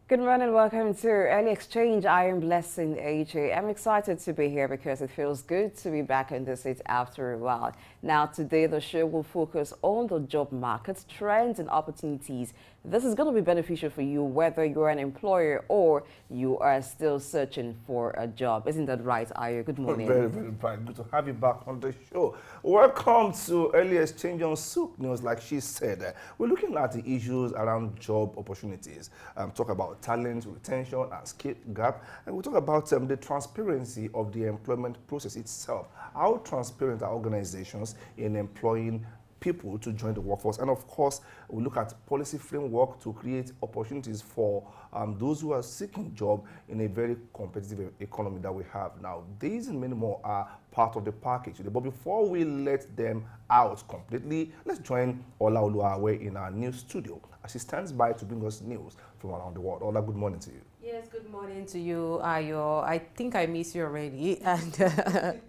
Good morning, welcome to Early Exchange. I am Blessing AJ. I'm excited to be here because it feels good to be back in the seat after a while. Now, today the show will focus on the job market, trends and opportunities. This is going to be beneficial for you whether you're an employer or you are still searching for a job. Isn't that right, Ayo? Good morning. Very, very bright. Good to have you back on the show. Welcome to Early Exchange on Souk News. Like she said, we're looking at the issues around job opportunities. Talk about talent, retention, and skill gap. And we'll talk about the transparency of the employment process itself. How transparent are organizations in employing people to join the workforce? And of course, we look at policy framework to create opportunities for those who are seeking job in a very competitive economy that we have now. These and many more are part of the package today. But before we let them out completely, let's join Ola Oluwawe in our news studio as she stands by to bring us news from around the world. Ola, good morning to you. Yes, good morning to you, Ayo. I think I miss you already. And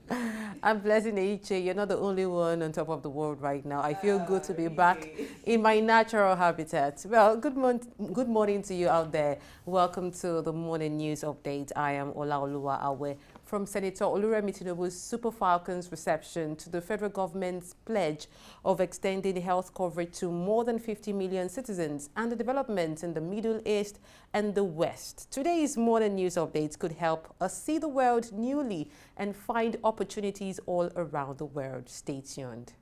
I'm Blessing Eiche. You're not the only one on top of the world right now. I feel good to be back in my natural habitat. Well, good morning to you out there. Welcome to the morning news update. I am Ola Oluwawe. From Senator Oluremi Tinubu's Super Falcons reception to the federal government's pledge of extending health coverage to more than 50 million citizens and the developments in the Middle East and the West. Today's morning news updates could help us see the world newly and find opportunities all around the world. Stay tuned.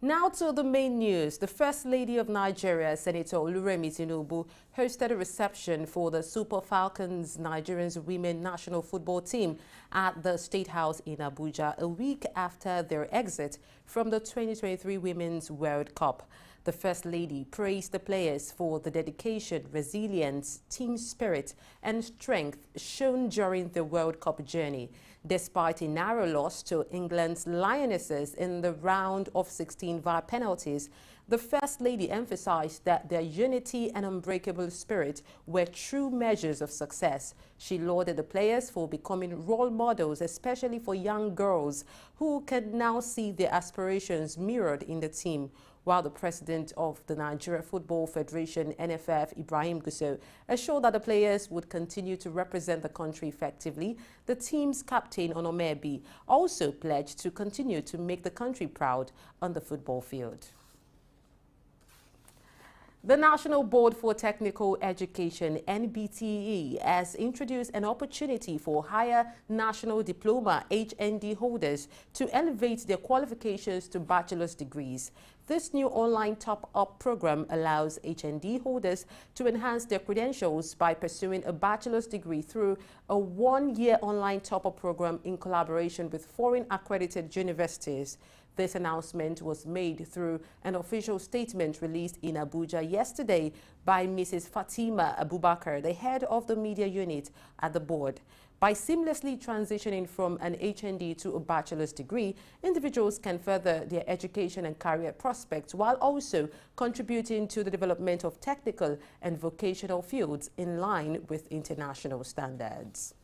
Now to the main news. The First Lady of Nigeria, Senator Oluremi Tinubu, hosted a reception for the Super Falcons Nigerians women national football team at the State House in Abuja a week after their exit from the 2023 Women's World Cup. The First Lady praised the players for the dedication, resilience, team spirit and strength shown during the World Cup journey. Despite a narrow loss to England's Lionesses in the round of 16 via penalties, the First Lady emphasized that their unity and unbreakable spirit were true measures of success. She lauded the players for becoming role models, especially for young girls who can now see their aspirations mirrored in the team. While the president of the Nigeria Football Federation, NFF, Ibrahim Gusso, assured that the players would continue to represent the country effectively, the team's captain, Onomebi, also pledged to continue to make the country proud on the football field. The National Board for Technical Education, NBTE, has introduced an opportunity for higher national diploma HND holders to elevate their qualifications to bachelor's degrees. This new online top-up program allows HND holders to enhance their credentials by pursuing a bachelor's degree through a one-year online top-up program in collaboration with foreign accredited universities. This announcement was made through an official statement released in Abuja yesterday by Mrs. Fatima Abubakar, the head of the media unit at the board. By seamlessly transitioning from an HND to a bachelor's degree, individuals can further their education and career prospects while also contributing to the development of technical and vocational fields in line with international standards.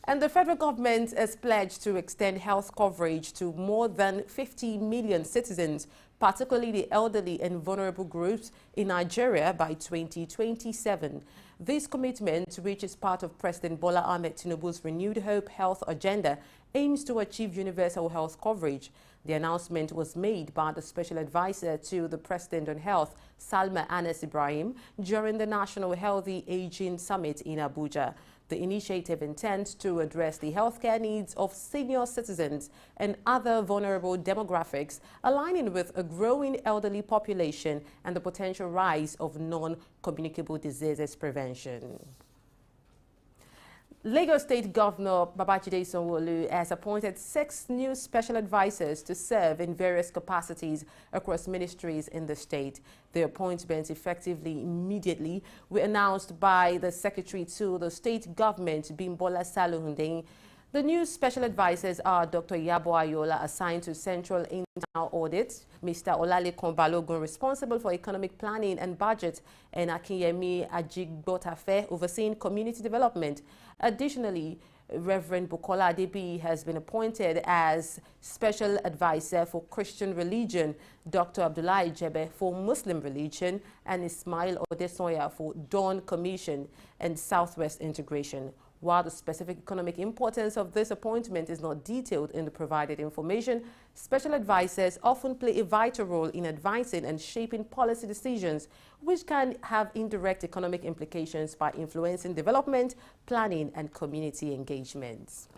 And the federal government has pledged to extend health coverage to more than 50 million citizens, particularly the elderly and vulnerable groups in Nigeria by 2027. This commitment, which is part of President Bola Ahmed Tinubu's Renewed Hope Health Agenda, aims to achieve universal health coverage. The announcement was made by the Special Advisor to the President on Health, Salma Anas Ibrahim, during the National Healthy Aging Summit in Abuja. The initiative intends to address the healthcare needs of senior citizens and other vulnerable demographics, aligning with a growing elderly population and the potential rise of non-communicable diseases prevention. Lagos State Governor Babajide Sanwo-Olu has appointed 6 new special advisors to serve in various capacities across ministries in the state. The appointments effectively immediately were announced by the Secretary to the State Government, Bimbola Salohundeyin. The new special advisors are Dr. Yabo Ayola, assigned to Central Internal Audit, Mr. Olalekan Balogun, responsible for economic planning and budget, and Akinyemi Ajigbotafe, overseeing community development. Additionally, Reverend Bukola Adebi has been appointed as Special Advisor for Christian Religion, Dr. Abdullahi Jebe for Muslim Religion, and Ismail Odesoya for Dawn Commission and Southwest Integration. While the specific economic importance of this appointment is not detailed in the provided information, special advisors often play a vital role in advising and shaping policy decisions, which can have indirect economic implications by influencing development, planning, and community engagements.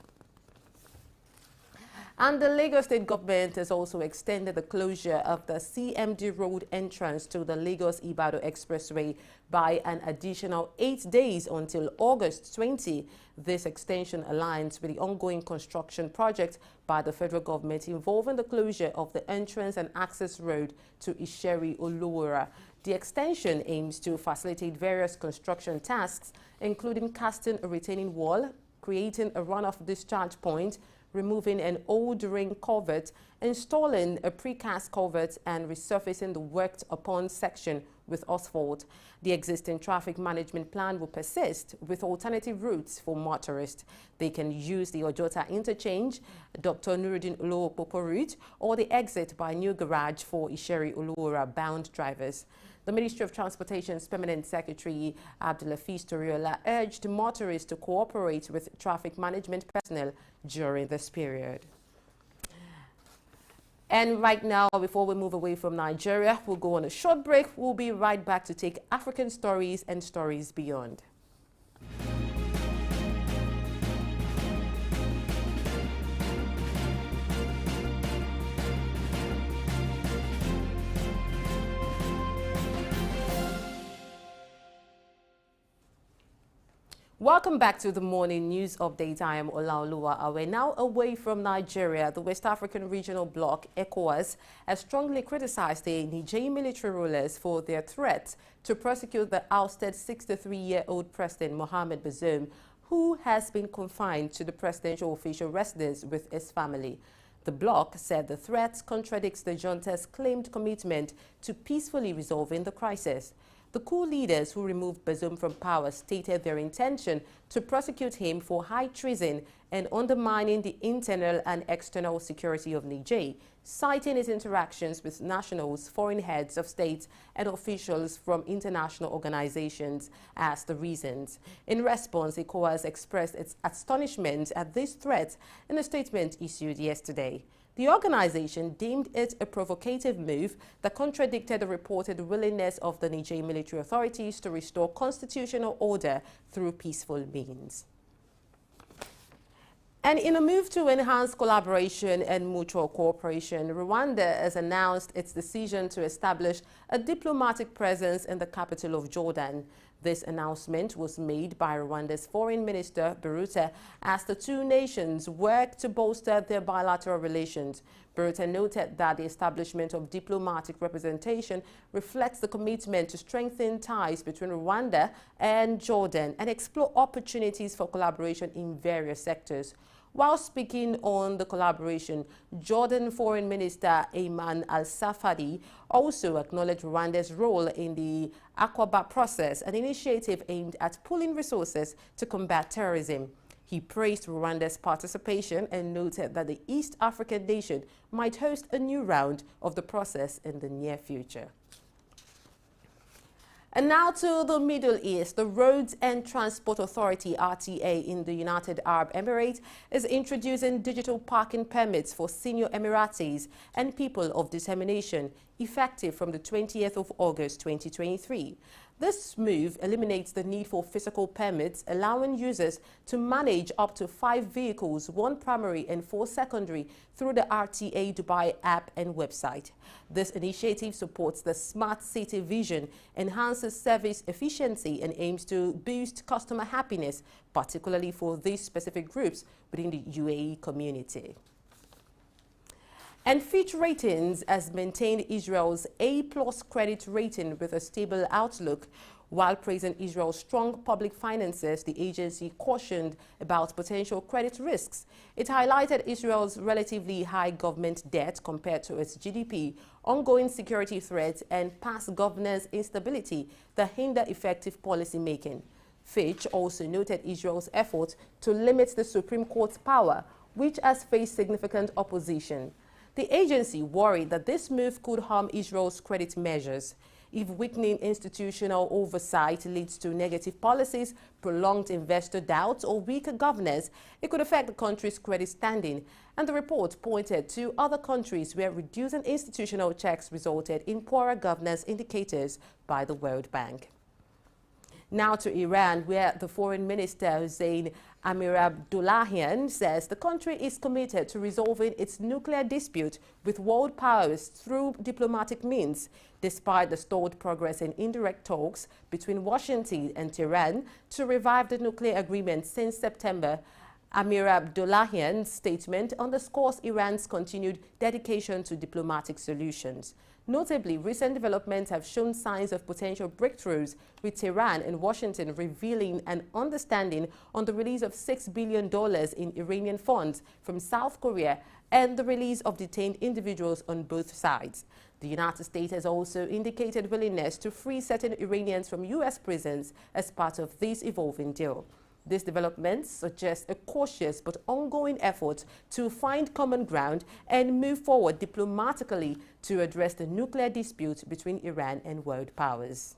And the Lagos State government has also extended the closure of the CMD Road entrance to the Lagos-Ibadan Expressway by an additional 8 days until August 20. This extension aligns with the ongoing construction project by the federal government involving the closure of the entrance and access road to Isheri Oluwora. The extension aims to facilitate various construction tasks, including casting a retaining wall, creating a runoff discharge point, removing an old ring culvert, installing a precast culvert, and resurfacing the worked upon section with asphalt. The existing traffic management plan will persist with alternative routes for motorists. They can use the Ojota interchange, Dr. Nuruddin Olowopopo route, or the exit by New Garage for Isheri Oluwora bound drivers. The Ministry of Transportation's Permanent Secretary, Abdulafiz Toriola, urged motorists to cooperate with traffic management personnel during this period. And right now, before we move away from Nigeria, we'll go on a short break. We'll be right back to take African stories and stories beyond. Welcome back to the morning news update. I am Olaoluwa. We're now away from Nigeria. The West African Regional Bloc, ECOWAS, has strongly criticized the Niger military rulers for their threat to prosecute the ousted 63-year-old President Mohamed Bazoum, who has been confined to the presidential official residence with his family. The bloc said the threat contradicts the junta's claimed commitment to peacefully resolving the crisis. The coup leaders who removed Bazoum from power stated their intention to prosecute him for high treason and undermining the internal and external security of Niger, citing his interactions with nationals, foreign heads of state, and officials from international organizations as the reasons. In response, ECOWAS expressed its astonishment at this threat in a statement issued yesterday. The organization deemed it a provocative move that contradicted the reported willingness of the Niger military authorities to restore constitutional order through peaceful means. And in a move to enhance collaboration and mutual cooperation, Rwanda has announced its decision to establish a diplomatic presence in the capital of Jordan. This announcement was made by Rwanda's Foreign Minister, Biruta, as the two nations work to bolster their bilateral relations. Biruta noted that the establishment of diplomatic representation reflects the commitment to strengthen ties between Rwanda and Jordan and explore opportunities for collaboration in various sectors. While speaking on the collaboration, Jordan Foreign Minister Ayman Al-Safadi also acknowledged Rwanda's role in the Aqaba process, an initiative aimed at pooling resources to combat terrorism. He praised Rwanda's participation and noted that the East African nation might host a new round of the process in the near future. And now to the Middle East. The Roads and Transport Authority, RTA, in the United Arab Emirates is introducing digital parking permits for senior Emiratis and people of determination, effective from the 20th of August 2023. This move eliminates the need for physical permits, allowing users to manage up to 5 vehicles, 1 primary and 4 secondary, through the RTA Dubai app and website. This initiative supports the smart city vision, enhances service efficiency, and aims to boost customer happiness, particularly for these specific groups within the UAE community. And Fitch Ratings has maintained Israel's A+ credit rating with a stable outlook, While praising Israel's strong public finances, the agency cautioned about potential credit risks. It highlighted Israel's relatively high government debt compared to its GDP, ongoing security threats, and past governance instability that hinder effective policy making. Fitch also noted Israel's effort to limit the Supreme Court's power, which has faced significant opposition. The agency worried that this move could harm Israel's credit measures. If weakening institutional oversight leads to negative policies, prolonged investor doubts, or weaker governance, it could affect the country's credit standing. And the report pointed to other countries where reducing institutional checks resulted in poorer governance indicators by the World Bank. Now to Iran, where the Foreign Minister Hussein Amir-Abdollahian says the country is committed to resolving its nuclear dispute with world powers through diplomatic means, despite the stalled progress in indirect talks between Washington and Tehran to revive the nuclear agreement since September. Amir-Abdollahian's statement underscores Iran's continued dedication to diplomatic solutions. Notably, recent developments have shown signs of potential breakthroughs, with Tehran and Washington revealing an understanding on the release of $6 billion in Iranian funds from South Korea and the release of detained individuals on both sides. The United States has also indicated willingness to free certain Iranians from U.S. prisons as part of this evolving deal. This development suggests a cautious but ongoing effort to find common ground and move forward diplomatically to address the nuclear dispute between Iran and world powers.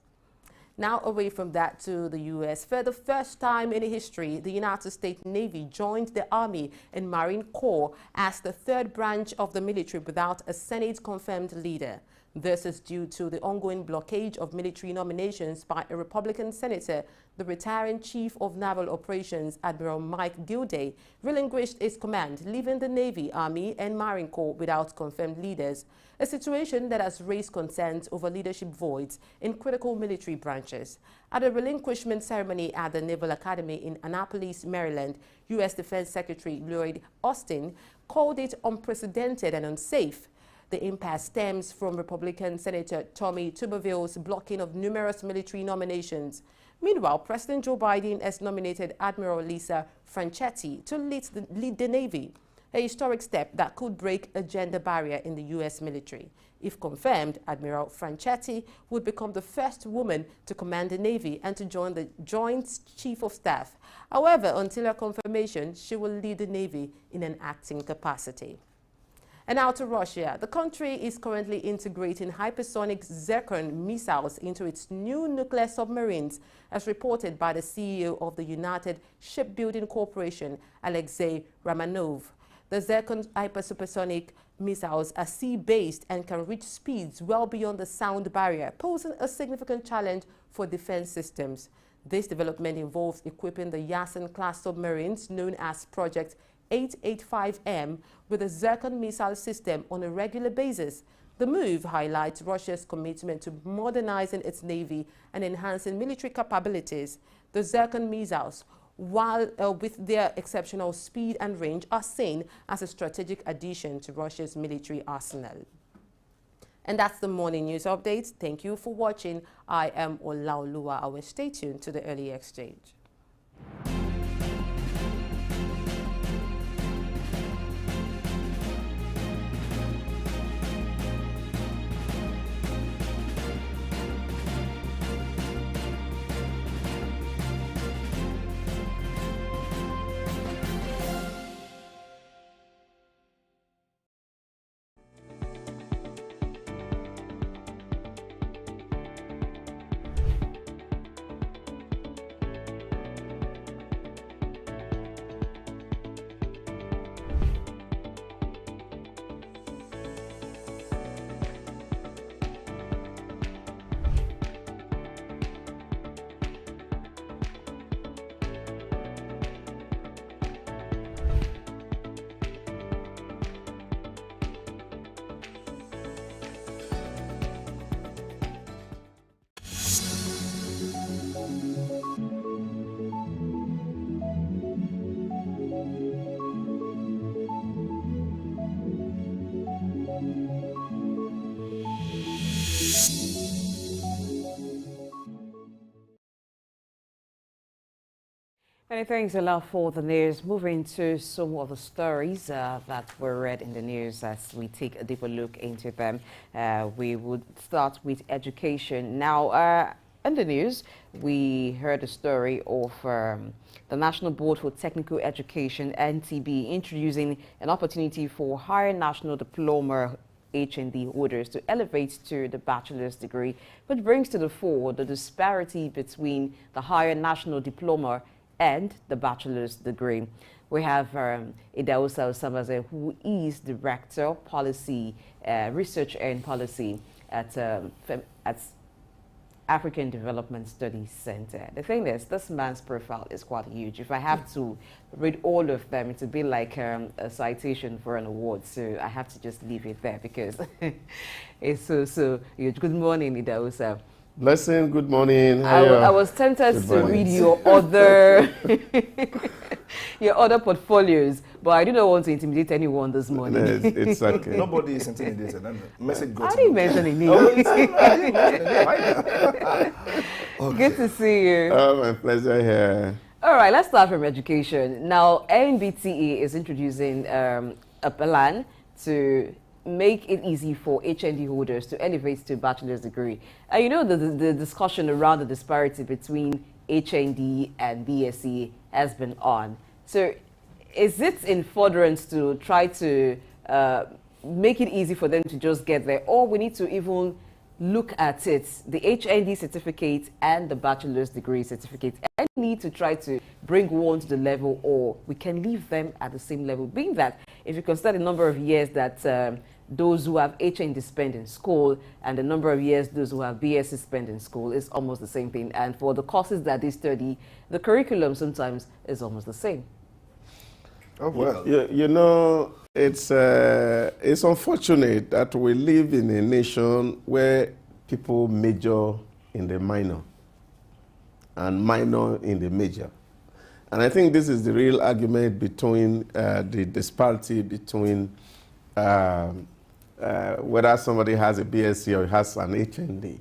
Now away from that to the U.S. For the first time in history, the United States Navy joined the Army and Marine Corps as the third branch of the military without a Senate-confirmed leader. This is due to the ongoing blockade of military nominations by a Republican senator. The retiring Chief of Naval Operations, Admiral Mike Gilday, relinquished his command, leaving the Navy, Army, and Marine Corps without confirmed leaders, a situation that has raised concerns over leadership voids in critical military branches. At a relinquishment ceremony at the Naval Academy in Annapolis, Maryland, U.S. Defense Secretary Lloyd Austin called it unprecedented and unsafe. The impasse stems from Republican Senator Tommy Tuberville's blocking of numerous military nominations. Meanwhile, President Joe Biden has nominated Admiral Lisa Franchetti to lead the Navy, a historic step that could break a gender barrier in the U.S. military. If confirmed, Admiral Franchetti would become the first woman to command the Navy and to join the Joint Chief of Staff. However, until her confirmation, she will lead the Navy in an acting capacity. And now to Russia. The country is currently integrating hypersonic Zircon missiles into its new nuclear submarines, as reported by the CEO of the United Shipbuilding Corporation, Alexei Romanov. The Zircon hypersupersonic missiles are sea-based and can reach speeds well beyond the sound barrier, posing a significant challenge for defense systems. This development involves equipping the Yasen-class submarines, known as Project 885M, with a Zircon missile system on a regular basis. The move highlights Russia's commitment to modernizing its navy and enhancing military capabilities. The Zircon missiles, while with their exceptional speed and range, are seen as a strategic addition to Russia's military arsenal. And that's the morning news update. Thank you for watching. I am Olaoluwa. I will stay tuned to the early exchange. Many thanks a lot for the news. Moving to some of the stories that were read in the news as we take a deeper look into them. We would start with education. Now, in the news, we heard a story of the National Board for Technical Education, NTB, introducing an opportunity for higher national diploma HND holders to elevate to the bachelor's degree, which brings to the fore the disparity between the higher national diploma and the bachelor's degree. We have Idausa Osamaze, who is Director Policy, Research and Policy at African Development Studies Center. The thing is, this man's profile is quite huge. If I have to read all of them, it would be like a citation for an award. So I have to just leave it there because it's so. Good morning, Idausa. Blessing, good morning. I was tempted to read your other your other portfolios, but I do not want to intimidate anyone this morning. No, it's okay. Nobody is intimidated. Message goes. I didn't mention any name. I didn't mention any name. Okay. Good to see you. Oh, my pleasure here. All right, let's start from education. Now, NBTE is introducing a plan to make it easy for HND holders to elevate to bachelor's degree. And you know, the discussion around the disparity between HND and BSc has been on. So is it in furtherance to try to make it easy for them to just get there, or we need to even look at it, the HND certificate and the bachelor's degree certificate, and need to try to bring one to the level, or we can leave them at the same level, being that if you consider the number of years that those who have HND spend in school and the number of years those who have BSc spend in school is almost the same thing. And for the courses that they study, the curriculum sometimes is almost the same. Oh, well. You know, it's unfortunate that we live in a nation where people major in the minor and minor in the major. And I think this is the real argument between the disparity between whether somebody has a BSc or has an HND.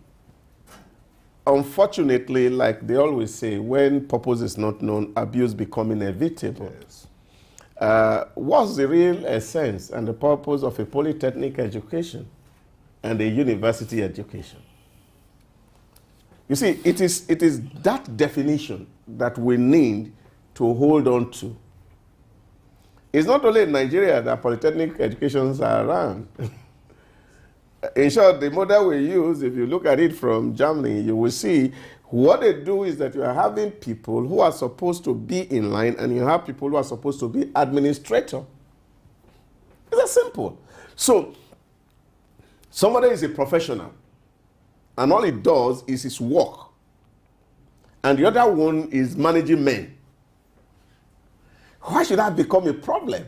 Unfortunately, like they always say, when purpose is not known, abuse becomes inevitable. Yes. What's the real essence and the purpose of a polytechnic education and a university education? You see, it is that definition that we need to hold on to. It's not only in Nigeria that polytechnic educations are around. In short, the model we use, if you look at it from Germany, you will see what they do is that you are having people who are supposed to be in line and you have people who are supposed to be administrator. It's that simple. So, somebody is a professional and all he does is his work. And the other one is managing men. Why should that become a problem?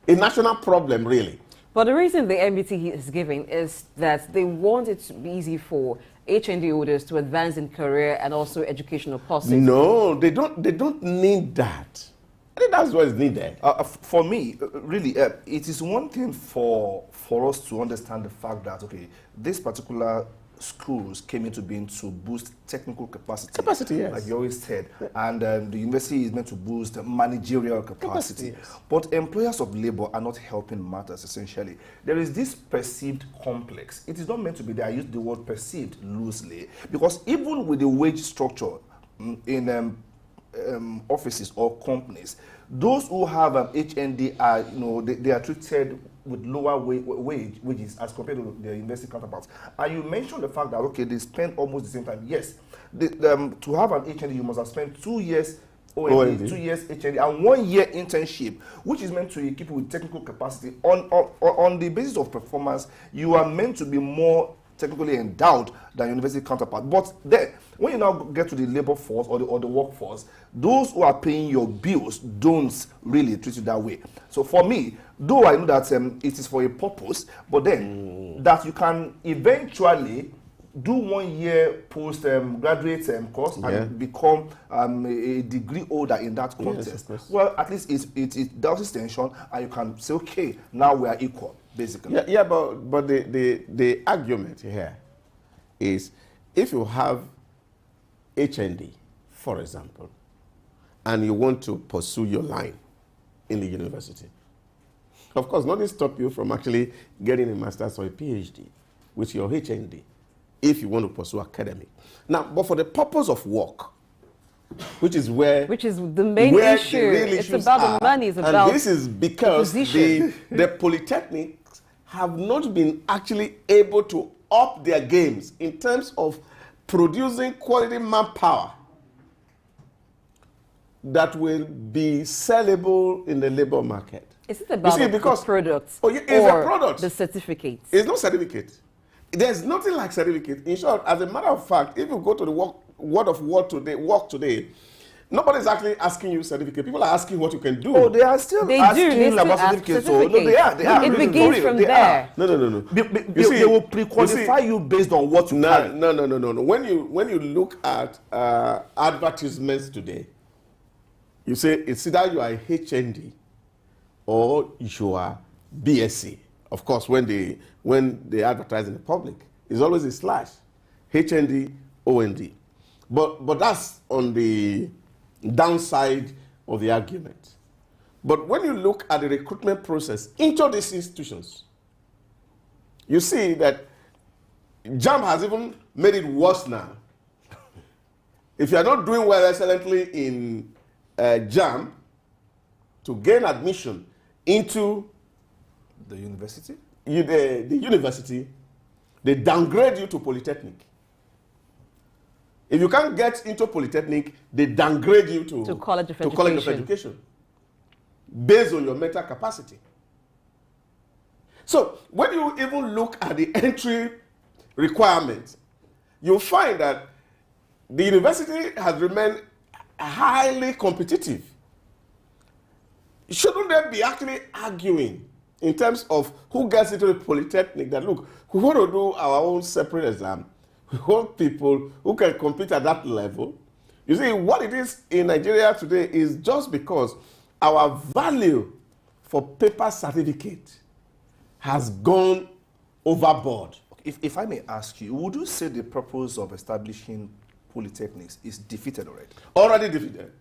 A national problem, really. But the reason the MBT is giving is that they want it to be easy for HND holders to advance in career and also educational courses. No, they don't need that. I think that's what is needed. For me, really, it is one thing for us to understand the fact that, okay, this particular schools came into being to boost technical capacity. Capacity, yes. Like you always said. And the university is meant to boost managerial capacity. Yes. But employers of labor are not helping matters, essentially. There is this perceived complex. It is not meant to be there. I use the word perceived loosely. Because even with the wage structure in offices or companies, those who have HND are, they are treated with lower wages as compared to their university counterparts. And you mentioned the fact that, okay, they spend almost the same time. Yes, to have an HND, you must have spent 2 years OND, 2 years HND, and 1 year internship, which is meant to equip you with technical capacity. On the basis of performance, you are meant to be more technically endowed than university counterpart. But then, when you now get to the labor force or the workforce, those who are paying your bills don't really treat you that way. So for me, though I know that it is for a purpose, but then that you can eventually do 1 year post-graduate course and become a degree holder in that context. Yes, well, at least it does extension, and you can say, okay, now we are equal, basically. Yeah, but the argument here is if you have HND, for example, and you want to pursue your line in the university. Of course, nothing stops you from actually getting a master's or a PhD with your HND if you want to pursue academic. Now, but for the purpose of work, which is the main issue. It's about the money. It's about, and this is because the polytechnics have not been actually able to up their games in terms of producing quality manpower that will be sellable in the labor market. Is it about the products or a product. The certificates? It's no certificate. There's nothing like certificate. In short, as a matter of fact, if you go to the work today, nobody's actually asking you certificate. People are asking what you can do. Oh, they are still asking about certificates. So, no, they are. It begins from there. No. They will pre-qualify you based on what you can. No. When you look at advertisements today, you say it's either you are a HND or you are BSc. Of course, when they advertise in the public, it's always a slash, HND, OND. But that's on the downside of the argument. But when you look at the recruitment process into these institutions, you see that JAMB has even made it worse now. If you are not doing well excellently in JAMB, to gain admission into the university, the university, they downgrade you to Polytechnic. If you can't get into Polytechnic, they downgrade you to College of Education based on your mental capacity. So when you even look at the entry requirements, you'll find that the university has remained highly competitive. Shouldn't they be actually arguing in terms of who gets into the Polytechnic that, look, we want to do our own separate exam. We want people who can compete at that level. You see, what it is in Nigeria today is just because our value for paper certificate has gone overboard. If I may ask you, would you say the purpose of establishing polytechnics is defeated already? Already defeated.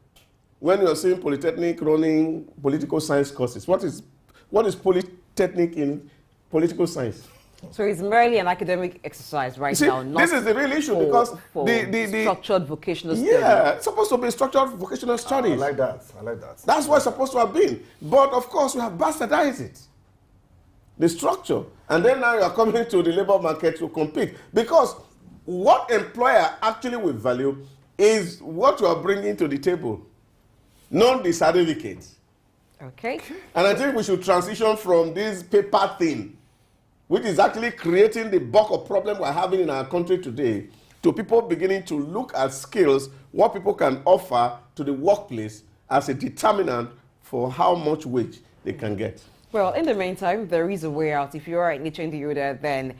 When you're saying Polytechnic running political science courses, what is Polytechnic in political science? So it's merely an academic exercise now. This is the real issue because the structured vocational studies. Yeah, it's supposed to be structured vocational studies. I like that. That's what it's supposed to have been. But of course, we have bastardized it. The structure. And then now you are coming to the labor market to compete. Because what employer actually will value is what you are bringing to the table, not the certificates. Okay. And I think we should transition from this paper thing, which is actually creating the bulk of problem we're having in our country today, to people beginning to look at skills, what people can offer to the workplace as a determinant for how much wage they can get. Well, in the meantime, there is a way out. If you are an HND holder, then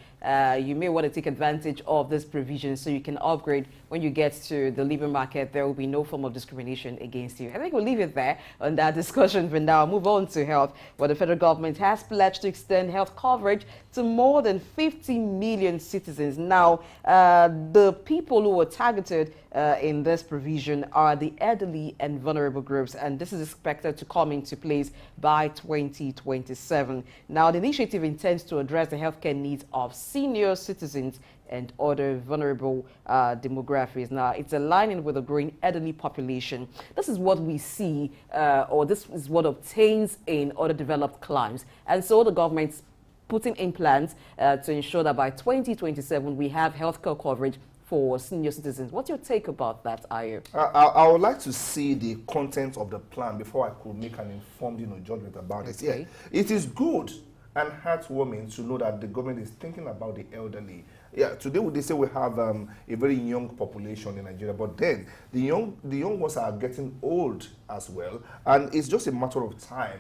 you may want to take advantage of this provision so you can upgrade when you get to the labor market. There will be no form of discrimination against you. I think we'll leave it there on that discussion for now. Move on to health, where the federal government has pledged to extend health coverage to more than 50 million citizens. Now, the people who were targeted in this provision are the elderly and vulnerable groups, and this is expected to come into place by 2027. Now, the initiative intends to address the healthcare needs of senior citizens and other vulnerable demographics. Now, it's aligning with a growing elderly population. This is what we see, or this is what obtains in other developed climes. And so the government's putting in plans to ensure that by 2027 we have healthcare coverage for senior citizens. What's your take about that, Ayo? I would like to see the content of the plan before I could make an informed judgment about it. Yeah, it is good and heartwarming to know that the government is thinking about the elderly. Yeah, today they say we have a very young population in Nigeria, but then the young ones are getting old as well, and it's just a matter of time.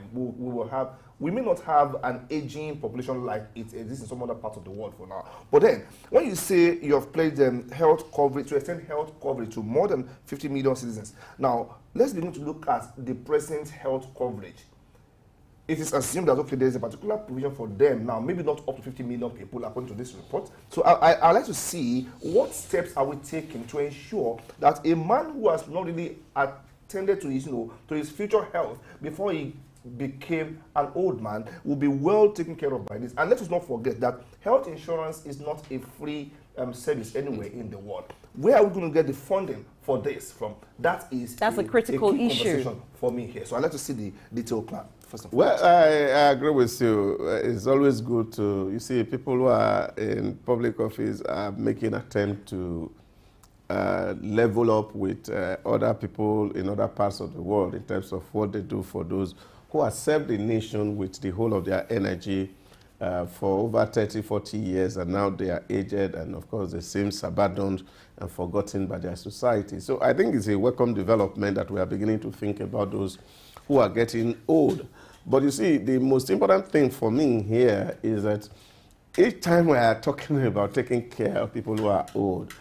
We may not have an aging population like it exists in some other parts of the world for now. But then, when you say you have pledged health coverage, to extend health coverage to more than 50 million citizens, now let's begin to look at the present health coverage. It is assumed that, okay, there's a particular provision for them now, maybe not up to 50 million people according to this report. So I'd like to see what steps are we taking to ensure that a man who has not really tended to his, to his future health before he became an old man will be well taken care of by this. And let us not forget that health insurance is not a free service anywhere in the world. Where are we going to get the funding for this from? That's a critical key issue conversation for me here. So I'd like to see the detailed plan. Well, I agree with you. It's always good to, you see, people who are in public office are making an attempt to level up with other people in other parts of the world in terms of what they do for those who have served the nation with the whole of their energy for over 30, 40 years, and now they are aged, and of course they seem abandoned and forgotten by their society. So I think it's a welcome development that we are beginning to think about those who are getting old. But you see, the most important thing for me here is that each time we are talking about taking care of people who are old,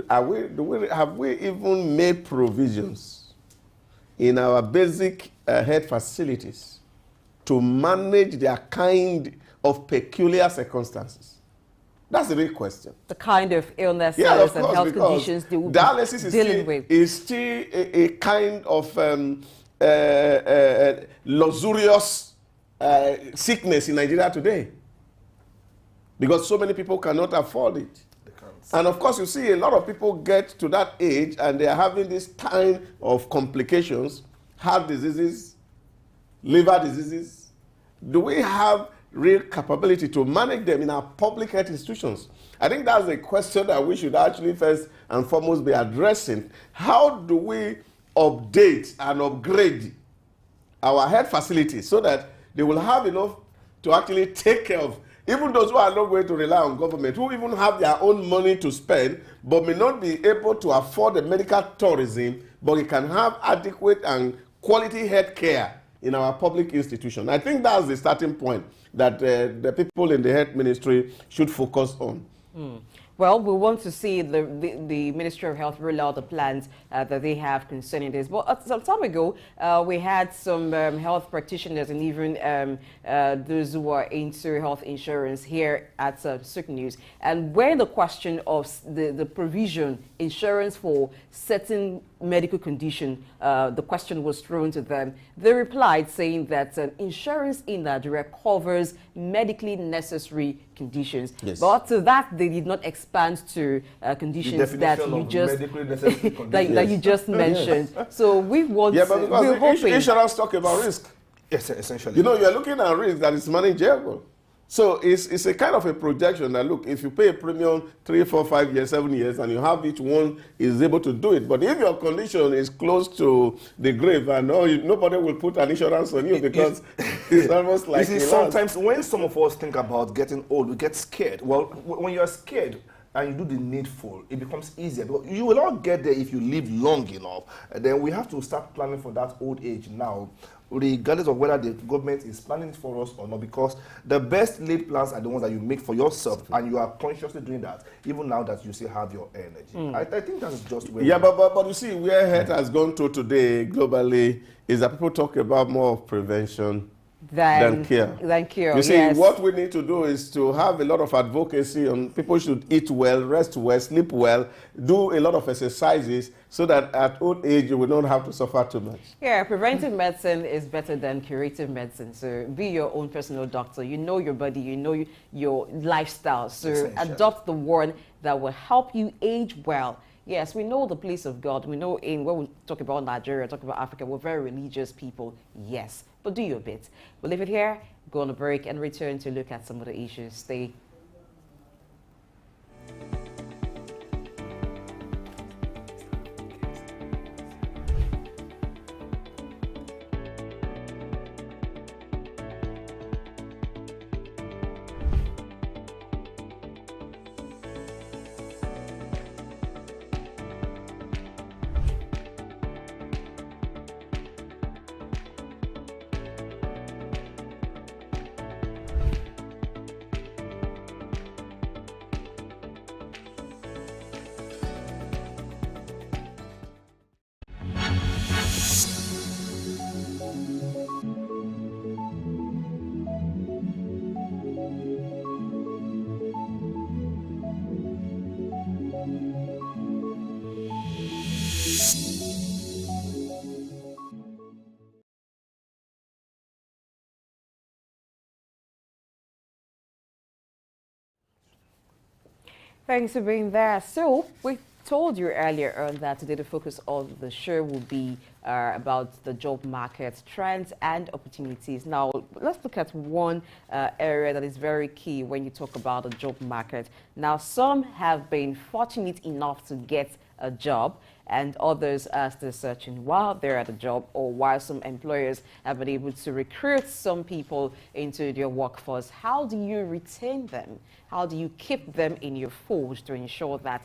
have we even made provisions in our basic health facilities to manage their kind of peculiar circumstances? That's the real question. The kind of illnesses and health conditions they will dialysis be dealing with. Is still a kind of luxurious sickness in Nigeria today, because so many people cannot afford it. And of course, you see a lot of people get to that age and they are having this kind of complications, heart diseases, liver diseases. Do we have real capability to manage them in our public health institutions? I think that's a question that we should actually first and foremost be addressing. How do we update and upgrade our health facilities so that they will have enough to actually take care of even those who are not going to rely on government, who even have their own money to spend, but may not be able to afford the medical tourism, but we can have adequate and quality health care in our public institution. I think that's the starting point that the people in the health ministry should focus on. Well, we want to see the Ministry of Health roll out the plans that they have concerning this. But some time ago, we had some health practitioners and even those who are into health insurance here at Sook News. And when the question of the provision, insurance for certain medical condition, the question was thrown to them, they replied saying that insurance in Nigeria covers medically necessary conditions. Yes. But to that, they did not expand to conditions that you just that you just mentioned. So we want but because insurance talk about risk. Yes, essentially. You know, you're looking at risk that is manageable. So it's a kind of a projection that, look, if you pay a premium 3, 4, 5 years, 7 years, and you have each one is able to do it. But if your condition is close to the grave and nobody will put an insurance on you because it's almost like... You see, sometimes when some of us think about getting old, we get scared. Well, when you're scared and you do the needful, it becomes easier. But you will not get there if you live long enough. And then we have to start planning for that old age now, regardless of whether the government is planning it for us or not, because the best laid plans are the ones that you make for yourself, and you are consciously doing that, even now that you still have your energy. I think that's just where... Yeah, but you see, where health has gone to today globally is that people talk about more of prevention than care. You see, what we need to do is to have a lot of advocacy on people should eat well, rest well, sleep well, do a lot of exercises so that at old age you will not have to suffer too much. Yeah, preventive medicine is better than curative medicine. So be your own personal doctor. You know your body, you know your lifestyle. So adopt the one that will help you age well. Yes, we know the place of God. We know when we talk about Nigeria, talk about Africa, we're very religious people. Yes, but do your bit. We'll leave it here, go on a break, and return to look at some of the issues. Stay Thanks for being there. So, we told you earlier on that today the focus of the show will be about the job market trends and opportunities. Now, let's look at one area that is very key when you talk about the job market. Now, some have been fortunate enough to get a job, and others are still searching while they're at a job, or while some employers have been able to recruit some people into their workforce. How do you retain them? How do you keep them in your fold to ensure that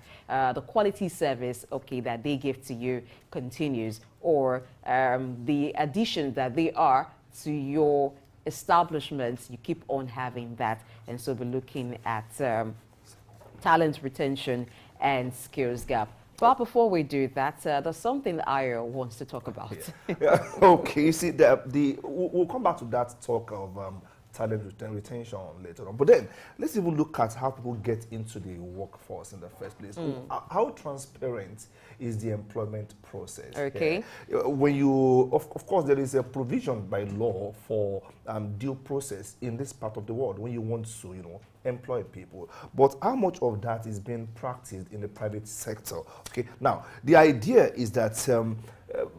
the quality service, that they give to you continues, or the addition that they are to your establishments, you keep on having that? And so we're looking at talent retention and skills gap. But before we do that, there's something that Ayo wants to talk about. Yeah. Okay, you see, we'll come back to that talk of talent retention later on. But then, let's even look at how people get into the workforce in the first place. How transparent is the employment process? Okay. When you, of course, there is a provision by law for due process in this part of the world when you want to, employ people. But how much of that is being practiced in the private sector? Okay. Now, the idea is that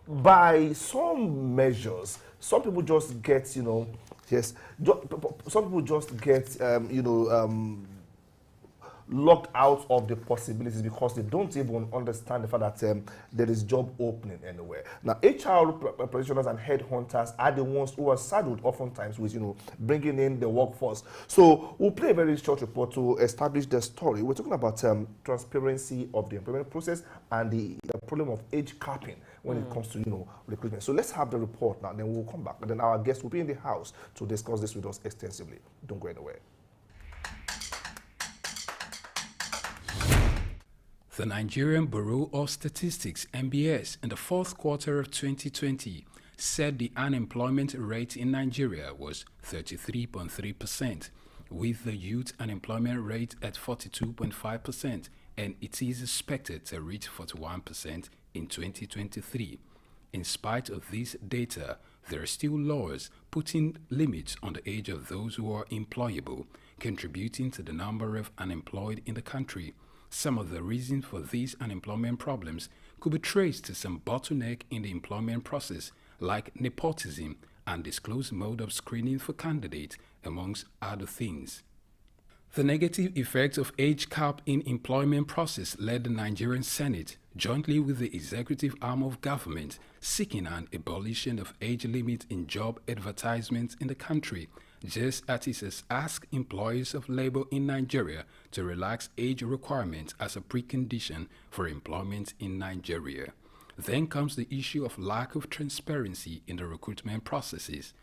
by some measures, some people just get, yes, some people just get, locked out of the possibilities because they don't even understand the fact that there is job opening anywhere. Now, HR practitioners and headhunters are the ones who are saddled oftentimes with, bringing in the workforce. So we'll play a very short report to establish the story. We're talking about transparency of the employment process and the problem of age capping when it comes to, recruitment. So let's have the report now, then we'll come back. And then our guest will be in the house to discuss this with us extensively. Don't go anywhere. The Nigerian Bureau of Statistics (NBS) in the fourth quarter of 2020 said the unemployment rate in Nigeria was 33.3%, with the youth unemployment rate at 42.5%, and it is expected to reach 41% in 2023. In spite of this data, there are still laws putting limits on the age of those who are employable, contributing to the number of unemployed in the country. Some of the reasons for these unemployment problems could be traced to some bottleneck in the employment process, like nepotism and disclosed mode of screening for candidates, amongst other things. The negative effects of age cap in employment process led the Nigerian Senate, jointly with the executive arm of government, seeking an abolition of age limit in job advertisements in the country, just as it has asked employers of labor in Nigeria to relax age requirements as a precondition for employment in Nigeria. Then comes the issue of lack of transparency in the recruitment processes.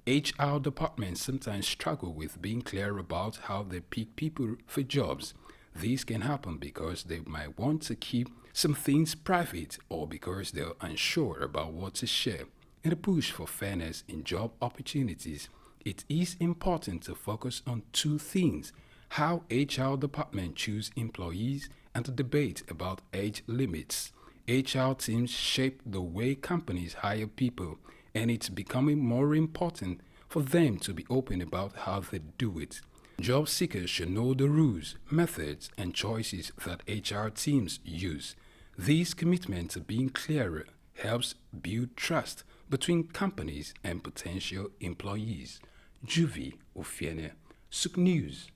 HR departments sometimes struggle with being clear about how they pick people for jobs. This can happen because they might want to keep some things private, or because they're unsure about what to share. In the push for fairness in job opportunities, it is important to focus on two things: how HR departments choose employees and the debate about age limits. HR teams shape the way companies hire people, and it's becoming more important for them to be open about how they do it. Job seekers should know the rules, methods, and choices that HR teams use. This commitment to being clearer helps build trust between companies and potential employees. Juvi Ofiene, Suk News.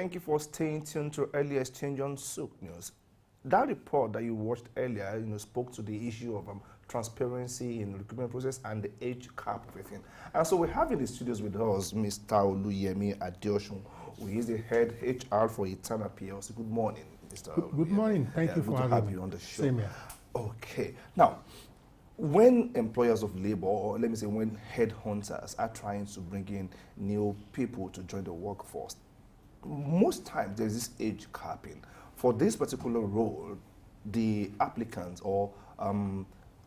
thank you for staying tuned to Early Exchange on Souk News. That report that you watched earlier, spoke to the issue of transparency in the recruitment process and the age cap of everything. And so we have in the studios with us Mr. Oluyemi Adeosun, who is the head HR for Eternal PLC. Good morning, Mr. Good morning. Thank you for having you on the show. Same here. Okay. Now, when employers of labor, or let me say when headhunters are trying to bring in new people to join the workforce, most times there's this age capping. For this particular role, the applicant or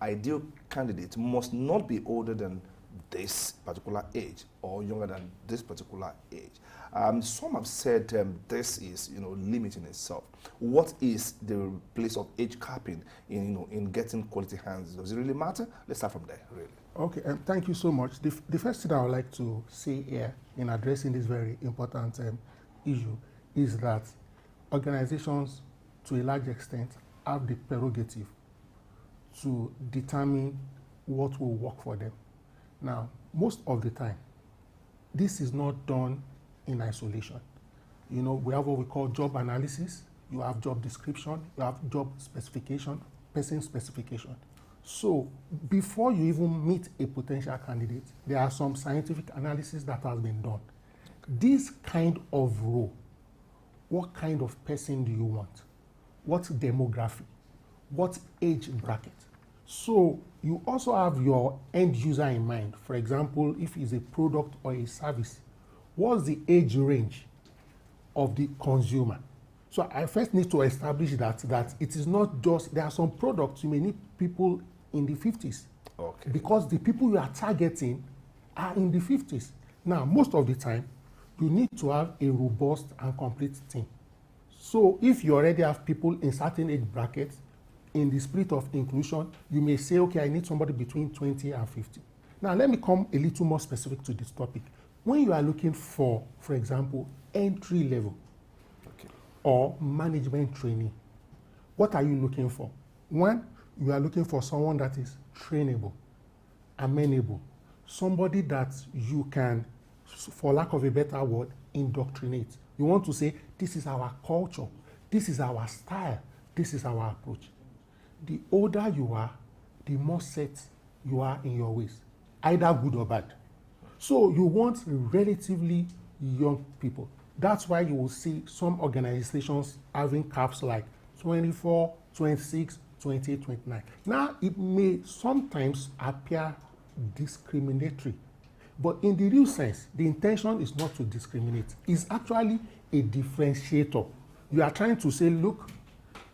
ideal candidate must not be older than this particular age or younger than this particular age. Some have said this is, limiting itself. What is the place of age capping in getting quality hands? Does it really matter? Let's start from there, really. Okay, thank you so much. The first thing I would like to say here in addressing this very important issue is that organizations, to a large extent, have the prerogative to determine what will work for them. Now, most of the time, this is not done in isolation. We have what we call job analysis, you have job description, you have job specification, person specification. So before you even meet a potential candidate, there are some scientific analysis that has been done. This kind of role, what kind of person do you want? What demography? What age bracket? So you also have your end user in mind. For example, if it's a product or a service, what's the age range of the consumer? So I first need to establish that it is not just, there are some products you may need people in the 50s. Okay. Because the people you are targeting are in the 50s. Now, most of the time, you need to have a robust and complete team. So if you already have people in certain age brackets, in the spirit of inclusion, you may say, okay, I need somebody between 20 and 50. Now, let me come a little more specific to this topic. When you are looking for example, entry level or management training, what are you looking for? One, you are looking for someone that is trainable, amenable, somebody that you can, for lack of a better word, indoctrinate. You want to say, this is our culture, this is our style, this is our approach. The older you are, the more set you are in your ways, either good or bad. So you want relatively young people. That's why you will see some organizations having caps like 24, 26, 28, 29. Now, it may sometimes appear discriminatory, but in the real sense, the intention is not to discriminate. It's actually a differentiator. You are trying to say, look,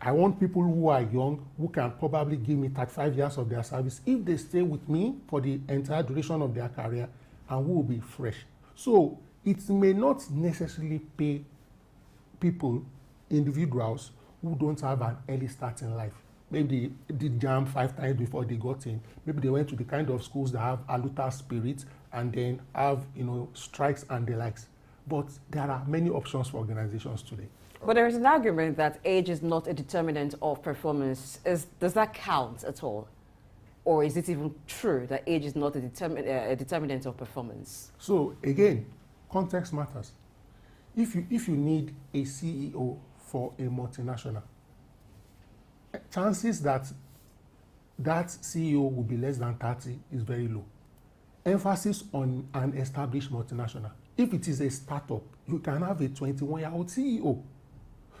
I want people who are young, who can probably give me 35 years of their service if they stay with me for the entire duration of their career, and who will be fresh. So it may not necessarily pay people, individuals, who don't have an early start in life. Maybe they did jam 5 times before they got in. Maybe they went to the kind of schools that have aluta spirit and then have, strikes and the likes. But there are many options for organizations today. But there is an argument that age is not a determinant of performance. Does that count at all? Or is it even true that age is not a determinant of performance? So again, context matters. If you need a CEO for a multinational, chances that CEO will be less than 30 is very low. Emphasis on an established multinational. If it is a startup, you can have a 21-year-old CEO.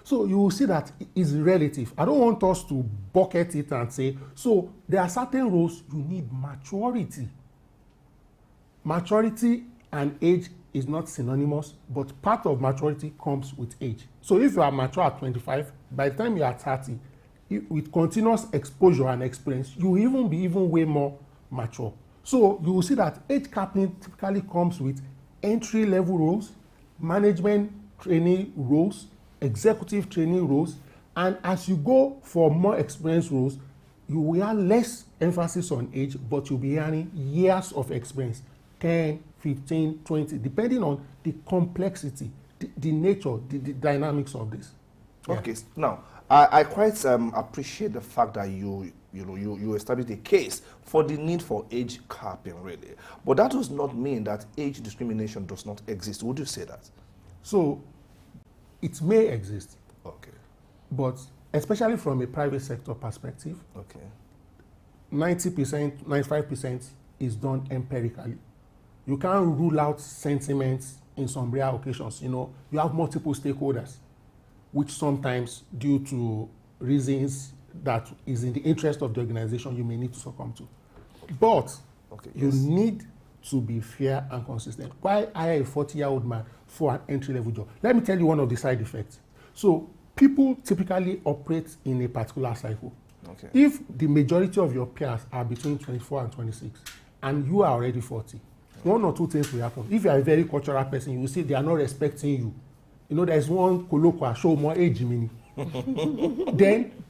So you will see that it's relative. I don't want us to bucket it and say, so there are certain roles you need maturity. Maturity and age is not synonymous, but part of maturity comes with age. So if you are mature at 25, by the time you are 30, with continuous exposure and experience, you will even be way more mature. So you will see that age capping typically comes with entry-level roles, management training roles, executive training roles, and as you go for more experienced roles, you will have less emphasis on age, but you'll be having years of experience, 10, 15, 20, depending on the complexity, the nature, the dynamics of this. Okay, now, I quite appreciate the fact that you established a case for the need for age capping, really. But that does not mean that age discrimination does not exist. Would you say that? So, it may exist, Okay. but especially from a private sector perspective, Okay. 90%, 95% is done empirically. You can't rule out sentiments in some rare occasions. You know, you have multiple stakeholders, which sometimes, due to reasons that is in the interest of the organization, you may need to succumb to. But you need to be fair and consistent. Why hire a 40-year-old man for an entry-level job? Let me tell you one of the side effects. So people typically operate in a particular cycle. Okay. If the majority of your peers are between 24 and 26, and you are already 40, one or two things will happen. If you are a very cultural person, you will see they are not respecting you. You know, there's one colloquial, show more age, meaning.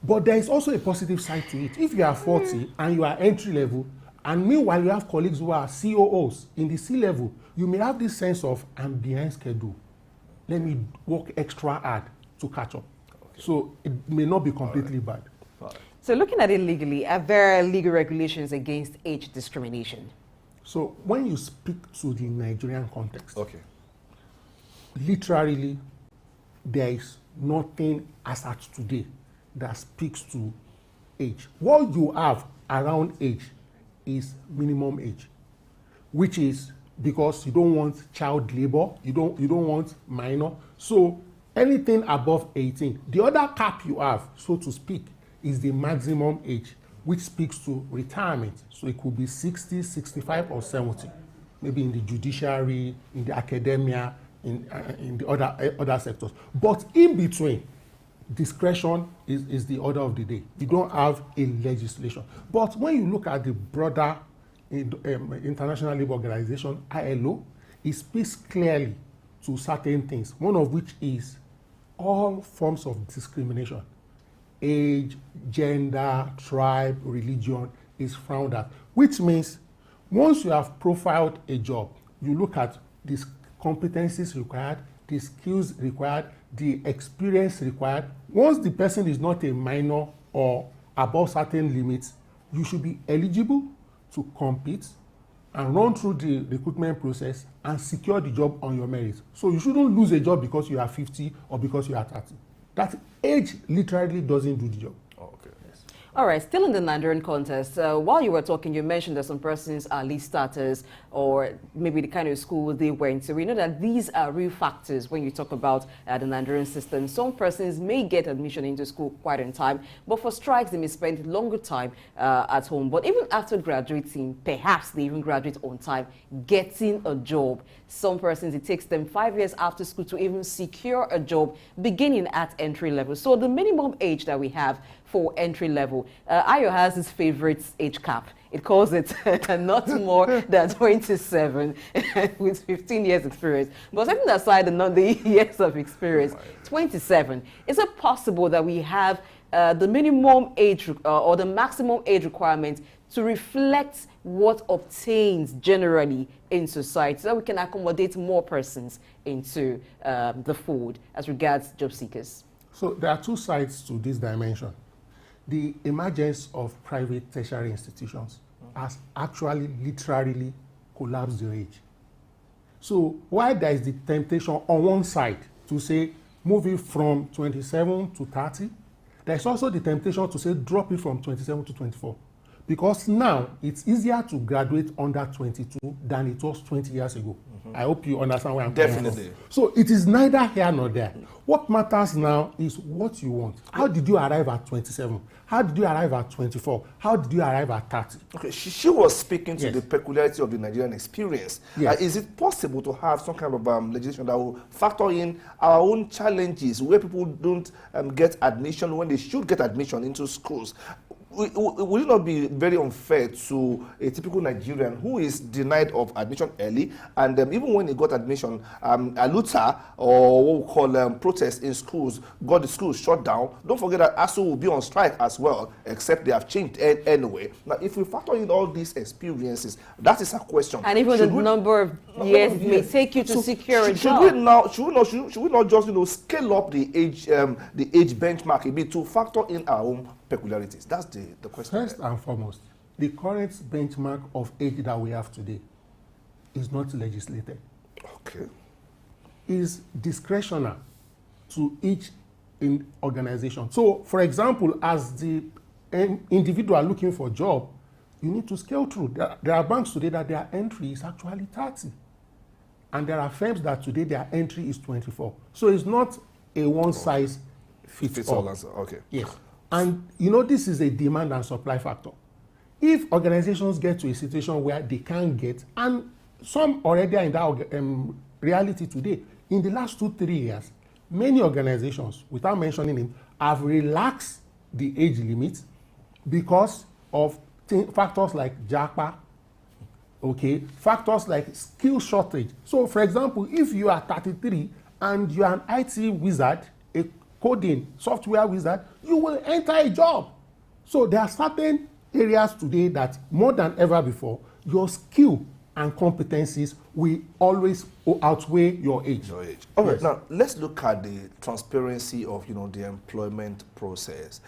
But there is also a positive side to it. If you are 40 and you are entry level, and meanwhile you have colleagues who are COOs in the C level, you may have this sense of, I'm behind schedule. Let me work extra hard to catch up. Okay. So it may not be completely bad. So looking at it legally, are there legal regulations against age discrimination? So when you speak to the Nigerian context, Okay. literally, there is nothing as at today that speaks to age. What you have around age is minimum age, which is because you don't want child labor, you don't want minor. So anything above 18, the other cap you have, so to speak, is the maximum age, which speaks to retirement. So it could be 60, 65, or 70, maybe in the judiciary, in the academia, in the other sectors. But in between, discretion is the order of the day. You don't have a legislation. But when you look at the broader International Labour Organization, ILO, it speaks clearly to certain things, one of which is all forms of discrimination. Age, gender, tribe, religion is frowned at, which means once you have profiled a job, you look at these competencies required, the skills required, the experience required. Once the person is not a minor or above certain limits, you should be eligible to compete and run through the recruitment process and secure the job on your merits. So you shouldn't lose a job because you are 50 or because you are 30. That age literally doesn't do the job. Okay. Yes. All right, still in the Nigerian context, while you were talking, you mentioned that some persons are least starters or maybe the kind of school they went to. We know that these are real factors when you talk about the Nigerian system. Some persons may get admission into school quite on time, but for strikes, they may spend longer time at home. But even after graduating, perhaps they even graduate on time, getting a job. Some persons, it takes them 5 years after school to even secure a job beginning at entry level. So the minimum age that we have for entry level, Ayo has his favorite age cap. It calls it not more than 27 with 15 years experience. But setting aside the years of experience, 27, is it possible that we have the minimum age or the maximum age requirement to reflect what obtains generally in society, so that we can accommodate more persons into the fold as regards job seekers? So there are two sides to this dimension. The emergence of private tertiary institutions has actually literally collapsed the age. So while there is the temptation on one side to say moving from 27 to 30, there's also the temptation to say drop it from 27 to 24. Because now it's easier to graduate under 22 than it was 20 years ago. I hope you understand where I'm coming from. Definitely. So it is neither here nor there. What matters now is what you want. How did you arrive at 27? How did you arrive at 24? How did you arrive at 30? Okay, she was speaking to Yes. the peculiarity of the Nigerian experience. Yes. Is it possible to have some kind of legislation that will factor in our own challenges where people don't get admission when they should get admission into schools? Would it not be very unfair to a typical Nigerian who is denied of admission early, and even when he got admission, a looter or what we call protest in schools got the schools shut down? Don't forget that ASU will be on strike as well, except they have changed anyway. Now, if we factor in all these experiences, that is a question. And even the number of years it may take you to secure a job. Should we not just scale up the age benchmark a bit to factor in our own peculiarities? That's the question. First and foremost, the current benchmark of age that we have today is not legislated. Okay. Is discretionary. to each organization. So, for example, as the individual looking for a job, you need to scale through. There are banks today that their entry is actually 30. And there are firms that today their entry is 24. So it's not a one size fits all. Okay. Yes. And you know, this is a demand and supply factor. If organizations get to a situation where they can't get, and some already are in that reality today, in the last 2-3 years, many organizations, without mentioning them, have relaxed the age limit because of factors like JAPA, okay, factors like skill shortage. So, for example, if you are 33 and you are an IT wizard, a coding software wizard, you will enter a job. So there are certain areas today that more than ever before, your skill and competencies will always outweigh your age. All right, now let's look at the transparency of the employment process.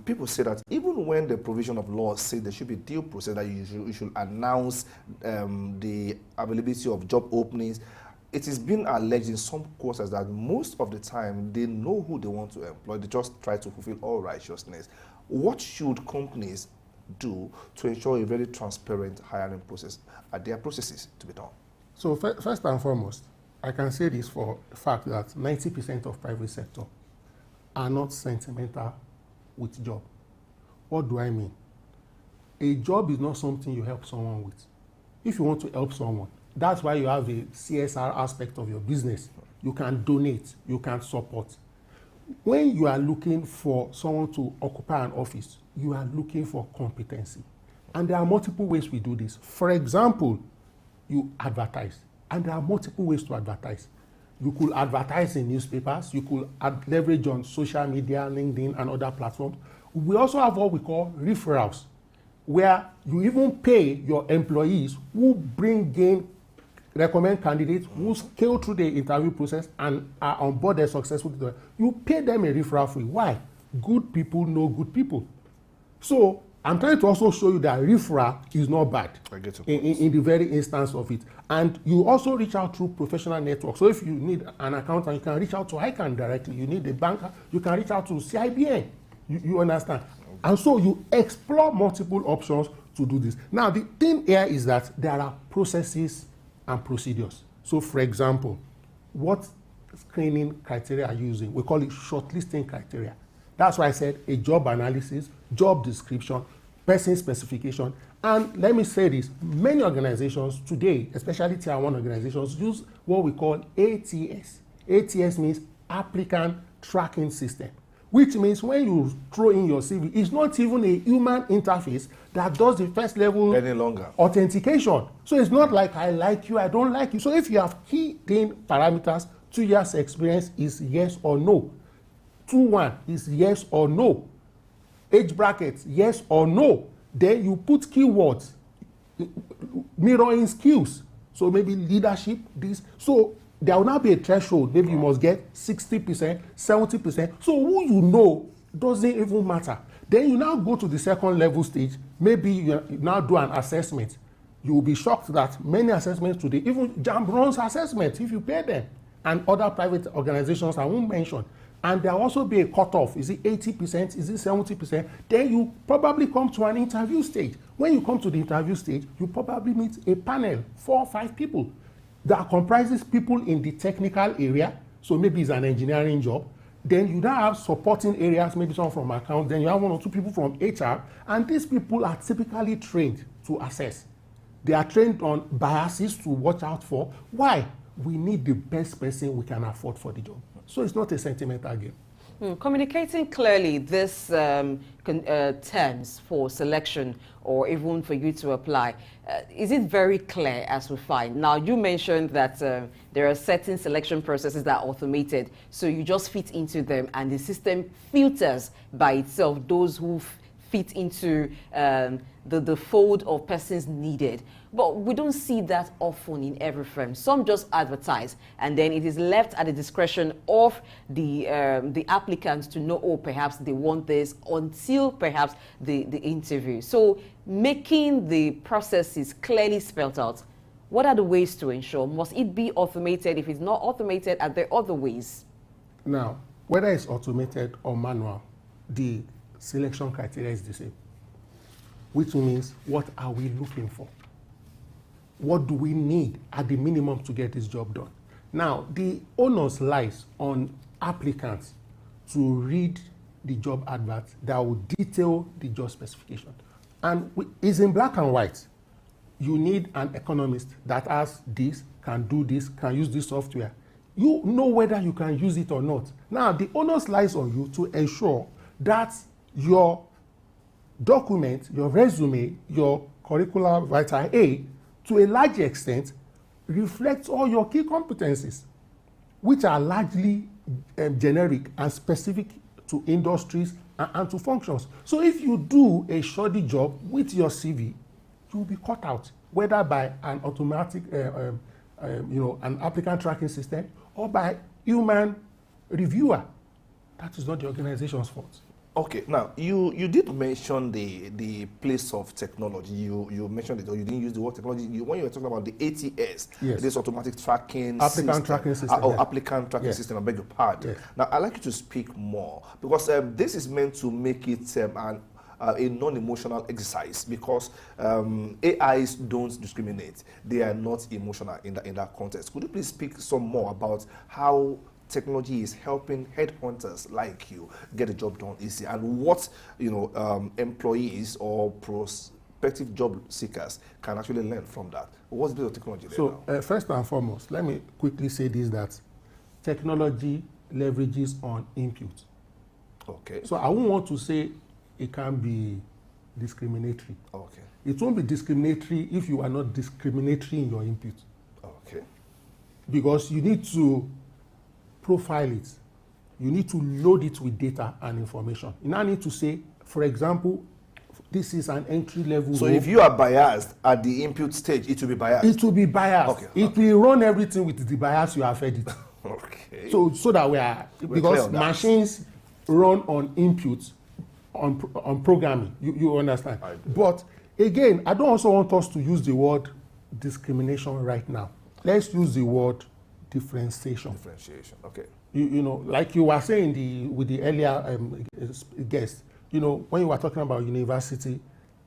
People say that even when the provision of law says there should be due process, that you should announce the availability of job openings, it is being alleged in some quarters that most of the time they know who they want to employ. They just try to fulfill all righteousness. What should companies do to ensure a very transparent hiring process? Are there processes to be done? So first and foremost, I can say this for the fact that 90% of private sector are not sentimental with job. What do I mean? A job is not something you help someone with. If you want to help someone, that's why you have a CSR aspect of your business. You can donate, you can support. When you are looking for someone to occupy an office, you are looking for competency. And there are multiple ways we do this. For example, you advertise. And there are multiple ways to advertise. You could advertise in newspapers. You could leverage on social media, LinkedIn, and other platforms. We also have what we call referrals, where you even pay your employees who recommend candidates who scale through the interview process and are on board successfully. You pay them a referral fee. Why? Good people know good people. So I'm trying to also show you that referral is not bad in the very instance of it. And you also reach out through professional networks. So if you need an accountant, you can reach out to ICANN directly. You need a banker, you can reach out to CIBN. You understand? And so you explore multiple options to do this. Now, the thing here is that there are processes and procedures. So, for example, what screening criteria are you using? We call it shortlisting criteria. That's why I said a job analysis, job description, person specification. And let me say this, many organizations today, especially tier 1 organizations, use what we call ATS. ATS means applicant tracking system, which means when you throw in your CV, it's not even a human interface that does the first level any longer authentication. So it's not like I like you, I don't like you. So if you have key parameters, 2 years experience is yes or no. 2-1 is yes or no. Age brackets, yes or no. Then you put keywords, mirroring skills. So maybe leadership, this. So there will now be a threshold. Maybe you must get 60%, 70%. So who you know doesn't even matter. Then you now go to the second level stage. Maybe you now do an assessment. You will be shocked that many assessments today, even JAMB runs assessments if you pay them, and other private organizations I won't mention. And there will also be a cutoff. Is it 80%? Is it 70%? Then you probably come to an interview stage. When you come to the interview stage, you probably meet a panel, 4 or 5 people that comprises people in the technical area. So maybe it's an engineering job. Then you now have supporting areas, maybe some from accounts. Then you have 1 or 2 people from HR. And these people are typically trained to assess. They are trained on biases to watch out for. Why? We need the best person we can afford for the job. So it's not a sentimental game. Communicating clearly these terms for selection or even for you to apply, is it very clear as we find? Now, you mentioned that there are certain selection processes that are automated, so you just fit into them and the system filters by itself those who fit into the fold of persons needed. But we don't see that often in every firm. Some just advertise, and then it is left at the discretion of the applicants to know, oh, perhaps they want this, until perhaps the interview. So making the processes clearly spelled out, what are the ways to ensure? Must it be automated? If it's not automated, are there other ways? Now, whether it's automated or manual, the selection criteria is the same, which means what are we looking for? What do we need at the minimum to get this job done? Now, the onus lies on applicants to read the job advert that will detail the job specification. And it's in black and white. You need an economist that has this, can do this, can use this software. You know whether you can use it or not. Now, the onus lies on you to ensure that your document, your resume, your curricular vitae A, to a large extent, reflects all your key competencies, which are largely generic and specific to industries and to functions. So if you do a shoddy job with your CV, you'll be cut out, whether by an automatic, an applicant tracking system or by human reviewer. That is not the organization's fault. Okay, now you did mention the place of technology. You mentioned it, or you didn't use the word technology. When you were talking about the ATS, yes, this automatic tracking applicant tracking system, or applicant tracking system. I beg your pardon. Yes. Now I'd like you to speak more, because this is meant to make it a non-emotional exercise, because AIs don't discriminate. They are not emotional in that context. Could you please speak some more about how technology is helping headhunters like you get a job done easy, and what employees or prospective job seekers can actually learn from that? What's the bit of technology there? So first and foremost, let me quickly say this, that technology leverages on input. Okay. So I won't want to say it can be discriminatory. Okay. It won't be discriminatory if you are not discriminatory in your input. Okay. Because you need to profile it. You need to load it with data and information. You now need to say, for example, this is an entry level. So if you are biased at the input stage, it will be biased? It will be biased. Okay. It will run everything with the bias you have fed it. Okay. So that because machines run on inputs, on programming, you understand. But again, I don't also want us to use the word discrimination right now. Let's use the word differentiation. Differentiation, okay. You know, like you were saying with the earlier guest, when you were talking about university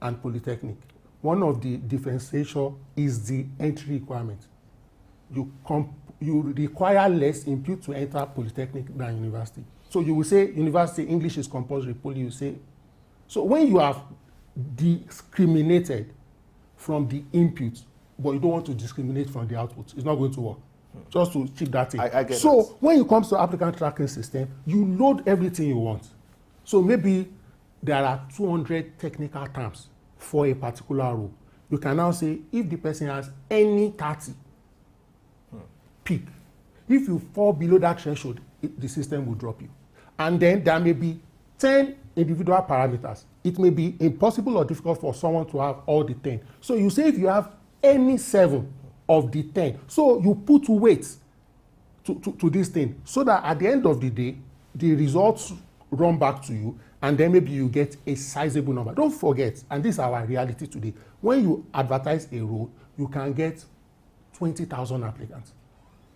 and polytechnic, one of the differentiation is the entry requirement. You require less input to enter polytechnic than university. So you will say university English is compulsory, poly you say. So when you have discriminated from the input, but you don't want to discriminate from the output, it's not going to work. Just to keep that in. I get so that. when it comes to applicant tracking system, you load everything you want. So maybe there are 200 technical terms for a particular role. You can now say if the person has any 30, pick. If you fall below that threshold, the system will drop you. And then there may be 10 individual parameters. It may be impossible or difficult for someone to have all the 10. So you say if you have any 7 of the 10, so you put weights to this thing, so that at the end of the day, the results run back to you, and then maybe you get a sizable number. Don't forget, and this is our reality today, when you advertise a role, you can get 20,000 applicants.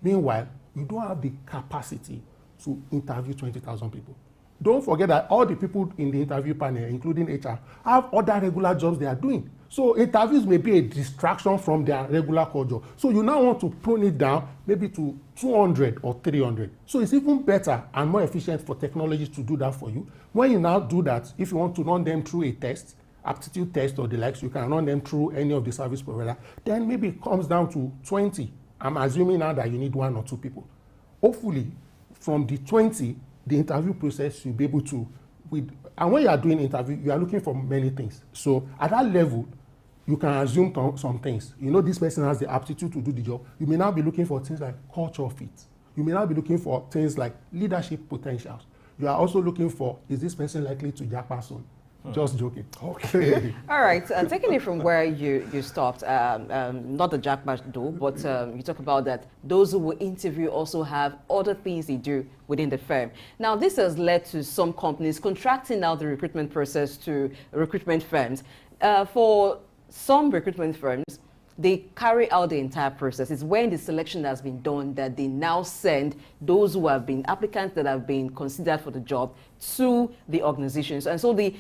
Meanwhile, you don't have the capacity to interview 20,000 people. Don't forget that all the people in the interview panel, including HR, have other regular jobs they are doing. So interviews may be a distraction from their regular core job. So you now want to prune it down maybe to 200 or 300. So it's even better and more efficient for technology to do that for you. When you now do that, if you want to run them through a test, aptitude test or the likes, you can run them through any of the service provider. Then maybe it comes down to 20. I'm assuming now that you need 1 or 2 people. Hopefully, from the 20, the interview process you'll be able to, and when you are doing interview, you are looking for many things. So at that level, you can assume some things. You know this person has the aptitude to do the job. You may now be looking for things like culture fit. You may now be looking for things like leadership potentials. You are also looking for, is this person likely to jackpot soon? Just joking. Okay. All right, taking it from where you stopped, not the jackpot though, but you talk about that those who will interview also have other things they do within the firm. Now, this has led to some companies contracting out the recruitment process to recruitment firms. For some recruitment firms, they carry out the entire process. It's when the selection has been done that they now send those who have been applicants that have been considered for the job to the organizations. And so the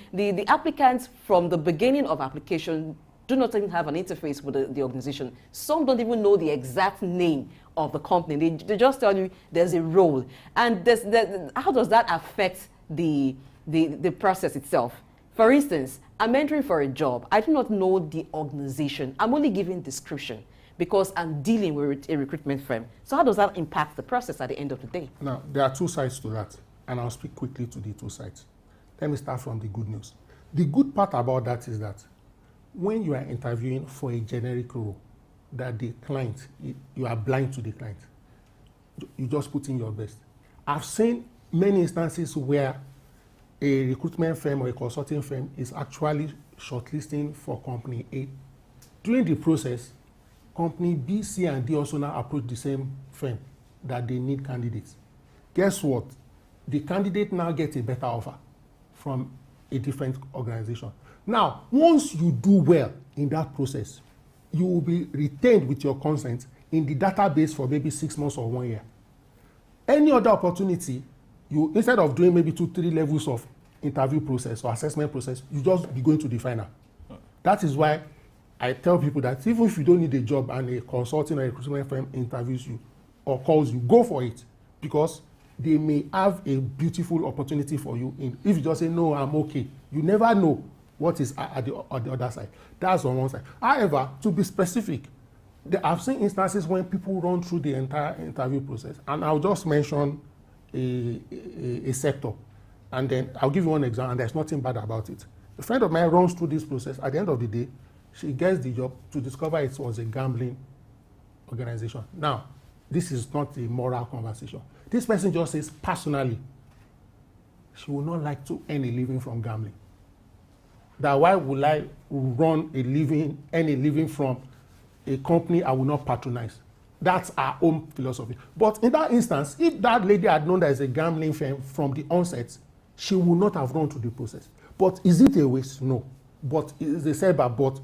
applicants from the beginning of application do not even have an interface with the organization. Some don't even know the exact name of the company. They just tell you there's a role. And how does that affect the process itself? For instance, I'm entering for a job. I do not know the organization. I'm only giving description because I'm dealing with a recruitment firm. So how does that impact the process at the end of the day? Now, there are two sides to that, and I'll speak quickly to the two sides. Let me start from the good news. The good part about that is that when you are interviewing for a generic role, that the client, you are blind to the client. You just put in your best. I've seen many instances where a recruitment firm or a consulting firm is actually shortlisting for company A. During the process, company B, C, and D also now approach the same firm that they need candidates. Guess what? The candidate now gets a better offer from a different organization. Now, once you do well in that process, you will be retained with your consent in the database for maybe 6 months or 1 year. Any other opportunity, you instead of doing maybe 2-3 levels of interview process or assessment process, you just be going to the final. That is why I tell people that even if you don't need a job and a consulting or a recruitment firm interviews you or calls you, go for it, because they may have a beautiful opportunity for you. If you just say, no, I'm okay, you never know what is at the other side. That's on one side. However, to be specific, I've seen instances when people run through the entire interview process, and I'll just mention a sector, and then I'll give you one example, and there's nothing bad about it. A friend of mine runs through this process. At the end of the day, she gets the job to discover it was a gambling organization. Now, this is not a moral conversation. This person just says personally, she would not like to earn a living from gambling. That why would I earn a living from a company I will not patronize? That's our own philosophy. But in that instance, if that lady had known that it's a gambling firm from the onset, she would not have run through the process. But is it a waste? No. But it's a setback. But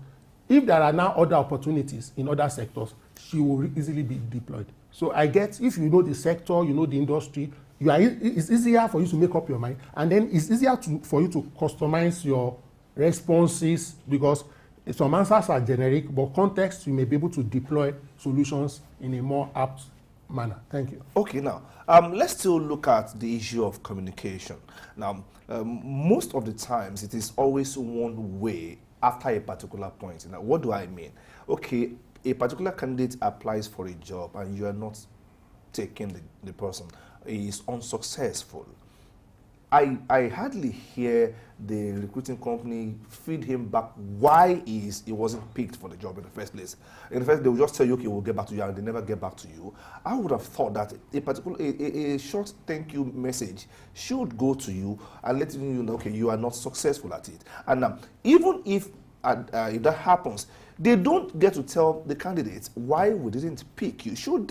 if there are now other opportunities in other sectors, she will easily be deployed. So I get, if you know the sector, you know the industry, it's easier for you to make up your mind, and then it's easier for you to customize your responses, because some answers are generic, but context, you may be able to deploy solutions in a more apt manner. Thank you. Okay, now, let's still look at the issue of communication. Now, most of the times, it is always one way after a particular point. Now, what do I mean? Okay, a particular candidate applies for a job and you are not taking the person, is unsuccessful. I hardly hear the recruiting company feed him back why he wasn't picked for the job in the first place. In the first, they will just tell you, okay, we'll get back to you, and they never get back to you. I would have thought that a short thank you message should go to you and let you know, okay, you are not successful at it. And even if that happens, they don't get to tell the candidates why we didn't pick you. Shouldn't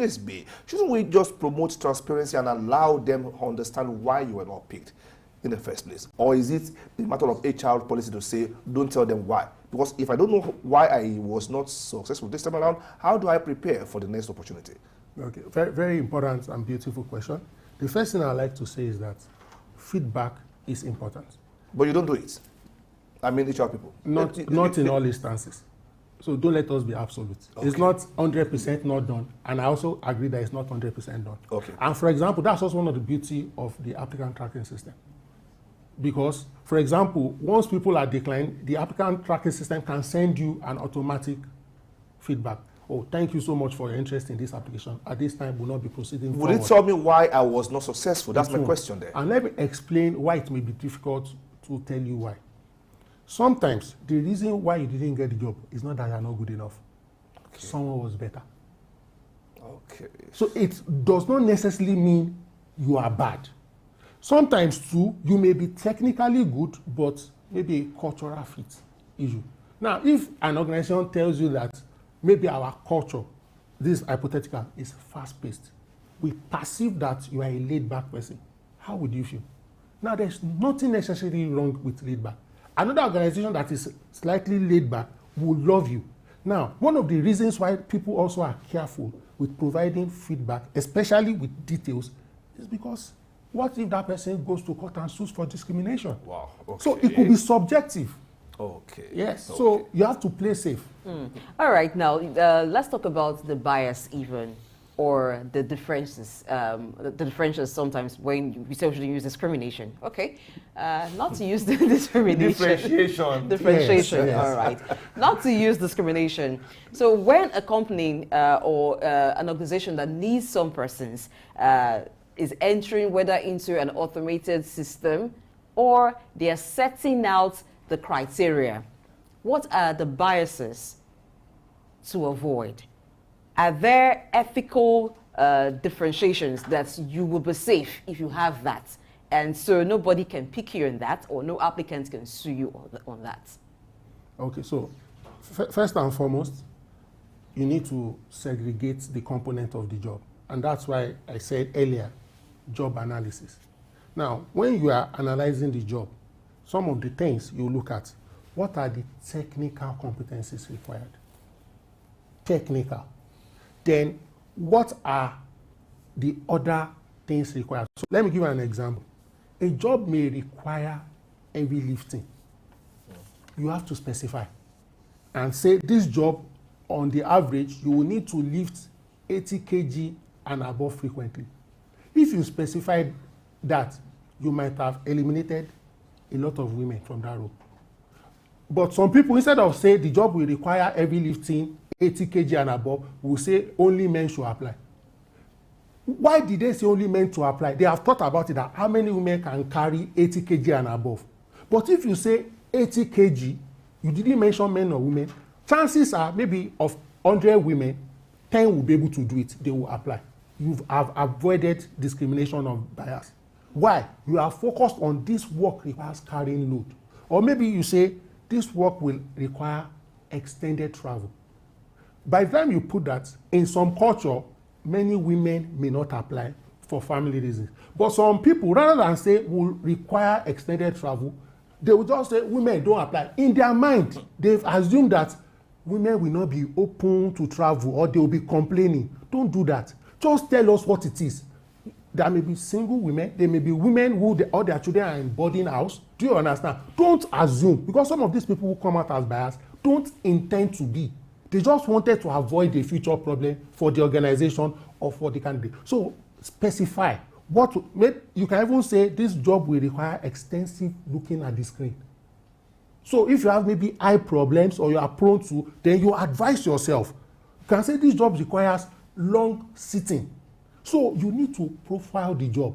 we just promote transparency and allow them to understand why you were not picked in the first place? Or is it a matter of HR policy to say, don't tell them why? Because if I don't know why I was not successful this time around, how do I prepare for the next opportunity? Okay, very, very important and beautiful question. The first thing I'd like to say is that feedback is important. But you don't do it. I mean, HR people. Not in all instances. So don't let us be absolute. Okay. It's not 100% not done, and I also agree that it's not 100% done. Okay. And for example, that's also one of the beauty of the applicant tracking system. Because, for example, once people are declined, the applicant tracking system can send you an automatic feedback. Oh, thank you so much for your interest in this application. At this time, we'll not be proceeding forward. Would it tell me why I was not successful? That's my question there. And let me explain why it may be difficult to tell you why. Sometimes the reason why you didn't get the job is not that you are not good enough. Okay. Someone was better. Okay. So it does not necessarily mean you are bad. Sometimes too, you may be technically good, but maybe a cultural fit issue. Now, if an organization tells you that maybe our culture, this is hypothetical, is fast-paced, we perceive that you are a laid-back person, how would you feel? Now, there's nothing necessarily wrong with laid-back. Another organization that is slightly laid back will love you. Now, one of the reasons why people also are careful with providing feedback, especially with details, is because what if that person goes to court and sues for discrimination? Wow. Okay. So it could be subjective. Okay. Yes. Okay. So you have to play safe. All right, now let's talk about the bias even, or the differences. The differences sometimes when we say we shouldn't use discrimination. Okay, not to use the discrimination. Differentiation. Differentiation. Yes, yes. All right, not to use discrimination. So when a company or an organization that needs some persons is entering whether into an automated system or they are setting out the criteria, what are the biases to avoid? Are there ethical differentiations that you will be safe if you have that? And so nobody can pick you on that, or no applicant can sue you on that? Okay, so first and foremost, you need to segregate the component of the job. And that's why I said earlier, job analysis. Now, when you are analyzing the job, some of the things you look at, what are the technical competencies required? Technical. Then, what are the other things required? So let me give you an example. A job may require heavy lifting. You have to specify and say this job, on the average, you will need to lift 80 kg and above frequently. If you specified that, you might have eliminated a lot of women from that role. But some people, instead of say the job will require heavy lifting, 80 kg and above, will say only men should apply. Why did they say only men to apply? They have thought about it, that how many women can carry 80 kg and above. But if you say 80 kg, you didn't mention men or women, chances are maybe of 100 women, 10 will be able to do it, they will apply. You have avoided discrimination of bias. Why? You are focused on this work requires carrying load. Or maybe you say this work will require extended travel. By the time you put that, in some culture, many women may not apply for family reasons. But some people, rather than say will require extended travel, they will just say women don't apply. In their mind, they've assumed that women will not be open to travel or they will be complaining. Don't do that. Just tell us what it is. There may be single women, there may be women who all their children are in boarding house. Do you understand? Don't assume, because some of these people who come out as biased don't intend to be. They just wanted to avoid a future problem for the organization or for the candidate. So specify what you can even say this job will require extensive looking at the screen. So if you have maybe eye problems or you are prone to, then you advise yourself. You can say this job requires long sitting. So you need to profile the job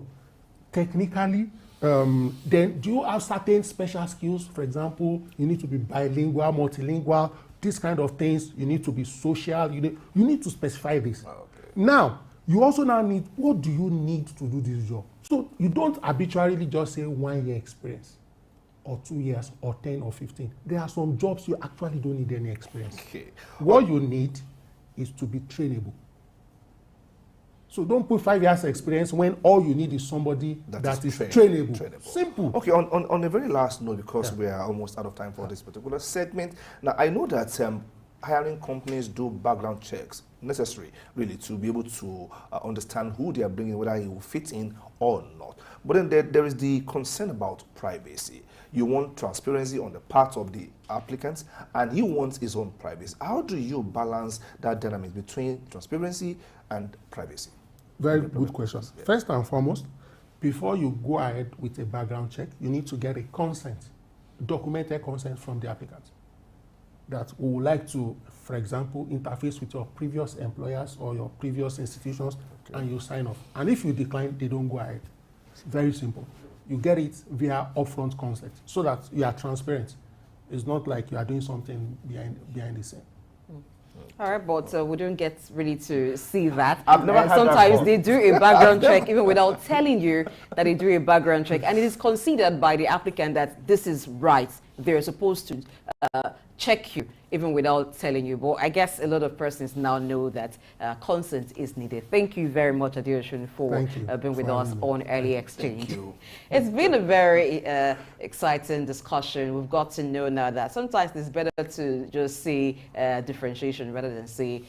technically. Then do you have certain special skills? For example, you need to be bilingual, multilingual, these kind of things. You need to be social. You need to specify this. Okay. Now, you also now need, what do you need to do this job? So you don't arbitrarily just say 1 year experience or 2 years or 10 or 15. There are some jobs you actually don't need any experience. Okay. What you need is to be trainable. So don't put 5 years experience when all you need is somebody that is trainable. Simple. Okay, on the very last note, because we are almost out of time for this particular segment. Now, I know that hiring companies do background checks necessary, really, to be able to understand who they are bringing, whether he will fit in or not. But then there is the concern about privacy. You want transparency on the part of the applicants, and he wants his own privacy. How do you balance that dynamic between transparency and privacy? Very good question. Yeah. First and foremost, before you go ahead with a background check, you need to get a consent, documented consent from the applicant that we would like to, for example, interface with your previous employers or your previous institutions, and you sign off. And if you decline, they don't go ahead. It's very simple. You get it via upfront consent so that you are transparent. It's not like you are doing something behind the scene. All right, but we don't get really to see that. I've never had sometimes that they do a background check even without telling you that they do a background check, and it is considered by the applicant that this is right. They're supposed to check you even without telling you. But I guess a lot of persons now know that consent is needed. Thank you very much, Adeosun, for being with us on Early Exchange. Thank you. It's been a very exciting discussion. We've got to know now that sometimes it's better to just see differentiation rather than see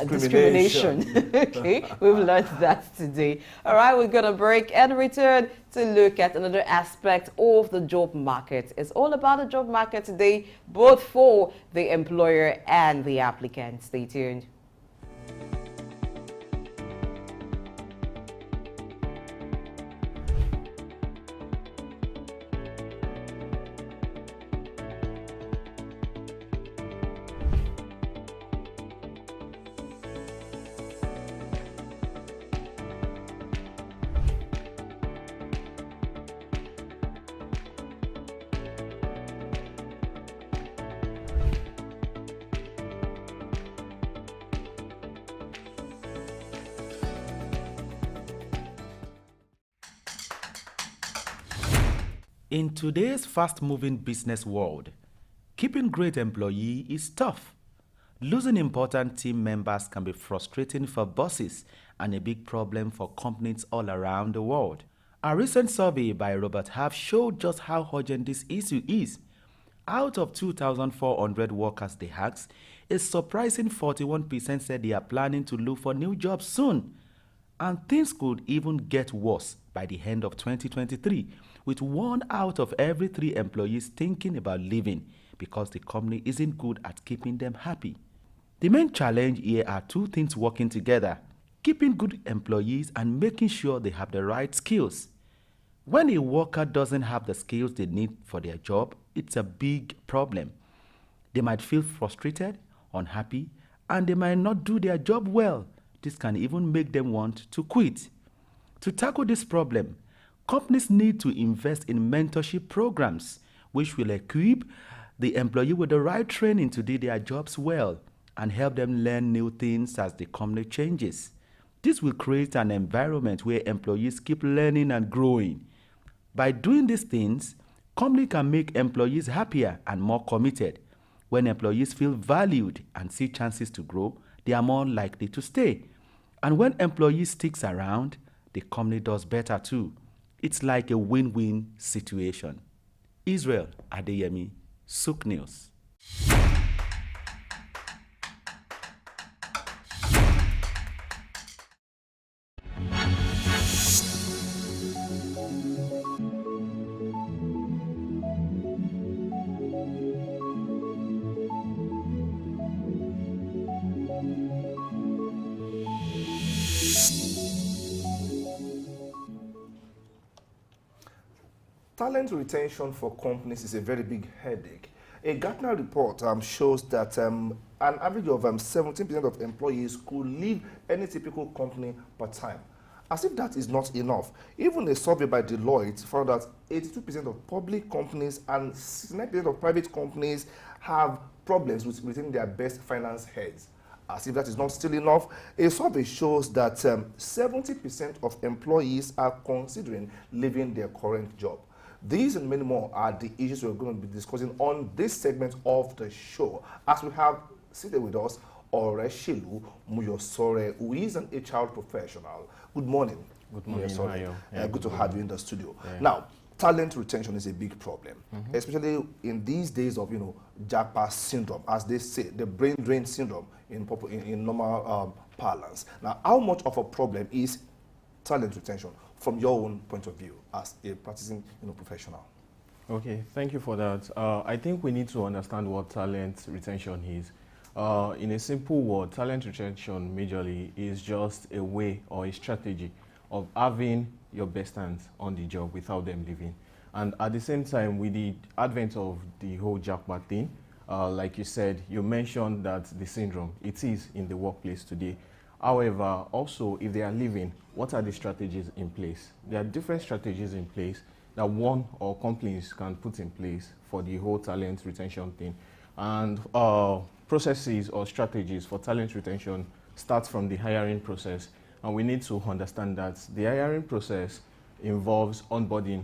discrimination. Okay, we've learned that today. All right, we're going to break and return to look at another aspect of the job market. It's all about the job market today, both for the employer and the applicant. Stay tuned. In today's fast-moving business world, keeping great employees is tough. Losing important team members can be frustrating for bosses and a big problem for companies all around the world. A recent survey by Robert Half showed just how urgent this issue is. Out of 2,400 workers they asked, a surprising 41% said they are planning to look for new jobs soon. And things could even get worse by the end of 2023, with 1 out of every 3 employees thinking about leaving because the company isn't good at keeping them happy. The main challenge here are 2 things working together: keeping good employees and making sure they have the right skills. When a worker doesn't have the skills they need for their job, it's a big problem. They might feel frustrated, unhappy, and they might not do their job well. This can even make them want to quit. To tackle this problem, companies need to invest in mentorship programs, which will equip the employee with the right training to do their jobs well and help them learn new things as the company changes. This will create an environment where employees keep learning and growing. By doing these things, company can make employees happier and more committed. When employees feel valued and see chances to grow, they are more likely to stay. And when employees stick around, the company does better too. It's like a win-win situation. Israel Adeyemi, Souk News. Talent retention for companies is a very big headache. A Gartner report shows that an average of 17% of employees could leave any typical company per time. As if that is not enough, even a survey by Deloitte found that 82% of public companies and 69% of private companies have problems with retaining their best finance heads. As if that is not still enough, a survey shows that 70% of employees are considering leaving their current job. These and many more are the issues we're going to be discussing on this segment of the show. As we have seated with us, Oreshilu Muyosore, who is an HR professional. Good morning. Good morning. Good to have you in the studio. Yeah. Now, talent retention is a big problem, especially in these days of, JAPA syndrome, as they say, the brain drain syndrome in normal parlance. Now, how much of a problem is talent retention from your own point of view as a practicing professional? Okay, thank you for that. I think we need to understand what talent retention is. In a simple word, talent retention majorly is just a way or a strategy of having your best hands on the job without them leaving. And at the same time, with the advent of the whole jackpot thing, like you said, you mentioned that the syndrome, it is in the workplace today. However, also, if they are leaving, what are the strategies in place? There are different strategies in place that one or companies can put in place for the whole talent retention thing. And processes or strategies for talent retention start from the hiring process. And we need to understand that the hiring process involves onboarding.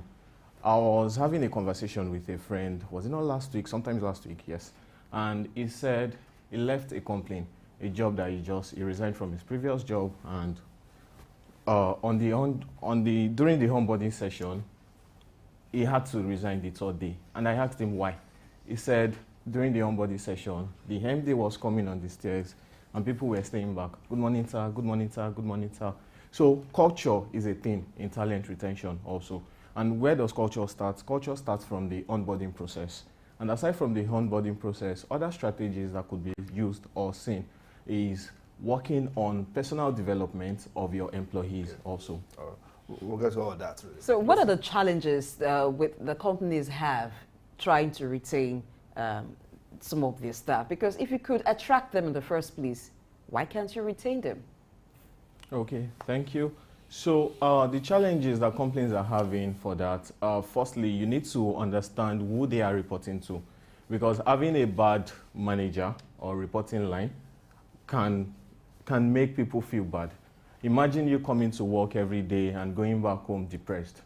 I was having a conversation with a friend, was it not last week, sometimes last week, yes. and he said he left a complaint, a job that he resigned from his previous job, and during the onboarding session, he had to resign the third day. And I asked him why. He said during the onboarding session, the MD was coming on the stairs and people were staying back. Good morning, sir. Good morning, sir. Good morning, sir. So culture is a thing in talent retention also. And where does culture start? Culture starts from the onboarding process. And aside from the onboarding process, other strategies that could be used or seen is working on personal development of your employees also. We'll get to all that. Really. So what are the challenges with the companies have trying to retain some of their staff? Because if you could attract them in the first place, why can't you retain them? Okay, thank you. So the challenges that companies are having for that, firstly, you need to understand who they are reporting to. Because having a bad manager or reporting line can make people feel bad. Imagine you coming to work every day and going back home depressed.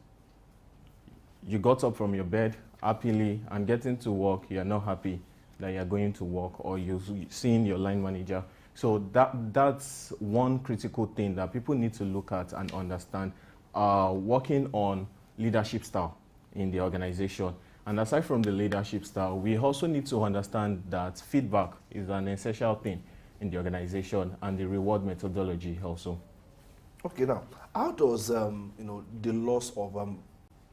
You got up from your bed happily and getting to work, you're not happy that you're going to work, or you're seeing your line manager. So that's one critical thing that people need to look at and understand, working on leadership style in the organization. And aside from the leadership style, we also need to understand that feedback is an essential thing in the organization, and the reward methodology also. Okay, now, how does the loss of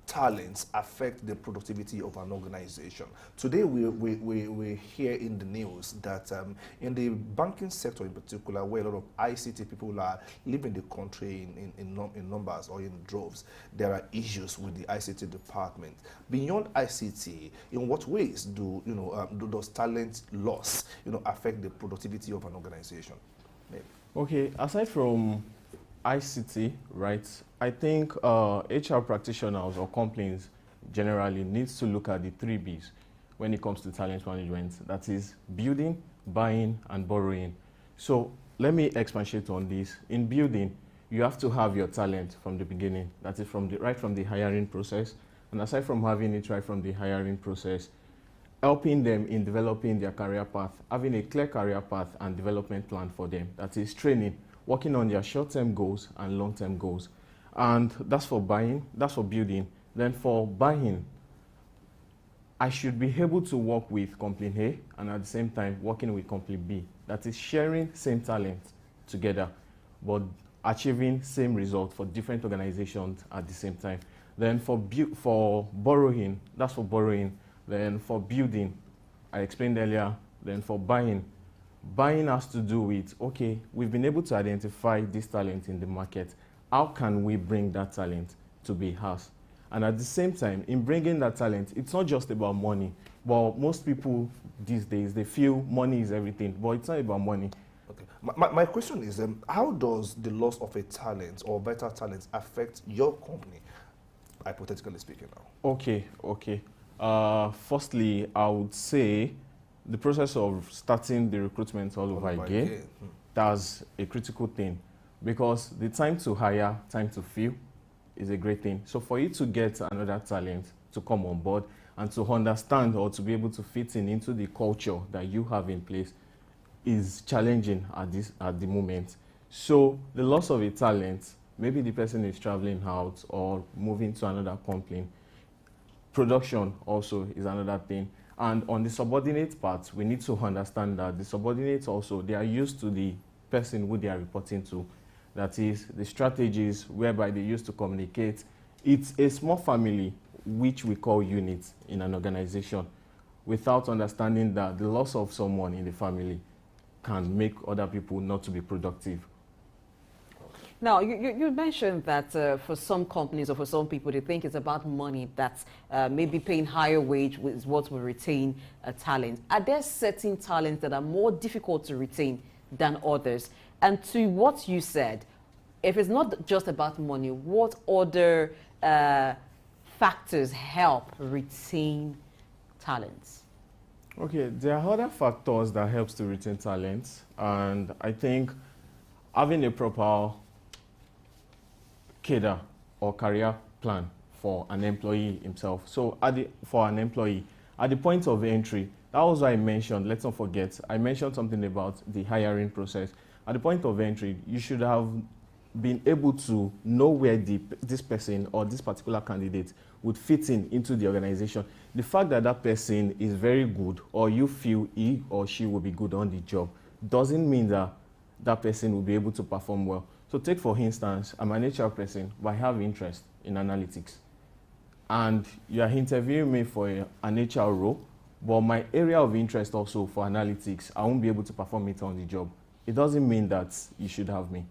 talents affect the productivity of an organization? Today, we hear in the news that in the banking sector in particular, where a lot of ICT people are leaving the country in numbers or in droves, there are issues with the ICT department. Beyond ICT, in what ways does talent loss affect the productivity of an organization? Maybe. Okay, aside from ICT, right, I think HR practitioners or companies generally needs to look at the 3 Bs when it comes to talent management. That is building, buying, and borrowing. So let me expatiate on this. In building, you have to have your talent from the beginning. That is right from the hiring process. And aside from having it right from the hiring process, helping them in developing their career path, having a clear career path and development plan for them. That is training, working on their short-term goals and long-term goals. And that's for buying, that's for building. Then for buying, I should be able to work with company A and at the same time working with company B. That is sharing same talent together, but achieving same result for different organizations at the same time. Then for borrowing, that's for borrowing. Then for building, I explained earlier. Then for buying has to do with, okay, we've been able to identify this talent in the market. How can we bring that talent to be ours? And at the same time, in bringing that talent, it's not just about money. But most people these days, they feel money is everything, but it's not about money. Okay. My question is, how does the loss of a talent or better talent affect your company, hypothetically speaking now? Okay. Firstly, I would say the process of starting the recruitment all over again, that's a critical thing, because the time to hire, time to fill is a great thing. So for you to get another talent to come on board and to understand or to be able to fit into the culture that you have in place is challenging at the moment. So the loss of a talent, maybe the person is traveling out or moving to another company. Production also is another thing. And on the subordinate part, we need to understand that the subordinates also, they are used to the person who they are reporting to. That is, the strategies whereby they used to communicate. It's a small family, which we call units in an organization, without understanding that the loss of someone in the family can make other people not to be productive. Now, you mentioned that for some companies or for some people, they think it's about money, that maybe paying higher wage is what will retain talent. Are there certain talents that are more difficult to retain than others? And to what you said, if it's not just about money, what other factors help retain talents? Okay, there are other factors that helps to retain talents, and I think having a proper cadre or career plan for an employee himself. So for an employee, at the point of entry, That was why I mentioned, let's not forget, I mentioned something about the hiring process. At the point of entry, you should have been able to know where this person or this particular candidate would fit into the organization. The fact that that person is very good, or you feel he or she will be good on the job, doesn't mean that that person will be able to perform well. So take for instance, I'm an HR person, but I have interest in analytics. And you are interviewing me for an HR role, but my area of interest also for analytics, I won't be able to perform it on the job. It doesn't mean that you should have me.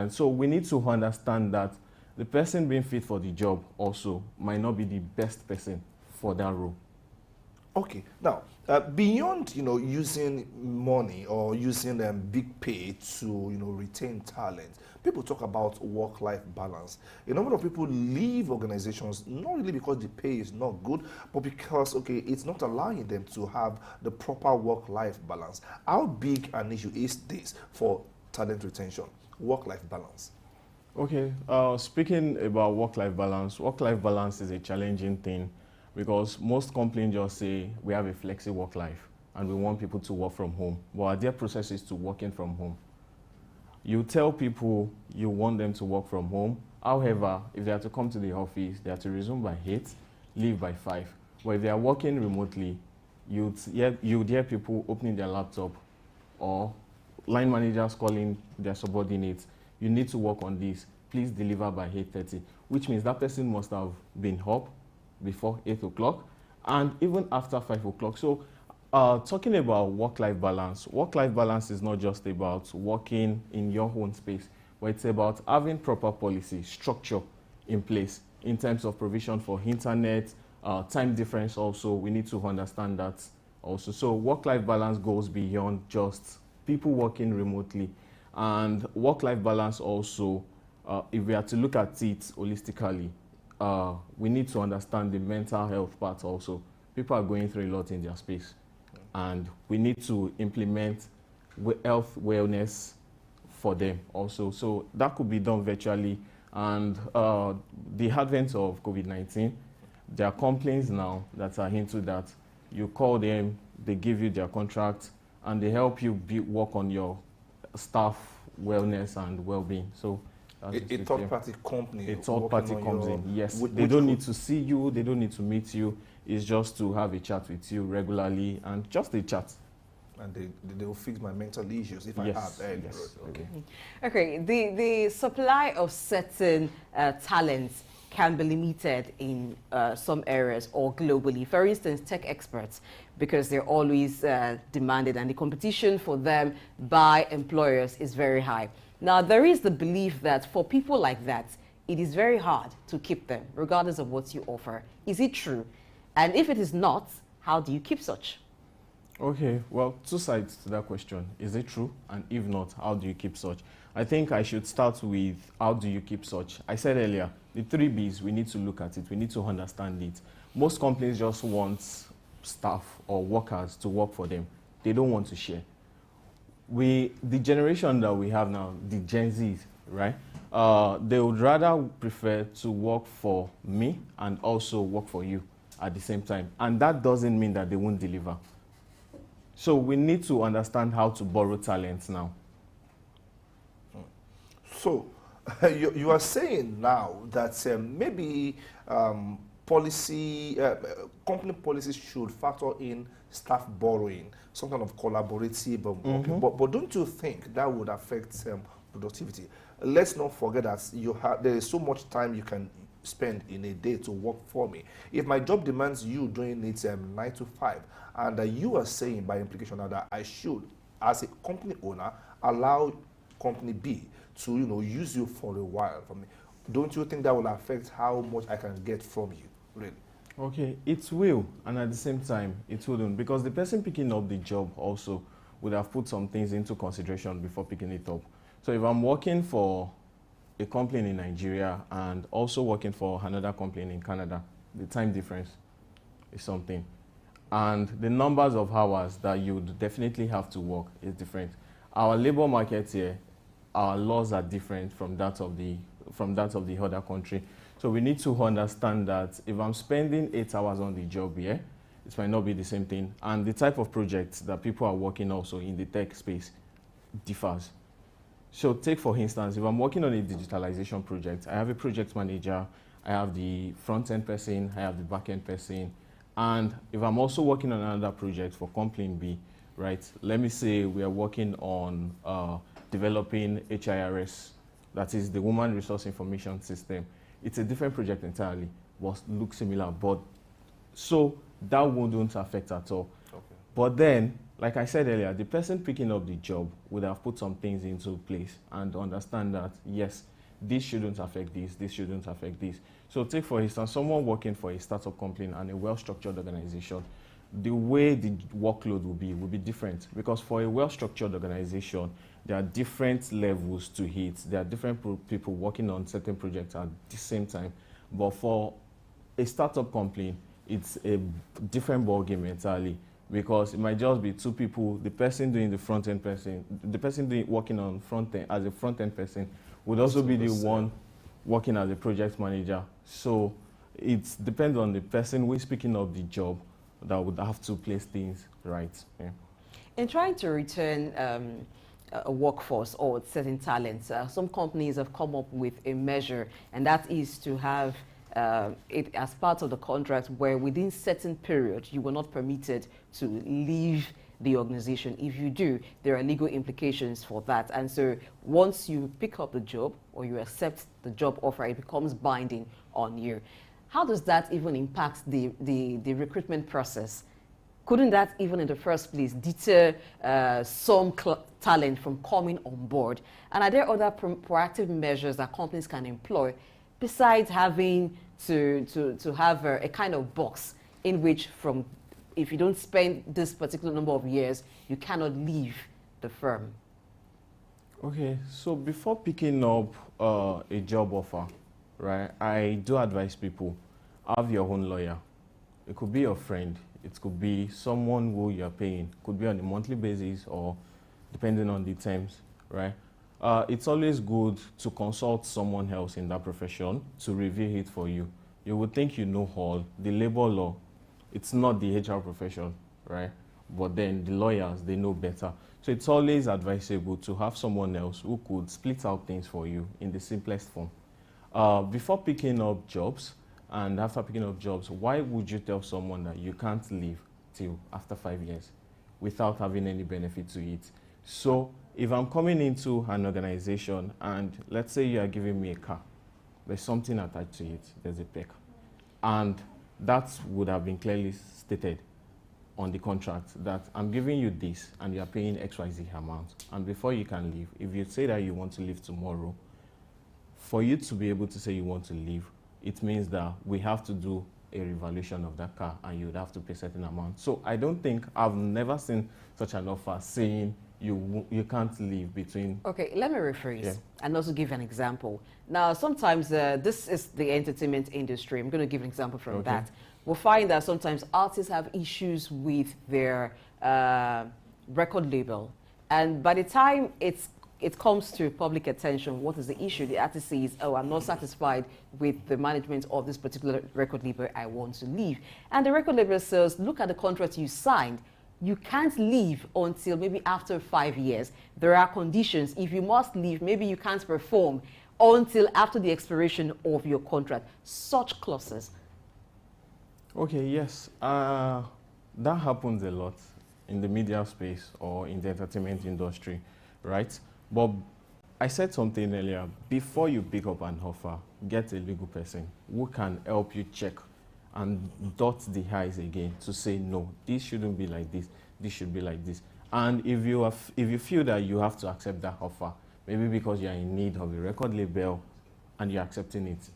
So we need to understand that the person being fit for the job also might not be the best person for that role. Okay, now beyond using money or using big pay to retain talent, people talk about work-life balance. A number of people leave organizations not really because the pay is not good, but because it's not allowing them to have the proper work-life balance. How big an issue is this for talent retention? Work-life balance. Okay, speaking about work-life balance is a challenging thing because most companies just say we have a flexi work life and we want people to work from home. But their process is to working from home. You tell people you want them to work from home. However, if they have to come to the office, they have to resume by 8, leave by 5. But if they are working remotely, you'd hear people opening their laptop or line managers calling their subordinates, you need to work on this, please deliver by 8:30, which means that person must have been up before 8 o'clock and even after 5 o'clock. So talking about work-life balance is not just about working in your own space, but it's about having proper policy structure in place in terms of provision for internet, time difference also, we need to understand that also. So work-life balance goes beyond just people working remotely, and work-life balance also, if we are to look at it holistically, we need to understand the mental health part also. People are going through a lot in their space, and we need to implement health wellness for them also. So that could be done virtually, and the advent of COVID-19, there are companies now that are into that. You call them, they give you their contract, and they help you work on your staff wellness and well-being. So a third-party company. A third-party comes in. Yes, they don't need to see you. They don't need to meet you. It's just to have a chat with you regularly and just a chat. And they will fix my mental issues if I have. Yes. Okay. Okay. The supply of certain talents can be limited in some areas or globally. For instance, tech experts, because they're always demanded and the competition for them by employers is very high. Now, there is the belief that for people like that, it is very hard to keep them, regardless of what you offer. Is it true? And if it is not, how do you keep such? Okay, well, two sides to that question. Is it true? And if not, how do you keep such? I think I should start with how do you keep such. I said earlier, the 3 Bs, we need to look at it. We need to understand it. Most companies just want staff or workers to work for them. They don't want to share. The generation that we have now, the Gen Zs, right? They would rather prefer to work for me and also work for you at the same time. And that doesn't mean that they won't deliver. So we need to understand how to borrow talents now. So you are saying now that maybe company policies should factor in staff borrowing, some kind of collaborative, but don't you think that would affect productivity? Let's not forget that there is so much time you can spend in a day to work for me. If my job demands you doing it 9 to 5, and you are saying by implication that I should, as a company owner, allow company B to use you for a while for me, don't you think that will affect how much I can get from you, really? Okay, it will, and at the same time, it wouldn't, because the person picking up the job also would have put some things into consideration before picking it up. So if I'm working for a company in Nigeria and also working for another company in Canada, the time difference is something. And the numbers of hours that you'd definitely have to work is different. Our labor market here, our laws are different from that of the other country. So we need to understand that if I'm spending 8 hours on the job here, it might not be the same thing. And the type of projects that people are working also in the tech space differs. So take for instance, if I'm working on a digitalization project, I have a project manager, I have the front-end person, I have the back-end person. And if I'm also working on another project for Complaint B, right, let me say we are working on developing HIRS, that is the Human Resource Information System. It's a different project entirely, but looks similar. But so that wouldn't affect at all. Okay. But then, like I said earlier, the person picking up the job would have put some things into place and understand that, yes, this shouldn't affect this shouldn't affect this. So take for instance, someone working for a startup company and a well-structured organization, the way the workload will be different, because for a well-structured organization, there are different levels to hit. There are different people working on certain projects at the same time. But for a startup company, it's a different ballgame entirely, because it might just be two people, the person doing the front-end person, the person working on front-end as a front-end person would also be the one working as a project manager. So it depends on the person who is picking up the job that would have to place things right. Yeah. In trying to return a workforce or certain talents, some companies have come up with a measure, and that is to have it as part of the contract where within certain period you were not permitted to leave the organization. If you do, there are legal implications for that. And so once you pick up the job or you accept the job offer, it becomes binding on you. How does that even impact the recruitment process? Couldn't that even in the first place deter some talent from coming on board? And are there other proactive measures that companies can employ besides having to have a kind of box in which if you don't spend this particular number of years, you cannot leave the firm? Okay, so before picking up a job offer, right, I do advise people, have your own lawyer. It could be your friend, it could be someone who you're paying, it could be on a monthly basis or depending on the terms, right? It's always good to consult someone else in that profession to review it for you. You would think you know all. The labor law, it's not the HR profession, right? But then the lawyers, they know better. So it's always advisable to have someone else who could split out things for you in the simplest form. Before picking up jobs and after picking up jobs, why would you tell someone that you can't leave till after 5 years without having any benefit to it? So if I'm coming into an organization and let's say you are giving me a car, there's something attached to it, there's a PEC. And that would have been clearly stated on the contract that I'm giving you this and you are paying XYZ amount. And before you can leave, if you say that you want to leave tomorrow, for you to be able to say you want to leave, it means that we have to do a revaluation of that car and you would have to pay a certain amount. So I don't think, I've never seen such an offer saying you can't leave between. Okay, let me rephrase and also give an example. Now, sometimes this is the entertainment industry. I'm going to give an example from that. We'll find that sometimes artists have issues with their record label. And by the time it comes to public attention, what is the issue? The artist says, oh, I'm not satisfied with the management of this particular record label, I want to leave. And the record label says, look at the contract you signed. You can't leave until maybe after 5 years. There are conditions. If you must leave, maybe you can't perform until after the expiration of your contract. Such clauses. Okay, yes. That happens a lot in the media space or in the entertainment industry, right? But I said something earlier. Before you pick up an offer, get a legal person who can help you check and dot the I's again to say, no, this shouldn't be like this should be like this. And if you feel that you have to accept that offer, maybe because you're in need of a record label and you're accepting it,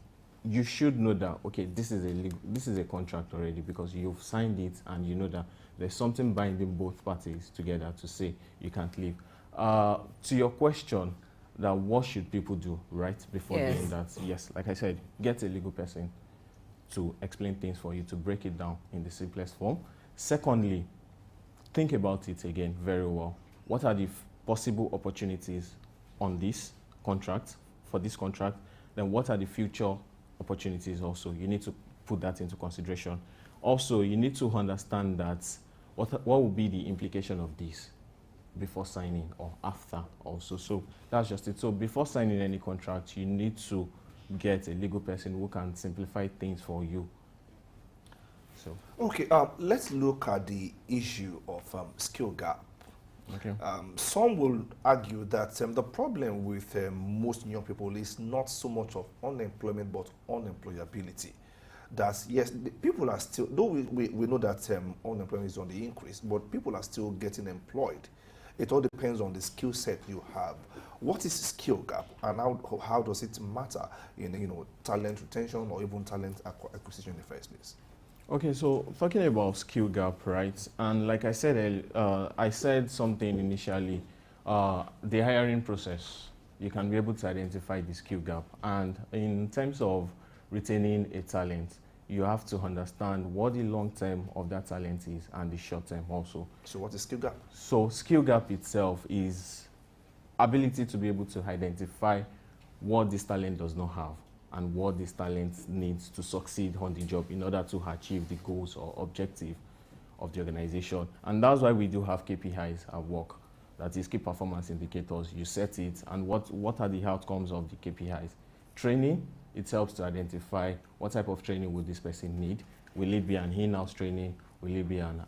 you should know that, okay, this is a contract already because you've signed it and you know that there's something binding both parties together to say you can't leave. To your question, that what should people do right before doing that? Yes, like I said, get a legal person to explain things for you, to break it down in the simplest form. Secondly, think about it again very well. What are the possible opportunities on this contract, for this contract? Then what are the future opportunities also? You need to put that into consideration. Also, you need to understand that what will be the implication of this before signing or after also. So that's just it. So before signing any contract, you need to get a legal person who can simplify things for you. So Okay, let's look at the issue of skill gap. okay. Some will argue that the problem with most young people is not so much of unemployment but unemployability. That yes, people are still, though we know that unemployment is on the increase, but people are still getting employed. It all depends on the skill set you have. What is skill gap, and how does it matter in talent retention or even talent acquisition in the first place? Okay, so talking about skill gap, right? And like I said, I said something initially, the hiring process, you can be able to identify the skill gap. And in terms of retaining a talent, you have to understand what the long term of that talent is and the short term also. So what is skill gap? So skill gap itself is ability to be able to identify what this talent does not have and what this talent needs to succeed on the job in order to achieve the goals or objective of the organization. And that's why we do have KPIs at work. That is key performance indicators. You set it, and what are the outcomes of the KPIs? Training, it helps to identify what type of training would this person need. Will it be an in-house training? Will it be an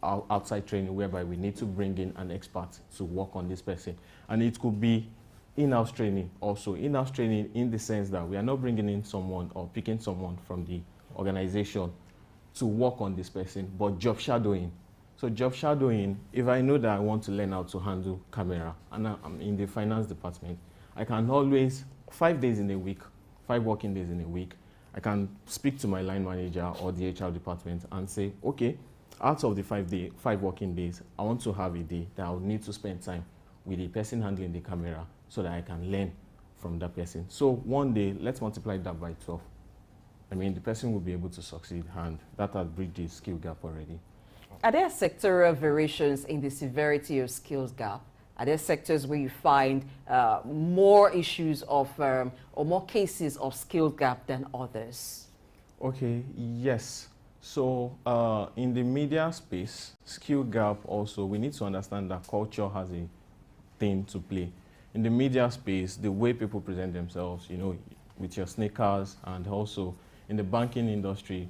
outside training whereby we need to bring in an expert to work on this person? And it could be in-house training also. In-house training in the sense that we are not bringing in someone or picking someone from the organization to work on this person, but job shadowing. So job shadowing, if I know that I want to learn how to handle camera and I'm in the finance department, I can always, 5 days in a week, 5 working days in a week, I can speak to my line manager or the HR department and say, okay, out of the 5 working days, I want to have a day that I would need to spend time with the person handling the camera so that I can learn from that person. So one day, let's multiply that by 12. I mean, the person will be able to succeed, and that has bridged the skill gap already. Are there sectoral variations in the severity of skills gap? Are there sectors where you find more issues of or more cases of skill gap than others? Okay, yes. So in the media space, skill gap also, we need to understand that culture has a thing to play. In the media space, the way people present themselves, with your sneakers, and also in the banking industry,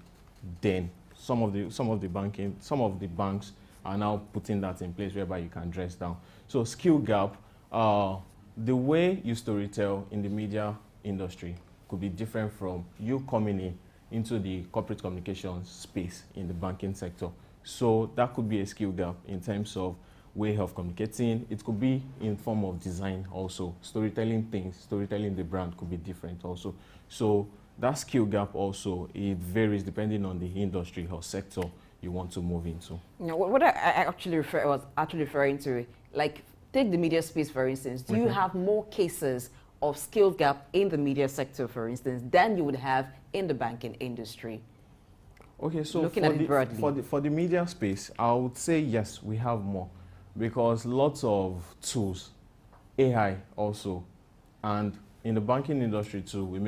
then some of the banks are now putting that in place whereby you can dress down. So skill gap, the way you storytell in the media industry could be different from you coming into the corporate communications space in the banking sector. So that could be a skill gap in terms of way of communicating. It could be in form of design also. Storytelling the brand could be different also. So that skill gap also, it varies depending on the industry or sector you want to move into. What I was actually referring to, like, take the media space, for instance. Do you have more cases of skill gap in the media sector, for instance, than you would have in the banking industry? Okay, so looking at it broadly. For the media space, I would say yes, we have more, because lots of tools, AI also, and in the banking industry too,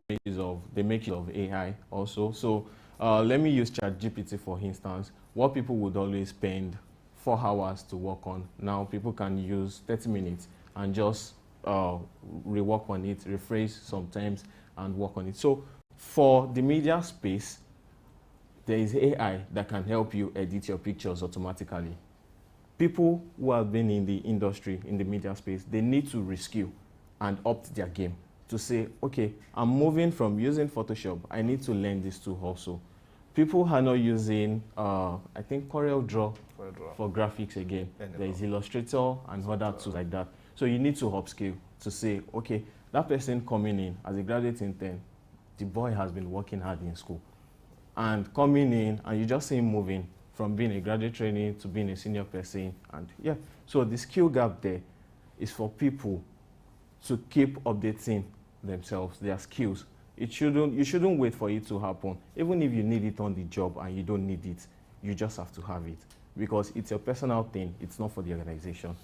they make use of AI also. So let me use ChatGPT for instance. What people would always spend 4 hours to work on, now people can use 30 minutes and just rework on it, rephrase sometimes, and work on it. So for the media space, there is AI that can help you edit your pictures automatically. People who have been in the industry, in the media space, they need to reskill and up their game to say, okay, I'm moving from using Photoshop, I need to learn this tool also. People are not using, I think, CorelDRAW for graphics again. There is Illustrator and other tools like that. So you need to upskill to say, okay, that person coming in as a graduate intern, the boy has been working hard in school. And coming in, and you just see him moving from being a graduate trainee to being a senior person. And yeah, so the skill gap there is for people to keep updating themselves, their skills. You shouldn't wait for it to happen. Even if you need it on the job and you don't need it, you just have to have it, because it's your personal thing. It's not for the organization.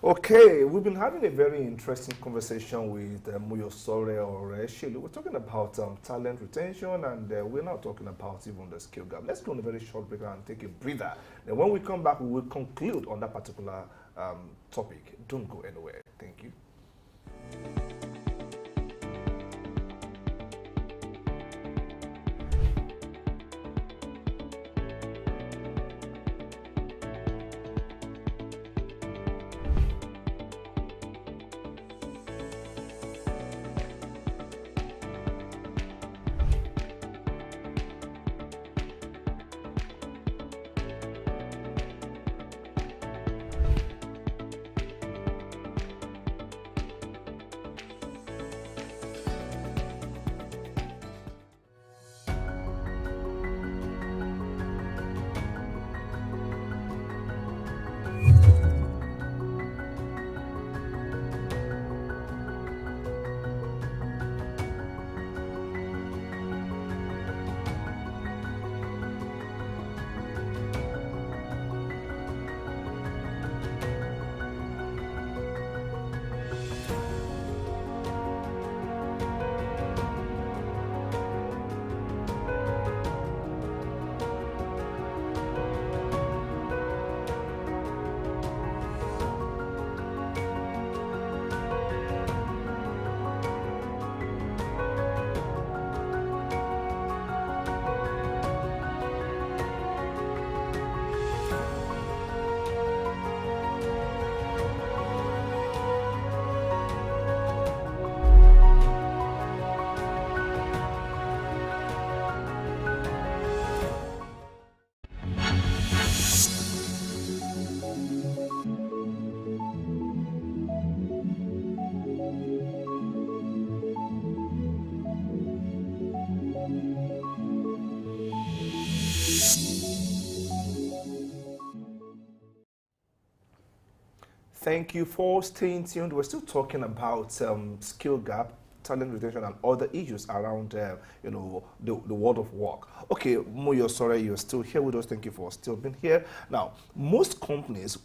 Okay, we've been having a very interesting conversation with Muyosore or Shelu. We're talking about talent retention, and we're now talking about even the skill gap. Let's go on a very short break and take a breather. Then when we come back, we will conclude on that particular topic. Don't go anywhere. Thank you. Thank you for staying tuned. We're still talking about skill gap, talent retention, and other issues around, you know, the world of work. Okay, Moyo, sorry, you're still here with us. Thank you for still being here. Now, most companies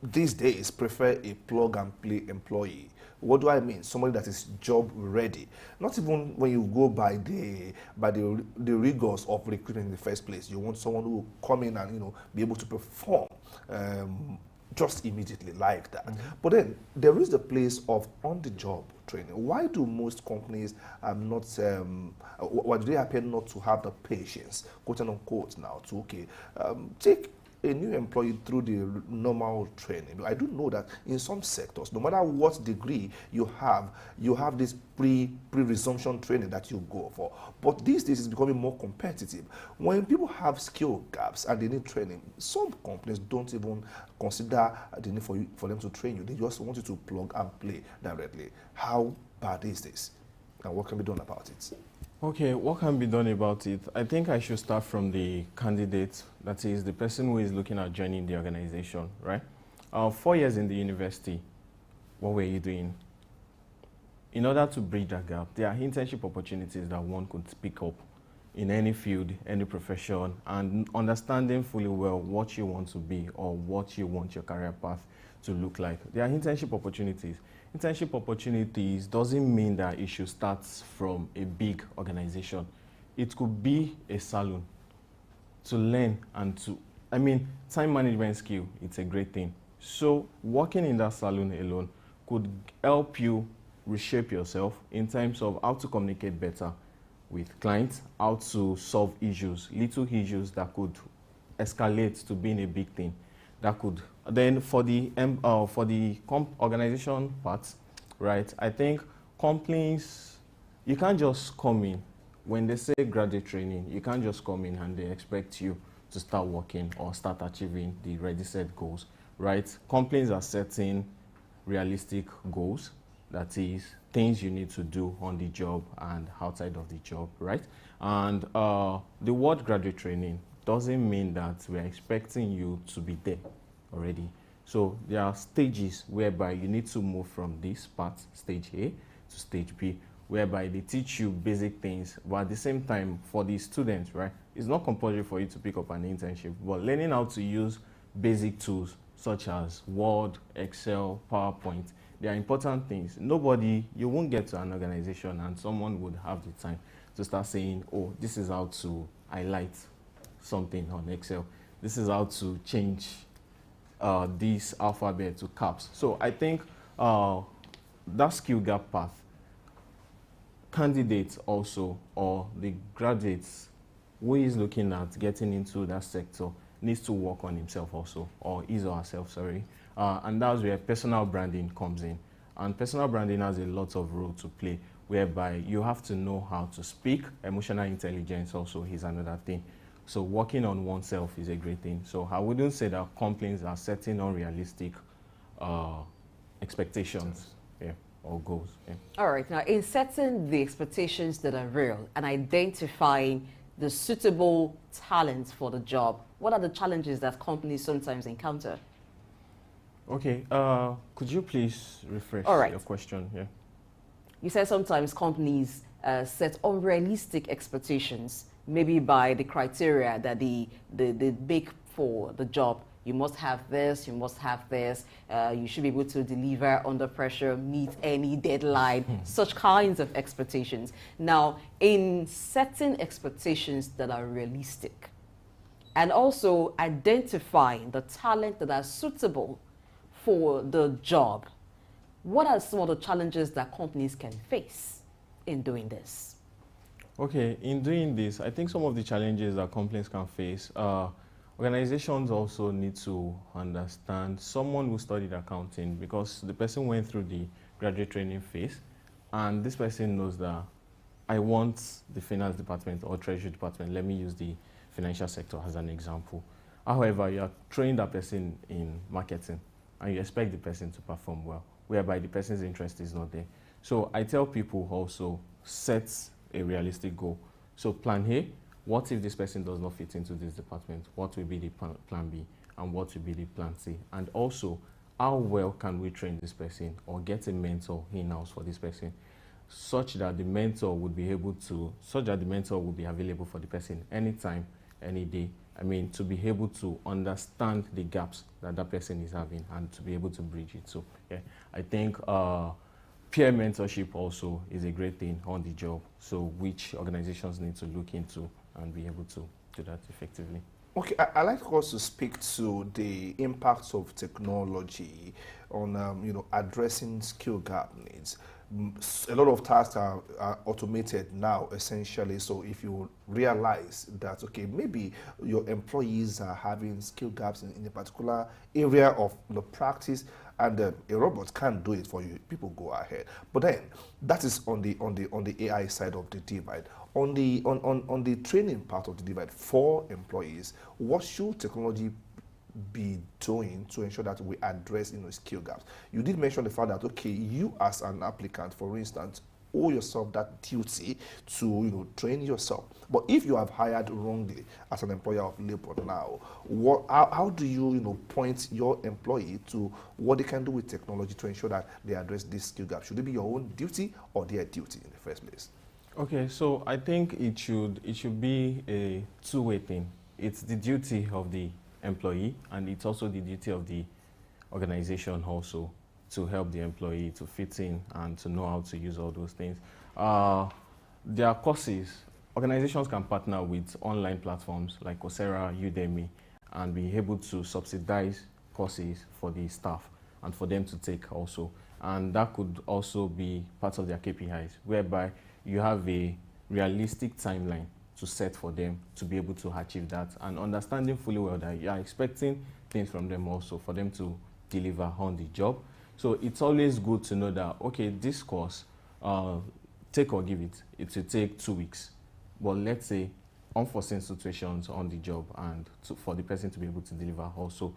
these days prefer a plug-and-play employee. What do I mean? Somebody that is job ready. Not even when you go by the rigors of recruitment in the first place. You want someone who will come in and, you know, be able to perform just immediately like that. But then there is the place of on-the-job training. Why do most companies not, why do they appear not to have the patience, quote unquote now, to take a new employee through the normal training? I do know that in some sectors, no matter what degree you have this pre-resumption training that you go for. But these days it's becoming more competitive. When people have skill gaps and they need training, some companies don't even consider the need for them to train you. They just want you to plug and play directly. How bad is this? And what can be done about it? Okay, what can be done about it? I think I should start from the candidate, that is the person who is looking at joining the organization, right? 4 years in the university, what were you doing? In order to bridge that gap, there are internship opportunities that one could pick up in any field, any profession, and understanding fully well what you want to be or what you want your career path to look like. There are internship opportunities. Internship opportunities doesn't mean that it should start from a big organization. It could be a salon to learn and to, I mean, time management skill, it's a great thing. So working in that salon alone could help you reshape yourself in terms of how to communicate better with clients, how to solve issues, little issues that could escalate to being a big thing. That could then for the organization part, right? I think companies, you can't just come in when they say graduate training. You can't just come in and they expect you to start working or start achieving the ready set goals, right? Companies are setting realistic goals. That is things you need to do on the job and outside of the job, right? And the word graduate training doesn't mean that we're expecting you to be there already. So there are stages whereby you need to move from this part, stage A, to stage B, whereby they teach you basic things, but at the same time, for the students, right, it's not compulsory for you to pick up an internship, but learning how to use basic tools such as Word, Excel, PowerPoint. They are important things. You won't get to an organization and someone would have the time to start saying, oh, this is how to highlight something on Excel. This is how to change this alphabet to caps. So I think that skill gap path, candidates also, or the graduates who is looking at getting into that sector, needs to work on himself also, or his or herself, sorry. And that's where personal branding comes in. And personal branding has a lot of role to play, whereby you have to know how to speak. Emotional intelligence also is another thing. So working on oneself is a great thing. So I wouldn't say that companies are setting unrealistic expectations, yeah, or goals. Yeah. All right, now in setting the expectations that are real and identifying the suitable talent for the job, what are the challenges that companies sometimes encounter? Okay, could you please refresh your question? Yeah. You said sometimes companies set unrealistic expectations, maybe by the criteria that they make for the job. You must have this, you must have this, you should be able to deliver under pressure, meet any deadline, such kinds of expectations. Now, in setting expectations that are realistic, and also identifying the talent that are suitable for the job, what are some of the challenges that companies can face in doing this? Okay, in doing this, I think some of the challenges that companies can face, organizations also need to understand someone who studied accounting, because the person went through the graduate training phase, and this person knows that I want the finance department or treasury department. Let me use the financial sector as an example. However, you are training that person in marketing, and you expect the person to perform well, whereby the person's interest is not there. So I tell people also, set a realistic goal. So plan A, what if this person does not fit into this department? What will be the plan B? And what will be the plan C? And also, how well can we train this person or get a mentor in-house for this person, such that the mentor would be available for the person anytime, any day. I mean, to be able to understand the gaps that that person is having and to be able to bridge it. So, yeah, I think peer mentorship also is a great thing on the job, so which organizations need to look into and be able to do that effectively. Okay, I'd like us to speak to the impacts of technology on addressing skill gap needs. A lot of tasks are automated now, essentially. So if you realize that, okay, maybe your employees are having skill gaps in a particular area of practice, and a robot can't do it for you, people go ahead. But then that is on the AI side of the divide. On the training part of the divide for employees, what should technology be doing to ensure that we address skill gaps? You did mention the fact that, okay, you as an applicant, for instance, owe yourself that duty to train yourself. But if you have hired wrongly as an employer of labor now, how do you point your employee to what they can do with technology to ensure that they address this skill gap? Should it be your own duty or their duty in the first place? Okay, so I think it should be a two-way thing. It's the duty of the employee, and it's also the duty of the organization also to help the employee to fit in and to know how to use all those things. There are courses. Organizations can partner with online platforms like Coursera, Udemy, and be able to subsidize courses for the staff and for them to take also. And that could also be part of their KPIs, whereby you have a realistic timeline to set for them to be able to achieve that, and understanding fully well that you are expecting things from them also for them to deliver on the job. So it's always good to know that, okay, this course, take or give it, it will take 2 weeks. But let's say unforeseen situations on the job and for the person to be able to deliver also,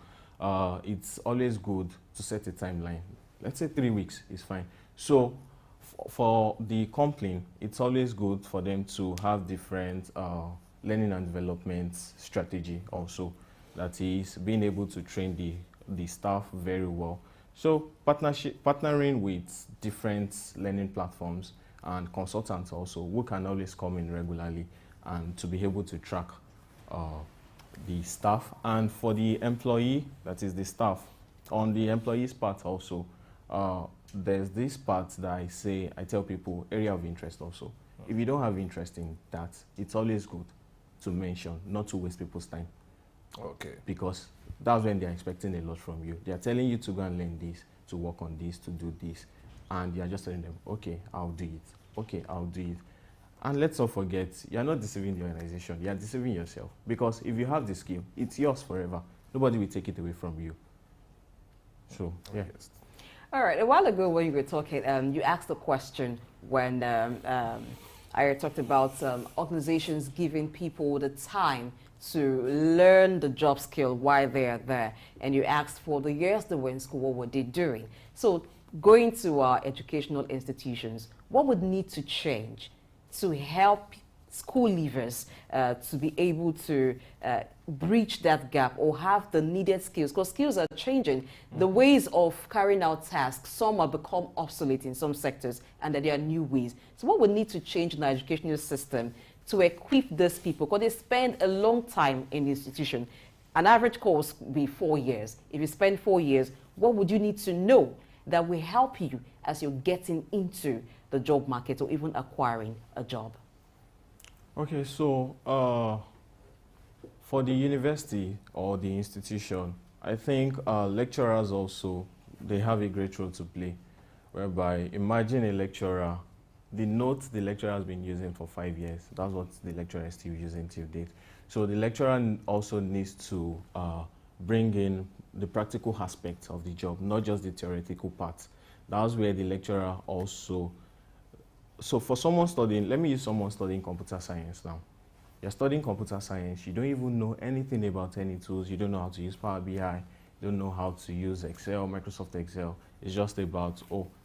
it's always good to set a timeline. Let's say 3 weeks is fine. So for the company, it's always good for them to have different learning and development strategy also. That is being able to train the staff very well. So partnering with different learning platforms and consultants also, who can always come in regularly and to be able to track the staff. And for the employee, that is the staff, on the employee's part also, there's this part that I tell people, area of interest also. If you don't have interest in that, it's always good to mention, not to waste people's time. Okay. Because that's when they're expecting a lot from you. They're telling you to go and learn this, to work on this, to do this. And you're just telling them, okay, I'll do it. Okay, I'll do it. And let's not forget, you're not deceiving the organization, you're deceiving yourself. Because if you have the skill, it's yours forever. Nobody will take it away from you. So, yeah. Yes. All right, a while ago when you were talking, you asked a question when I talked about organizations giving people the time to learn the job skill while they're there. And you asked for the years they were in school, what were they doing? So going to our educational institutions, what would need to change to help school leavers to be able to breach that gap or have the needed skills? Because skills are changing. The ways of carrying out tasks, some have become obsolete in some sectors, and then there are new ways. So what would need to change in the educational system to equip these people? Because they spend a long time in the institution. An average course would be 4 years. If you spend 4 years, what would you need to know that will help you as you're getting into the job market or even acquiring a job? Okay, so for the university or the institution, I think lecturers also, they have a great role to play, whereby imagine a lecturer, the notes the lecturer has been using for 5 years, that's what the lecturer is still using till date. So the lecturer also needs to bring in the practical aspects of the job, not just the theoretical part. That's where the lecturer also, so for someone studying, let me use someone studying computer science now. You're studying computer science, you don't even know anything about any tools, you don't know how to use Power BI, you don't know how to use Excel, Microsoft Excel. It's just about,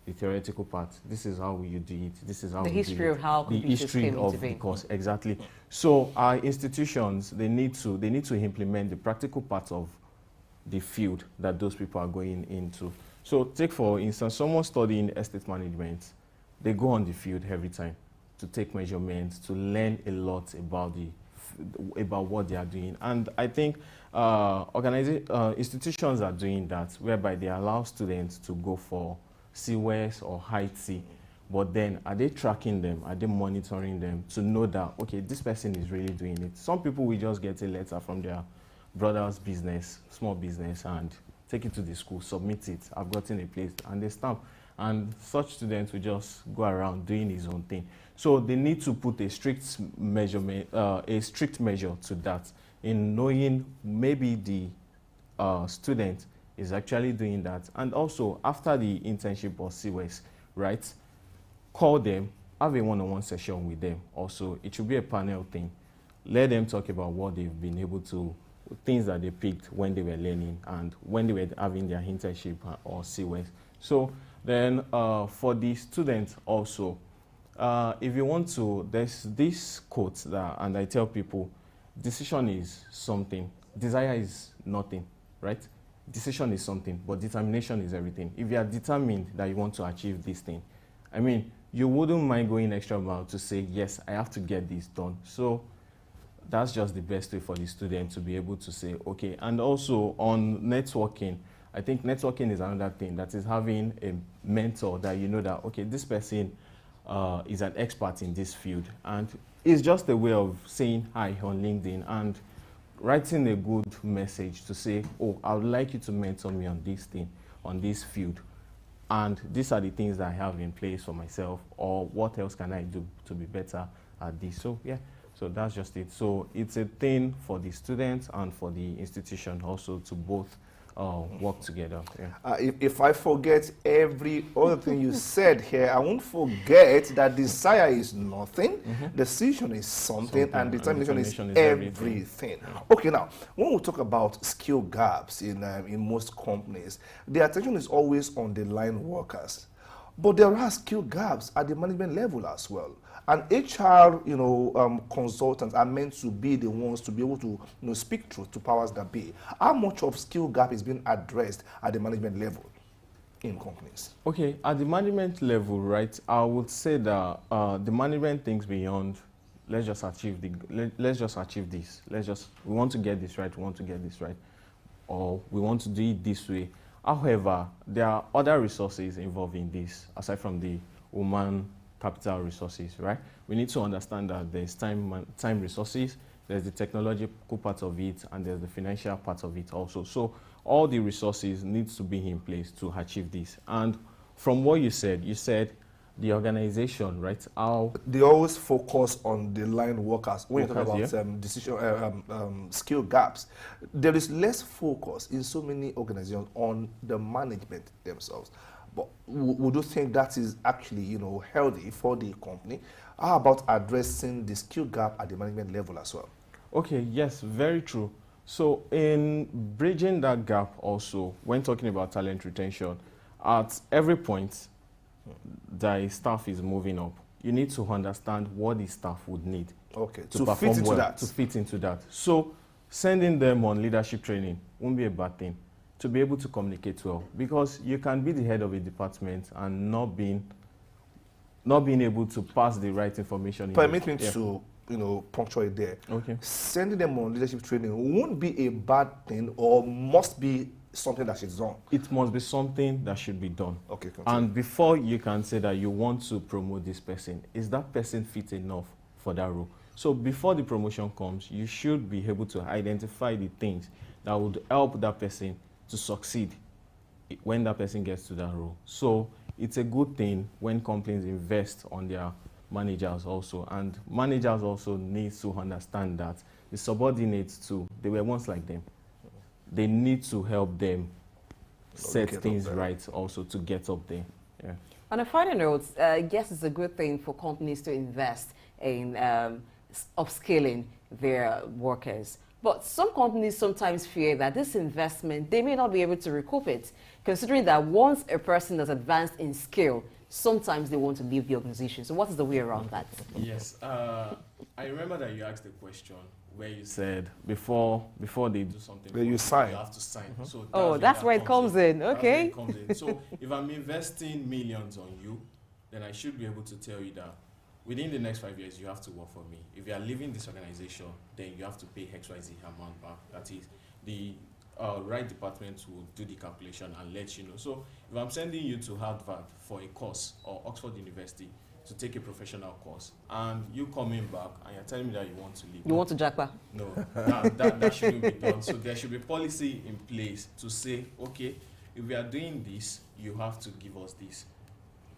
the theoretical part. This is how you do it, this is how the we history do it. of how the computers history came of into the being. course, exactly. So our institutions, they need to implement the practical part of the field that those people are going into. So take for instance, someone studying estate management, they go on the field every time to take measurements, to learn a lot about about what they are doing. And I think institutions are doing that, whereby they allow students to go for CWES or IT. But then, are they tracking them? Are they monitoring them to know that, okay, this person is really doing it? Some people will just get a letter from their brother's business, small business, and take it to the school, submit it. I've gotten a place, and they stamp. And such students will just go around doing his own thing. So they need to put a strict measurement, a strict measure to that, in knowing maybe the student is actually doing that. And also, after the internship or CWES, right, call them, have a one-on-one session with them. Also, it should be a panel thing. Let them talk about what they've been able to, things that they picked when they were learning and when they were having their internship or CWES. So then for the students also, if you want to, there's this quote that, and I tell people, decision is something, desire is nothing, right? Decision is something, but determination is everything. If you are determined that you want to achieve this thing, I mean, you wouldn't mind going extra mile to say, yes, I have to get this done. So that's just the best way for the student to be able to say, okay. And also on networking, I think networking is another thing, that is having a mentor that you know that, okay, this person is an expert in this field. And it's just a way of saying hi on LinkedIn and writing a good message to say, oh, I would like you to mentor me on this thing, on this field. And these are the things that I have in place for myself, or what else can I do to be better at this? So yeah, so that's just it. So it's a thing for the students and for the institution also to both work together. Yeah. If I forget every other thing you said here, I won't forget that desire is nothing, decision is something, and determination is everything. Okay, now, when we talk about skill gaps in most companies, the attention is always on the line workers. But there are skill gaps at the management level as well. And HR, consultants are meant to be the ones to be able to, speak truth to powers that be. How much of skill gap is being addressed at the management level in companies? Okay, at the management level, right, I would say that the management thinks beyond let's just achieve let's just achieve this. We want to get this right. We want to get this right, or we want to do it this way. However, there are other resources involved in this aside from the human capital resources, right? We need to understand that there's time resources, there's the technological part of it, and there's the financial part of it also. So all the resources needs to be in place to achieve this. And from what you said the organization, right? How they always focus on the line workers. When you talk about skill gaps, there is less focus in so many organizations on the management themselves. But would you think that is actually, healthy for the company? How about addressing the skill gap at the management level as well? Okay, yes, very true. So in bridging that gap also, when talking about talent retention, at every point the staff is moving up, you need to understand what the staff would need to perform well, to fit into that. So sending them on leadership training won't be a bad thing, to be able to communicate well, because you can be the head of a department and not being able to pass the right information. Permit me to punctuate there. Okay. Sending them on leadership training won't be a bad thing, or must be something that should be done? It must be something that should be done. Okay, continue. And before you can say that you want to promote this person, is that person fit enough for that role? So before the promotion comes, you should be able to identify the things that would help that person to succeed when that person gets to that role. So it's a good thing when companies invest on their managers also, and managers also need to understand that the subordinates too, they were once like them. They need to help them set things right also to get up there. Yeah. On a final note, yes, it's a good thing for companies to invest in upskilling their workers. But some companies sometimes fear that this investment, they may not be able to recoup it, considering that once a person has advanced in skill, sometimes they want to leave the organization. So what is the way around that? Yes, I remember that you asked the question where you said before they do something, where you sign, you have to sign. So that's where it comes in. Okay. So if I'm investing millions on you, then I should be able to tell you that within the next 5 years, you have to work for me. If you are leaving this organization, then you have to pay XYZ amount back. That is, the right department will do the calculation and let you know. So if I'm sending you to Harvard for a course, or Oxford University to take a professional course, and you coming back and you're telling me that you want to leave. You want to jackpot? No, that shouldn't be done. So there should be policy in place to say, okay, if we are doing this, you have to give us this.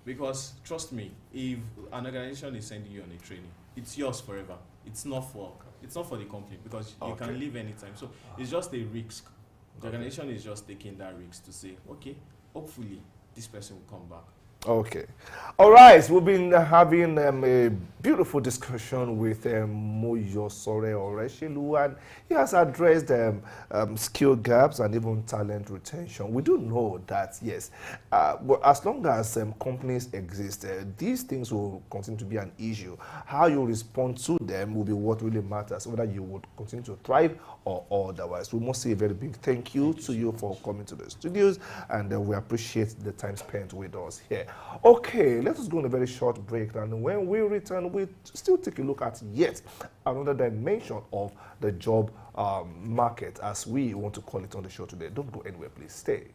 Because trust me, if an organization is sending you on a training, it's yours forever. It's not for the company, because you can leave anytime. So it's just a risk. The organization is just taking that risk to say, okay, hopefully this person will come back. Okay. All right. We've been having a beautiful discussion with Moyosore Oreshelu, and he has addressed skill gaps and even talent retention. We do know that, yes, but as long as companies exist, these things will continue to be an issue. How you respond to them will be what really matters, whether you would continue to thrive or otherwise. We must say a very big thank you to you for coming to the studios, and we appreciate the time spent with us here. Okay, let us go on a very short break, and when we return, we still take a look at yet another dimension of the job market, as we want to call it on the show today. Don't go anywhere, please stay.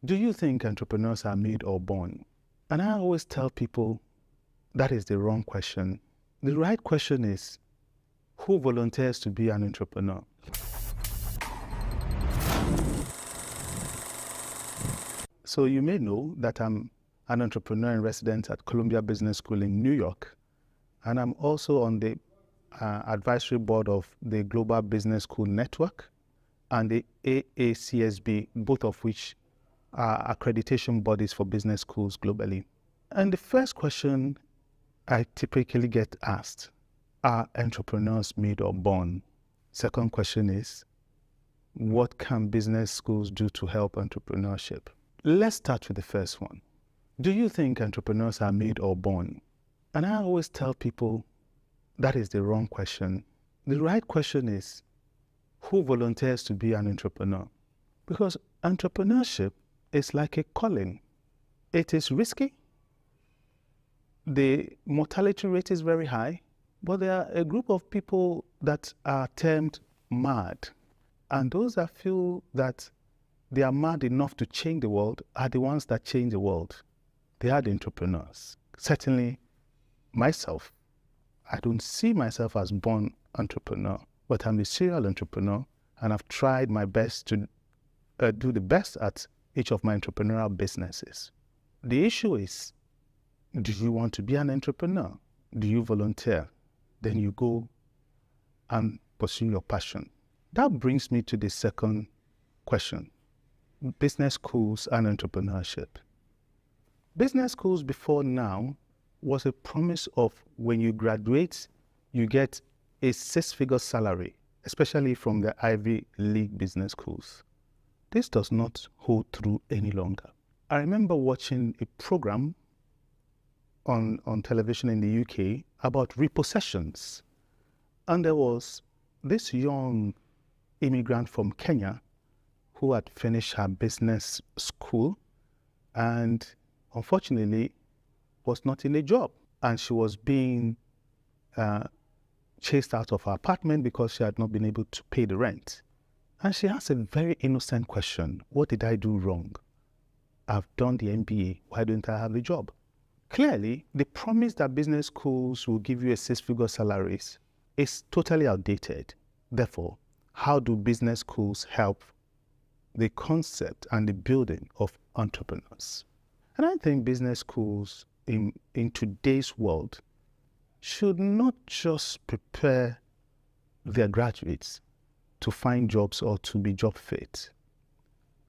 Do you think entrepreneurs are made or born? And I always tell people that is the wrong question. The right question is, who volunteers to be an entrepreneur? So you may know that I'm an entrepreneur in residence at Columbia Business School in New York, and I'm also on the advisory board of the Global Business School Network and the AACSB, both of which are accreditation bodies for business schools globally. And the first question I typically get asked, are entrepreneurs made or born? Second question is, what can business schools do to help entrepreneurship? Let's start with the first one. Do you think entrepreneurs are made or born? And I always tell people that is the wrong question. The right question is, who volunteers to be an entrepreneur? Because entrepreneurship is like a calling. It is risky. The mortality rate is very high, but there are a group of people that are termed mad. And those that feel that they are mad enough to change the world are the ones that change the world. They are the entrepreneurs. Certainly, myself, I don't see myself as born entrepreneur, but I'm a serial entrepreneur, and I've tried my best to do the best at each of my entrepreneurial businesses. The issue is, do you want to be an entrepreneur? Do you volunteer? Then you go and pursue your passion. That brings me to the second question, business schools and entrepreneurship. Business schools before now was a promise of when you graduate, you get a six-figure salary, especially from the Ivy League business schools. This does not hold true any longer. I remember watching a program on television in the UK about repossessions. And there was this young immigrant from Kenya who had finished her business school and unfortunately was not in a job. And she was being chased out of her apartment because she had not been able to pay the rent. And she asked a very innocent question. What did I do wrong? I've done the MBA. Why don't I have a job? Clearly, the promise that business schools will give you a six-figure salaries is totally outdated. Therefore, how do business schools help the concept and the building of entrepreneurs? And I think business schools in today's world should not just prepare their graduates to find jobs or to be job fit.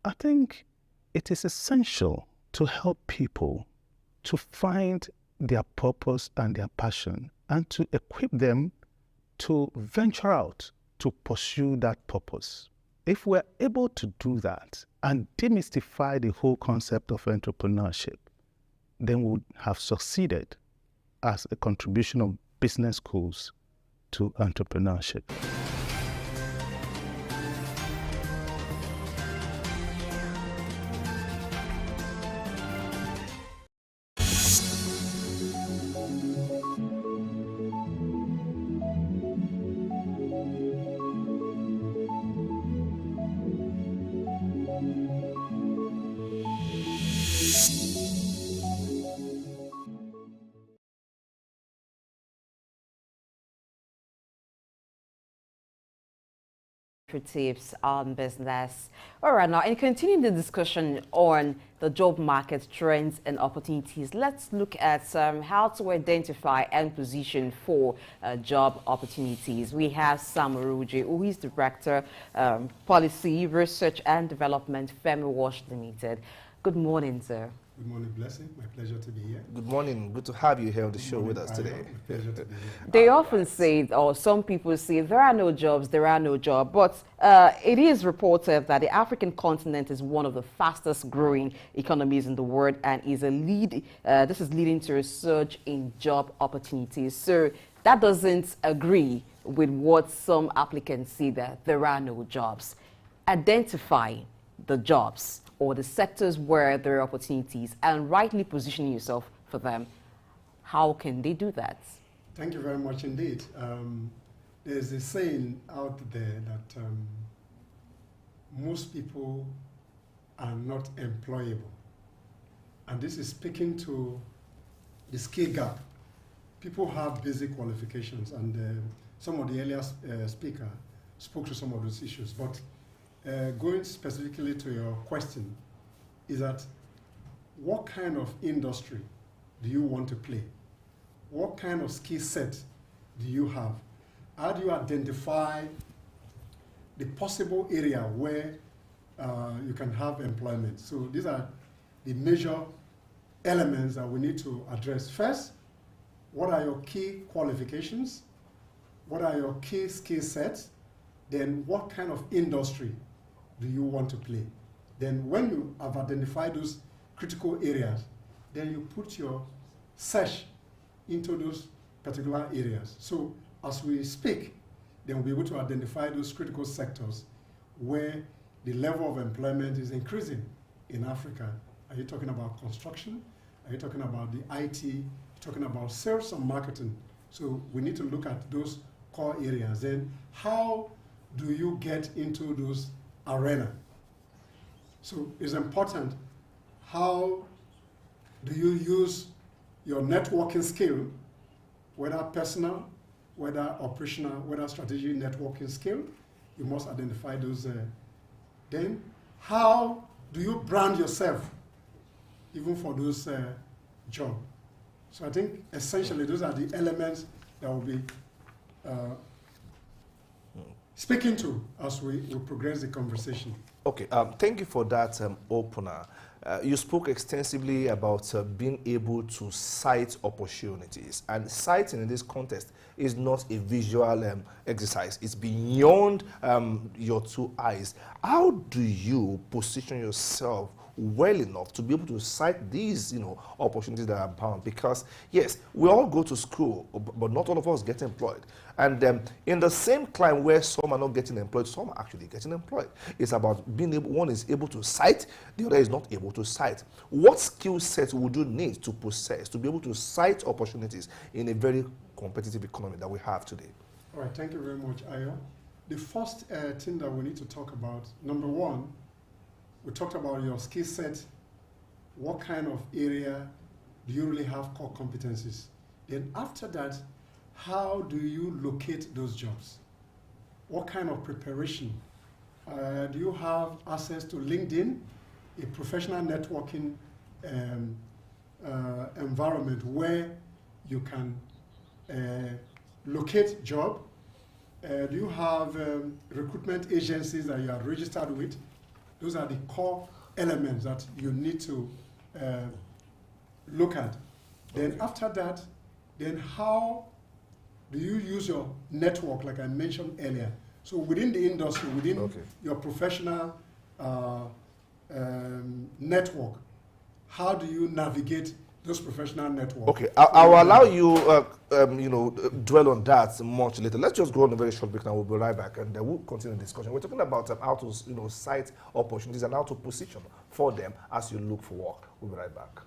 I think it is essential to help people to find their purpose and their passion and to equip them to venture out to pursue that purpose. If we're able to do that and demystify the whole concept of entrepreneurship, then we would have succeeded as a contribution of business schools to entrepreneurship. Tips on business. All right, now, in continuing the discussion on the job market trends and opportunities, let's look at how to identify and position for job opportunities. We have Sam Oruji, who is Director, Policy, Research and Development, Femi Wash Limited. Good morning, sir. Good morning, Blessing. My pleasure to be here. Good morning. Good to have you here on the show with us today. Pleasure to be here. They often say, or some people say, there are no jobs, there are no jobs. But it is reported that the African continent is one of the fastest growing economies in the world and is a lead. This is leading to a surge in job opportunities. So that doesn't agree with what some applicants say, that there are no jobs. Identify the jobs or the sectors where there are opportunities and rightly position yourself for them. How can they do that? Thank you very much indeed. There's a saying out there that most people are not employable. And this is speaking to the skill gap. People have basic qualifications, and some of the earlier speaker spoke to some of those issues. But going specifically to your question, is that what kind of industry do you want to play? What kind of skill set do you have? How do you identify the possible area where you can have employment? So these are the major elements that we need to address. First, what are your key qualifications? What are your key skill sets? Then what kind of industry do you want to play? Then when you have identified those critical areas, then you put your search into those particular areas. So as we speak, then we'll be able to identify those critical sectors where the level of employment is increasing in Africa. Are you talking about construction? Are you talking about the IT? You're talking about sales and marketing? So we need to look at those core areas. Then how do you get into those arenas? So it's important, how do you use your networking skill, whether personal, whether operational, whether strategic networking skill? You must identify those. Then how do you brand yourself, even for those jobs? So I think essentially those are the elements that will be speaking to as we progress the conversation. Okay, thank you for that opener. You spoke extensively about being able to cite opportunities, and citing in this context is not a visual exercise. It's beyond your two eyes. How do you position yourself well enough to be able to cite these, opportunities that are bound? Because yes, we all go to school, but not all of us get employed. And in the same climb where some are not getting employed, some are actually getting employed. It's about being able, one is able to cite, the other is not able to cite. What skill set would you need to possess to be able to cite opportunities in a very competitive economy that we have today? All right, thank you very much, Ayo. The first thing that we need to talk about, number one, we talked about your skill set. What kind of area do you really have core competencies? Then after that, how do you locate those jobs? What kind of preparation? Do you have access to LinkedIn, a professional networking environment where you can locate job? Do you have recruitment agencies that you are registered with? Those are the core elements that you need to look at. Then after that, then how do you use your network, like I mentioned earlier? So within the industry, within your professional network, how do you navigate those professional networks? Okay, I'll allow you, dwell on that much later. Let's just go on a very short break, and we'll be right back, and we'll continue the discussion. We're talking about how to, cite opportunities and how to position for them as you look for work. We'll be right back.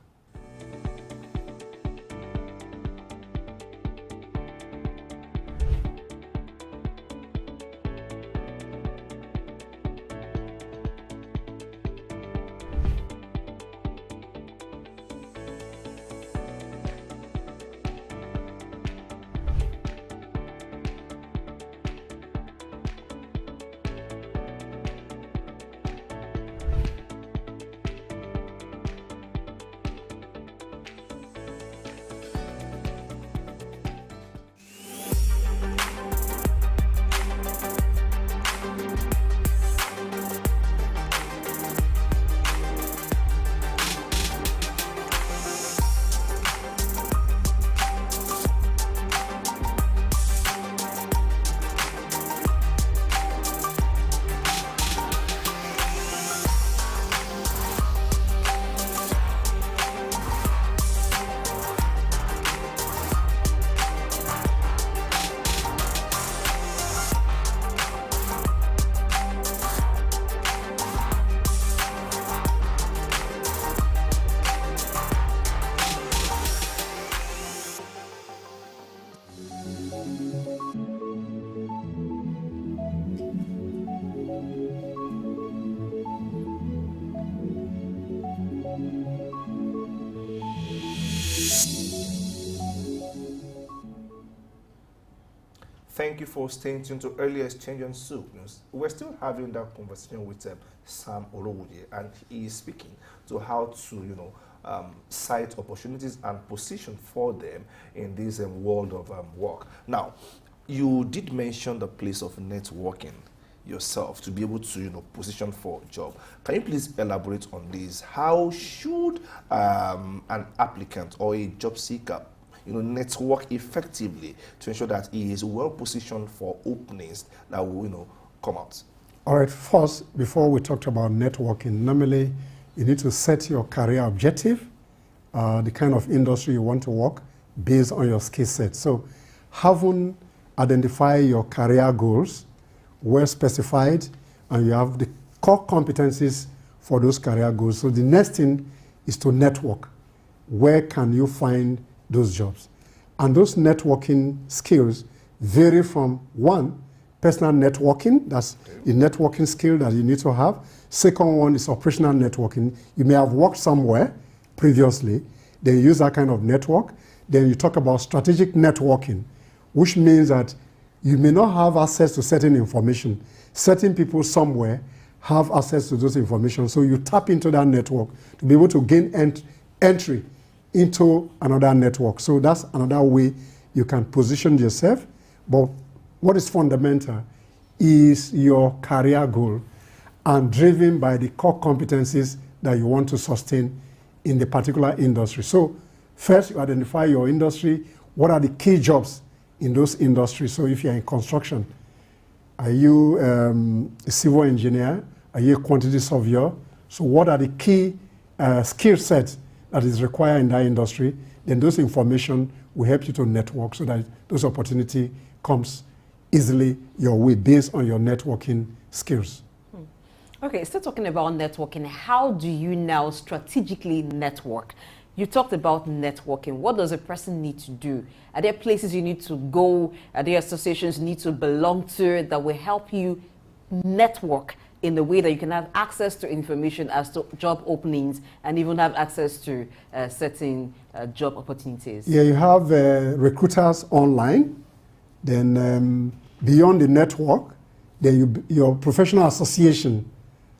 Thank you for staying tuned to Early Exchange on Soup News. We're still having that conversation with Sam Orowoye, and he is speaking to how to, cite opportunities and position for them in this world of work. Now, you did mention the place of networking yourself to be able to, position for a job. Can you please elaborate on this? How should an applicant or a job seeker network effectively to ensure that he is well positioned for openings that will, come out? All right, first, before we talked about networking, normally you need to set your career objective, the kind of industry you want to work based on your skill set. So having identified your career goals, well specified, and you have the core competencies for those career goals. So the next thing is to network. Where can you find those jobs? And those networking skills vary from one, personal networking, that's the networking skill that you need to have. Second one is operational networking. You may have worked somewhere previously, then you use that kind of network. Then you talk about strategic networking, which means that you may not have access to certain information. Certain people somewhere have access to those information, so you tap into that network to be able to gain entry into another network. So that's another way you can position yourself. But what is fundamental is your career goal and driven by the core competencies that you want to sustain in the particular industry. So first, you identify your industry. What are the key jobs in those industries? So if you're in construction, are you a civil engineer? Are you a quantity surveyor? So what are the key skill sets that is required in that industry? Then those information will help you to network so that those opportunity comes easily your way based on your networking skills. Okay, still talking about networking, how do you now strategically network? You talked about networking. What does a person need to do? Are there places you need to go? Are there associations you need to belong to that will help you network in the way that you can have access to information as to job openings and even have access to certain job opportunities? Yeah, you have recruiters online. Then beyond the network, then your professional association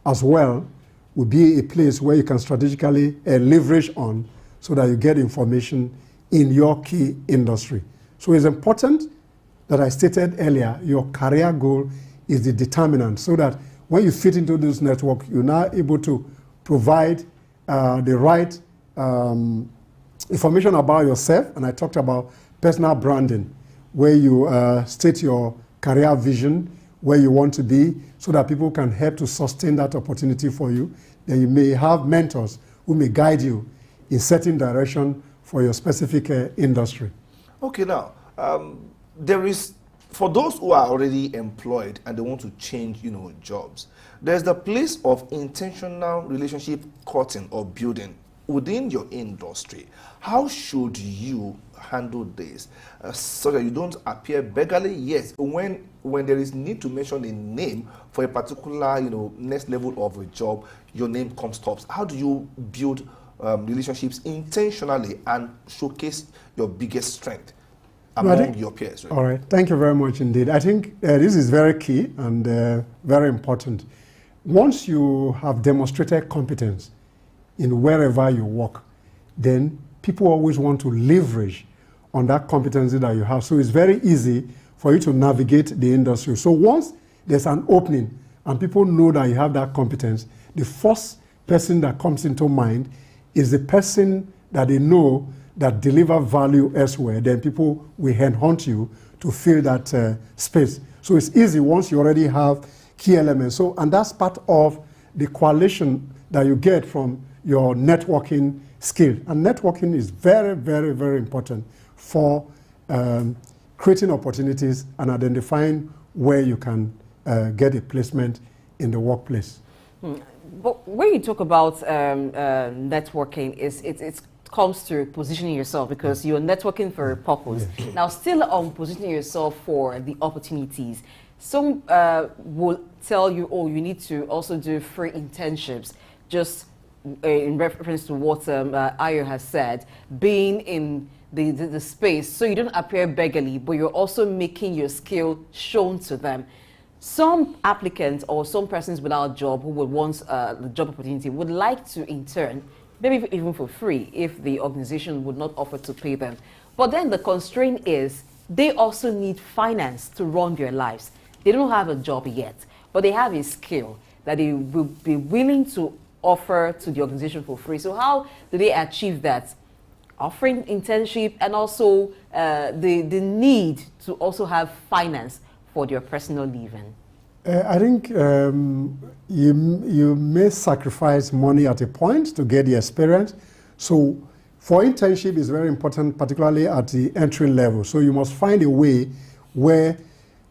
as well will be a place where you can strategically leverage on so that you get information in your key industry. So it's important that I stated earlier, your career goal is the determinant so that when you fit into this network, you're now able to provide the right information about yourself. And I talked about personal branding, where you state your career vision, where you want to be, so that people can help to sustain that opportunity for you. Then you may have mentors who may guide you in certain direction for your specific industry. Okay, now, there is, for those who are already employed and they want to change, jobs, there's the place of intentional relationship cutting or building within your industry. How should you handle this so that you don't appear beggarly? Yes, when there is need to mention a name for a particular, next level of a job, your name comes tops. How do you build relationships intentionally and showcase your biggest strength among your peers? Right? All right, thank you very much indeed. I think this is very key and very important. Once you have demonstrated competence in wherever you work, then people always want to leverage on that competency that you have. So it's very easy for you to navigate the industry. So once there's an opening and people know that you have that competence, the first person that comes into mind is the person that they know that deliver value elsewhere. Then people will hunt you to fill that space. So it's easy once you already have key elements. So, and that's part of the coalition that you get from your networking skill. And networking is very, very, very important for creating opportunities and identifying where you can get a placement in the workplace. But when you talk about networking, it comes to positioning yourself because you're networking for a purpose. Yes. Now, still on positioning yourself for the opportunities, some will tell you, oh, you need to also do free internships, just in reference to what Ayo has said, being in the space so you don't appear beggarly, but you're also making your skill shown to them. Some applicants or some persons without a job who would want the job opportunity would like to intern, maybe even for free if the organization would not offer to pay them. But then the constraint is they also need finance to run their lives. They don't have a job yet, but they have a skill that they will be willing to offer to the organization for free. So how do they achieve that? Offering internship and also the need to also have finance for their personal living. I think you may sacrifice money at a point to get the experience. So for internship is very important, particularly at the entry level. So you must find a way where,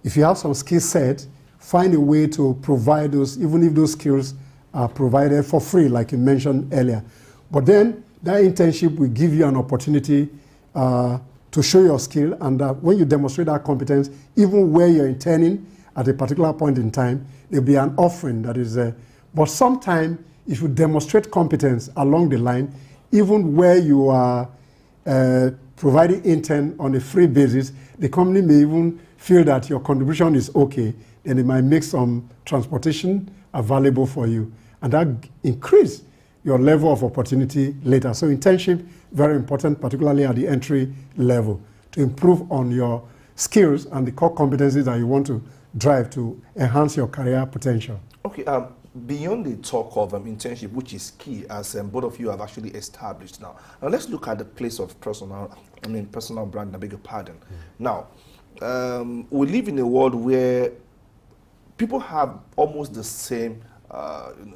if you have some skill set, find a way to provide those, even if those skills are provided for free, like you mentioned earlier. But then that internship will give you an opportunity to show your skill, and when you demonstrate that competence, even where you're interning at a particular point in time, there'll be an offering that is there. But sometimes, if you demonstrate competence along the line, even where you are providing intern on a free basis, the company may even feel that your contribution is okay, and it might make some transportation available for you, and that increase your level of opportunity later. So internship, very important, particularly at the entry level, to improve on your skills and the core competencies that you want to drive to enhance your career potential. Okay, beyond the talk of internship, which is key, as both of you have actually established now. Now let's look at the place of personal brand, I beg your pardon. Now, we live in a world where people have almost the same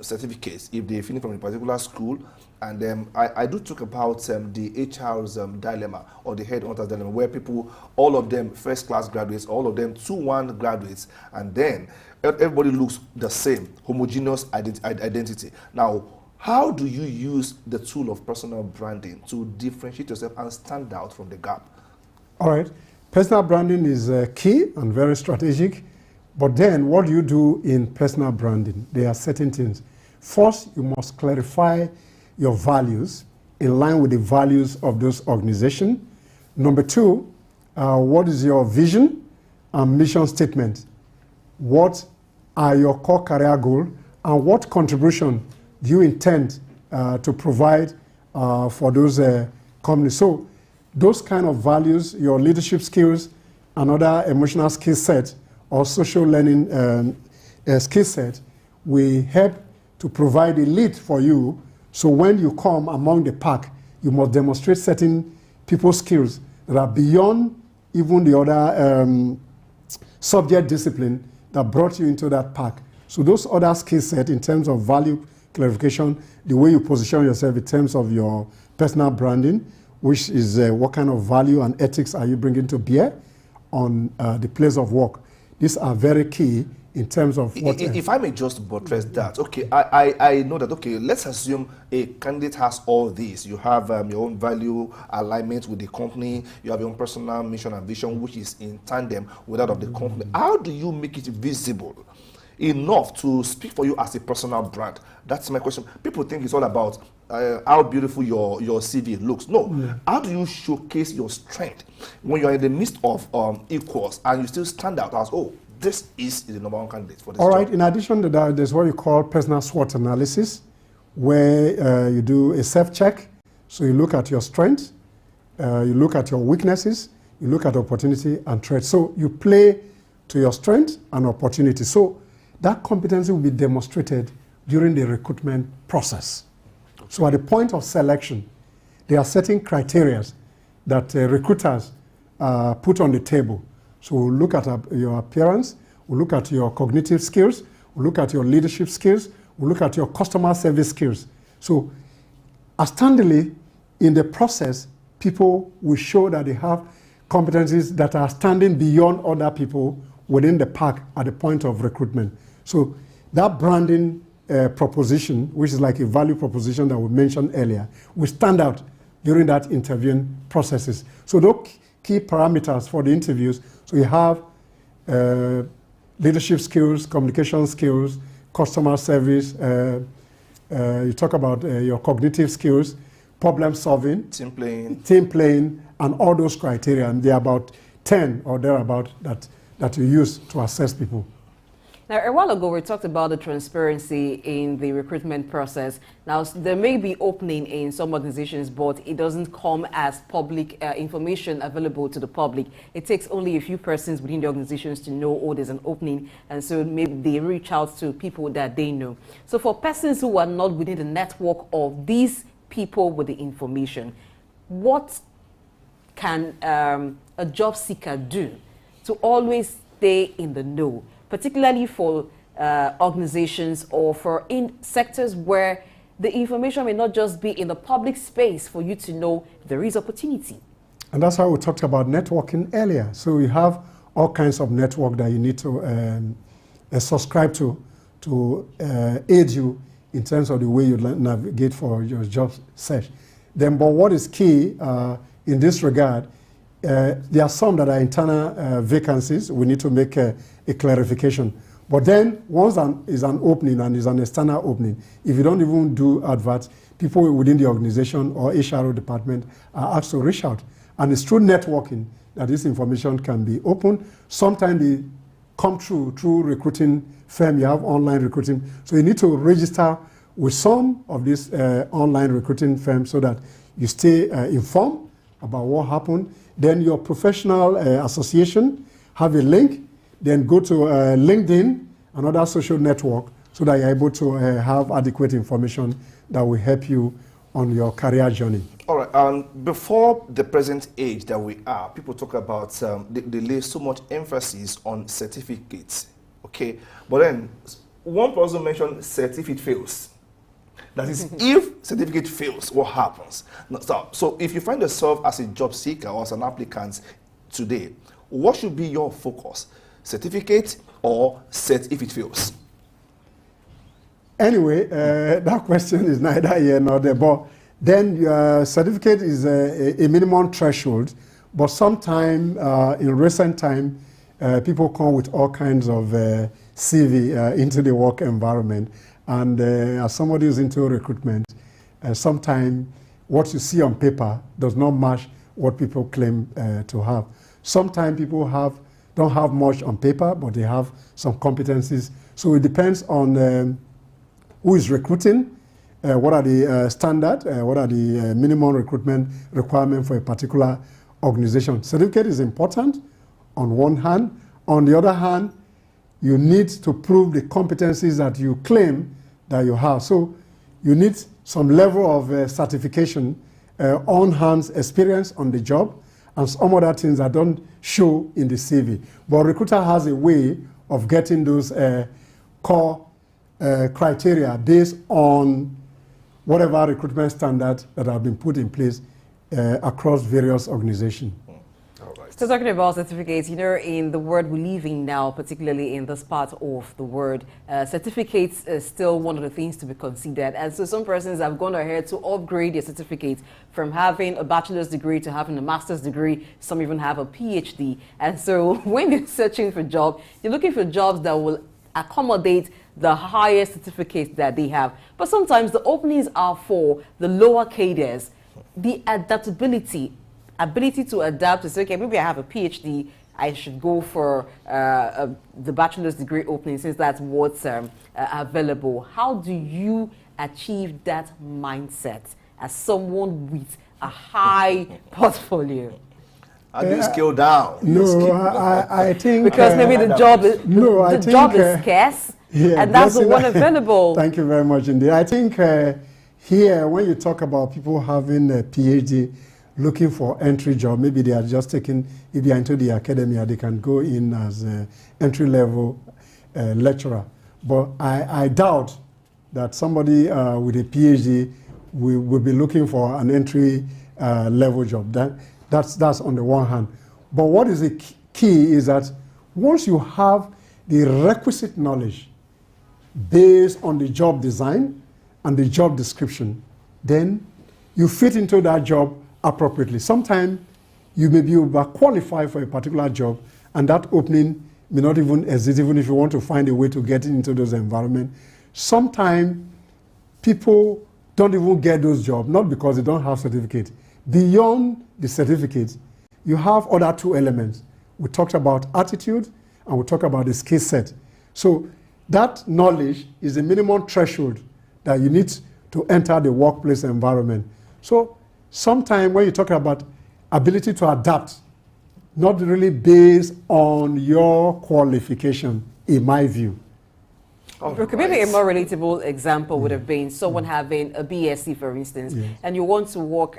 certificates if they finish from a particular school, and I do talk about the HR's dilemma, or the headhunter's dilemma, where people, all of them first-class graduates, all of them 2-1 graduates, and then everybody looks the same, homogeneous identity. Now, how do you use the tool of personal branding to differentiate yourself and stand out from the gap? All right, personal branding is key and very strategic. But then what do you do in personal branding? There are certain things. First, you must clarify your values in line with the values of those organizations. Number two, what is your vision and mission statement? What are your core career goals, and what contribution do you intend to provide for those companies? So those kind of values, your leadership skills, and other emotional skill sets, or social learning skill set, will help to provide a lead for you. So when you come among the pack, you must demonstrate certain people's skills that are beyond even the other subject discipline that brought you into that pack. So those other skill set in terms of value clarification, the way you position yourself in terms of your personal branding, which is what kind of value and ethics are you bringing to bear on the place of work. These are very key in terms of what... If I may just buttress that, okay, I know that, okay, let's assume a candidate has all these. You have your own value alignment with the company, you have your own personal mission and vision, which is in tandem with that of the company. How do you make it visible enough to speak for you as a personal brand? That's my question. People think it's all about how beautiful your CV looks. No. How do you showcase your strength when you're in the midst of equals and you still stand out as, oh, this is the number one candidate for this All job? right, in addition to that, there's what you call personal SWOT analysis, where you do a self-check. So you look at your strengths, you look at your weaknesses, you look at opportunity and threats. So you play to your strength and opportunity. So that competency will be demonstrated during the recruitment process. So at the point of selection, there are certain criteria that recruiters put on the table. So we'll look at your appearance, we'll look at your cognitive skills, we'll look at your leadership skills, we'll look at your customer service skills. So outstandingly, in the process, people will show that they have competencies that are standing beyond other people within the pack at the point of recruitment. So that branding proposition, which is like a value proposition that we mentioned earlier, will stand out during that interviewing processes. So those key parameters for the interviews, so you have leadership skills, communication skills, customer service, you talk about your cognitive skills, problem solving, team playing, and all those criteria. And there are about 10 or thereabout that you use to assess people. Now, a while ago, we talked about the transparency in the recruitment process. Now, there may be opening in some organizations, but it doesn't come as public information available to the public. It takes only a few persons within the organizations to know, oh, there's an opening, and so maybe they reach out to people that they know. So for persons who are not within the network of these people with the information, what can a job seeker do to always stay in the know, particularly for organizations or for sectors where the information may not just be in the public space for you to know there is opportunity? And that's how we talked about networking earlier. So you have all kinds of network that you need to subscribe to aid you in terms of the way you navigate for your job search. Then, but what is key in this regard, there are some that are internal vacancies. We need to make a clarification. But then, once is an opening and is an external opening, if you don't even do adverts, people within the organization or HRO department are asked to reach out. And it's through networking that this information can be open. Sometimes they come through recruiting firm. You have online recruiting. So you need to register with some of these online recruiting firms so that you stay informed about what happened. Then your professional association have a link. Then go to LinkedIn, another social network, so that you're able to have adequate information that will help you on your career journey. All right. Before the present age that we are, people talk about they lay so much emphasis on certificates. Okay, but then one person mentioned certificate fails. That is, if certificate fails, what happens? So if you find yourself as a job seeker or as an applicant today, what should be your focus? Certificate or cert if it fails? Anyway, that question is neither here nor there. But then your certificate is a minimum threshold. But sometime in recent time, people come with all kinds of CV into the work environment. And as somebody who's into recruitment, sometimes what you see on paper does not match what people claim to have. Sometimes people don't have much on paper, but they have some competencies. So it depends on who is recruiting, what are the standards, what are the minimum recruitment requirements for a particular organization. Certificate is important on one hand. On the other hand, you need to prove the competencies that you claim that you have. So you need some level of certification, on-hand experience on the job, and some other things that don't show in the CV. But recruiter has a way of getting those core criteria based on whatever recruitment standards that have been put in place across various organizations. So talking about certificates, you know, in the world we live in now, particularly in this part of the world, certificates is still one of the things to be considered. And so some persons have gone ahead to upgrade their certificates from having a bachelor's degree to having a master's degree. Some even have a PhD. And so when you're searching for jobs, you're looking for jobs that will accommodate the highest certificates that they have. But sometimes the openings are for the lower cadres. The ability to adapt to say, okay, maybe I have a PhD, I should go for the bachelor's degree opening since that's what's available. How do you achieve that mindset as someone with a high portfolio? How do you scale down? No, I think... Because maybe the job is scarce, yeah, and that's the one available. Thank you very much indeed. I think here, when you talk about people having a PhD, looking for entry job, maybe they are just taking, if they are into the academia, they can go in as an entry-level lecturer. But I doubt that somebody with a PhD will be looking for an entry-level job. That's on the one hand. But what is the key is that once you have the requisite knowledge based on the job design and the job description, then you fit into that job appropriately. Sometimes you may be overqualified for a particular job, and that opening may not even exist, even if you want to find a way to get into those environments. Sometimes people don't even get those jobs, not because they don't have certificate. Beyond the certificate, you have other two elements. We talked about attitude and we talked about the skill set. So that knowledge is the minimum threshold that you need to enter the workplace environment. So sometimes when you talk about ability to adapt, not really based on your qualification, in my view. Okay, maybe a more relatable example would have been someone having a BSc, for instance, and you want to work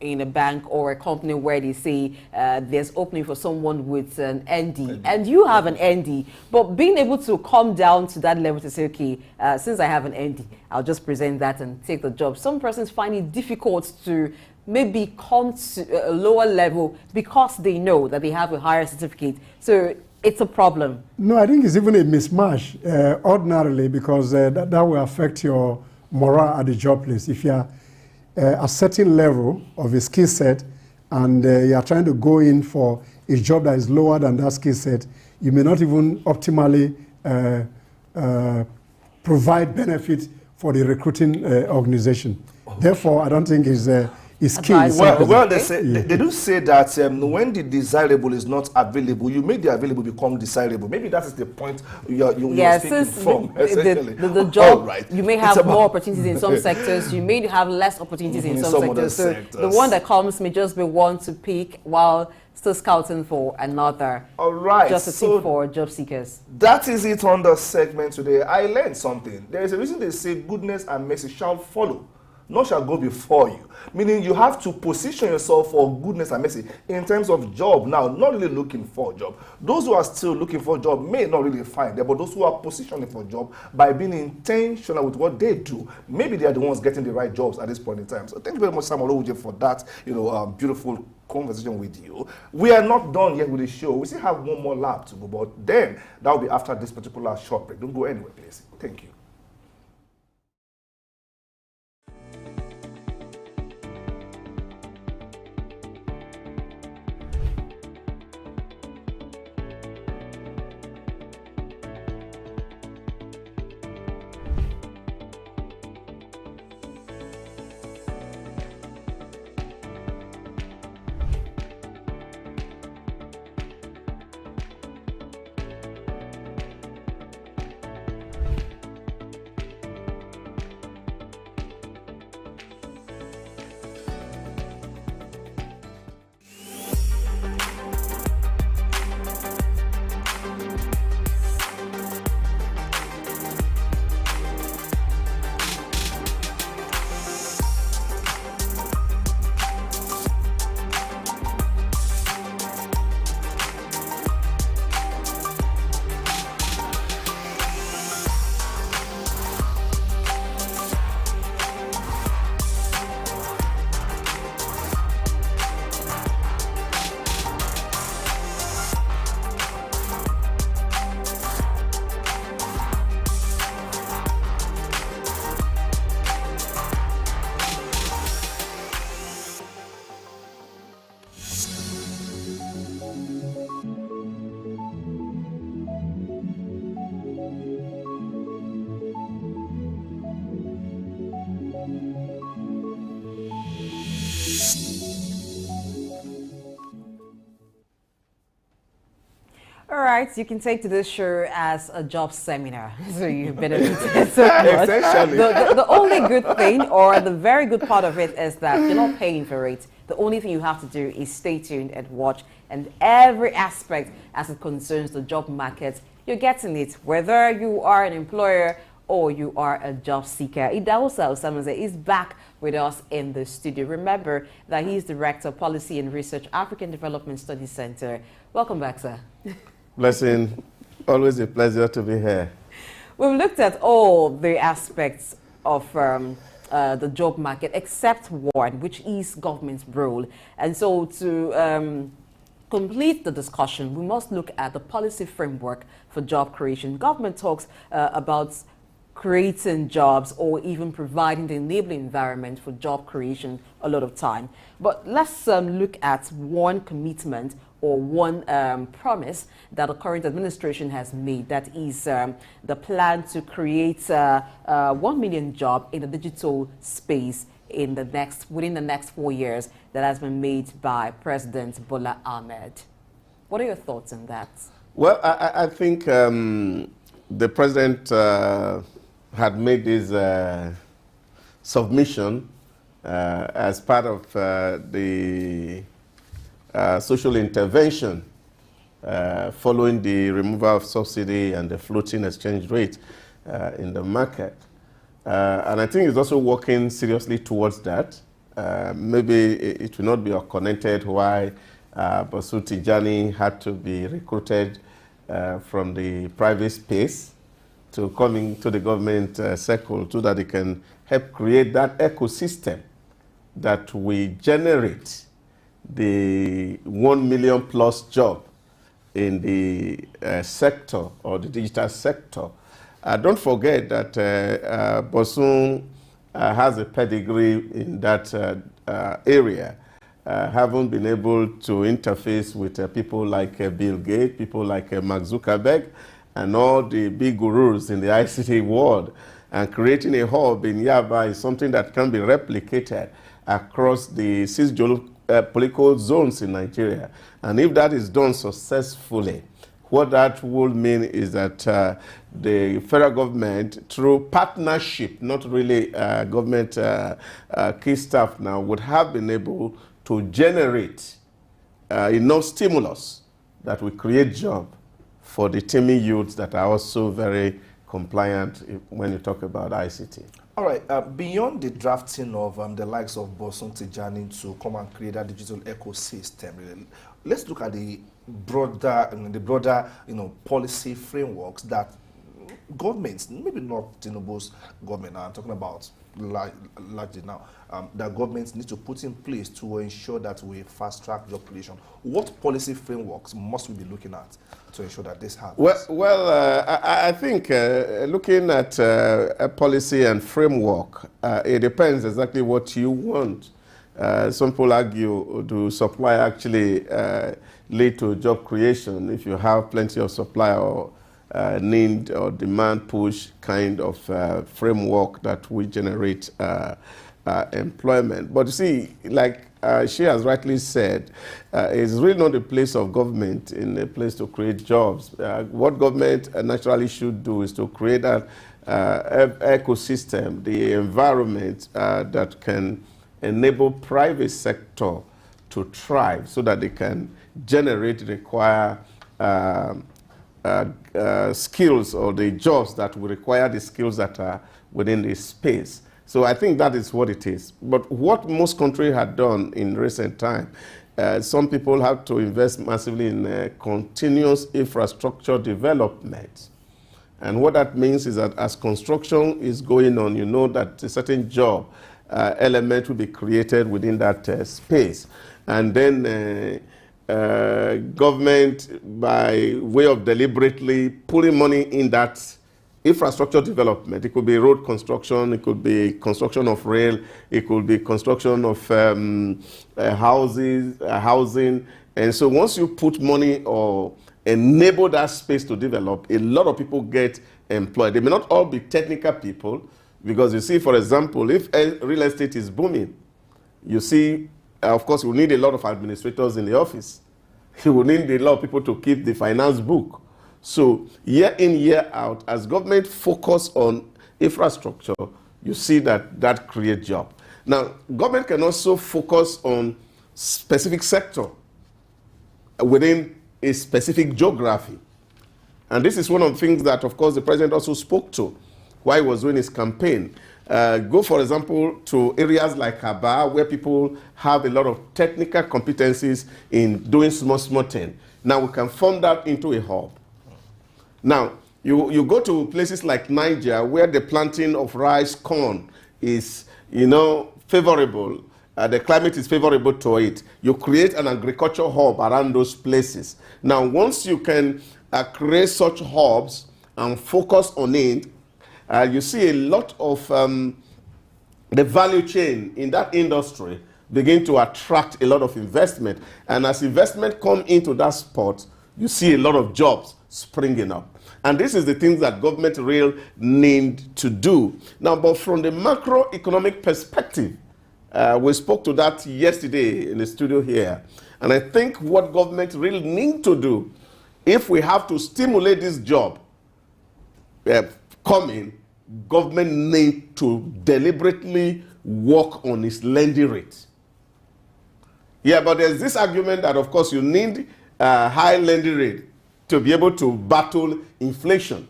in a bank or a company where they say there's opening for someone with an ND, and you have an ND, but being able to come down to that level to say, okay, since I have an ND, I'll just present that and take the job. Some persons find it difficult to maybe come to a lower level because they know that they have a higher certificate. So it's a problem. No, I think it's even a mismatch ordinarily, because that will affect your morale at the job place. If you are a certain level of a skill set and you are trying to go in for a job that is lower than that skill set, you may not even optimally provide benefit for the recruiting organization. Therefore, I don't think it's key. Well, they do say that when the desirable is not available, you make the available become desirable. Maybe that is the point you're speaking from. The job, you may have more opportunities in some sectors, you may have less opportunities in some sectors. So the one that comes may just be one to pick while still scouting for another. All right. Just a tip for job seekers. That is it on the segment today. I learned something. There is a reason they say goodness and mercy shall follow, nor shall go before you. Meaning you have to position yourself for goodness and mercy in terms of job. Now, not really looking for a job. Those who are still looking for a job may not really find it, but those who are positioning for a job by being intentional with what they do, maybe they are the ones getting the right jobs at this point in time. So thank you very much, Samuel Owuje, for that beautiful conversation with you. We are not done yet with the show. We still have one more lap to go, but then that will be after this particular short break. Don't go anywhere, please. Thank you. All right, you can take to this show as a job seminar, so you benefited so much. Essentially. The only good thing, or the very good part of it, is that you're not paying for it. The only thing you have to do is stay tuned and watch, and every aspect as it concerns the job market, you're getting it, whether you are an employer or you are a job seeker. Idausa Osamuze is back with us in the studio. Remember that he's Director of Policy and Research, African Development Studies Center. Welcome back, sir. Blessing, always a pleasure to be here. We've looked at all the aspects of the job market except one, which is government's role. And so to complete the discussion, we must look at the policy framework for job creation. Government talks about creating jobs or even providing the enabling environment for job creation a lot of time. But let's look at one commitment or one promise that the current administration has made, that is the plan to create 1 million jobs in the digital space within the next 4 years, that has been made by President Bola Ahmed. What are your thoughts on that? Well, I think the president had made this submission as part of the social intervention following the removal of subsidy and the floating exchange rate in the market. And I think he's also working seriously towards that. Maybe it will not be connected why Bosun Tijani had to be recruited from the private space to come into the government circle so that they can help create that ecosystem that we generate the 1 million plus job in the sector or the digital sector. Don't forget that Bosun has a pedigree in that area, having been able to interface with people like Bill Gates, people like Mark Zuckerberg, and all the big gurus in the ICT world. And creating a hub in Yaba is something that can be replicated across the 6 political zones in Nigeria. And if that is done successfully, what that will mean is that the federal government, through partnership, not really government key staff now, would have been able to generate enough stimulus that will create jobs for the teeming youths that are also very compliant when you talk about ICT. All right, beyond the drafting of the likes of Bosun Tijani to come and create a digital ecosystem, really, let's look at the broader, policy frameworks that governments, maybe not Tinubu's government, I'm talking about largely now, that governments need to put in place to ensure that we fast-track job creation. What policy frameworks must we be looking at to ensure that this happens? Well, I think looking at a policy and framework, it depends exactly what you want. Some people argue, do supply actually lead to job creation if you have plenty of supply or need or demand push kind of framework that will generate employment. But you see, like she has rightly said, it's really not the place of government in a place to create jobs. What government naturally should do is to create an ecosystem, the environment that can enable private sector to thrive so that they can generate, require skills or the jobs that will require the skills that are within this space. So I think that is what it is. But what most countries have done in recent time, some people have to invest massively in continuous infrastructure development. And what that means is that as construction is going on, you know that a certain job element will be created within that space. And then government, by way of deliberately putting money in that infrastructure development, it could be road construction, it could be construction of rail, it could be construction of housing. And so once you put money or enable that space to develop, a lot of people get employed. They may not all be technical people, because you see, for example, if real estate is booming, you see, of course, you need a lot of administrators in the office. You will need a lot of people to keep the finance book. So year in, year out, as government focus on infrastructure, you see that creates jobs. Now, government can also focus on specific sector within a specific geography. And this is one of the things that, of course, the president also spoke to while he was doing his campaign. Go, for example, to areas like Aba, where people have a lot of technical competencies in doing small things. Now we can form that into a hub. Now, you go to places like Niger, where the planting of rice, corn is, favorable. The climate is favorable to it. You create an agricultural hub around those places. Now, once you can create such hubs and focus on it, you see a lot of the value chain in that industry begin to attract a lot of investment. And as investment come into that spot, you see a lot of jobs springing up. And this is the things that government really need to do. Now, but from the macroeconomic perspective, we spoke to that yesterday in the studio here. And I think what government really need to do, if we have to stimulate this job coming, government need to deliberately work on its lending rate. Yeah, but there's this argument that, of course, you need a high lending rate to be able to battle inflation.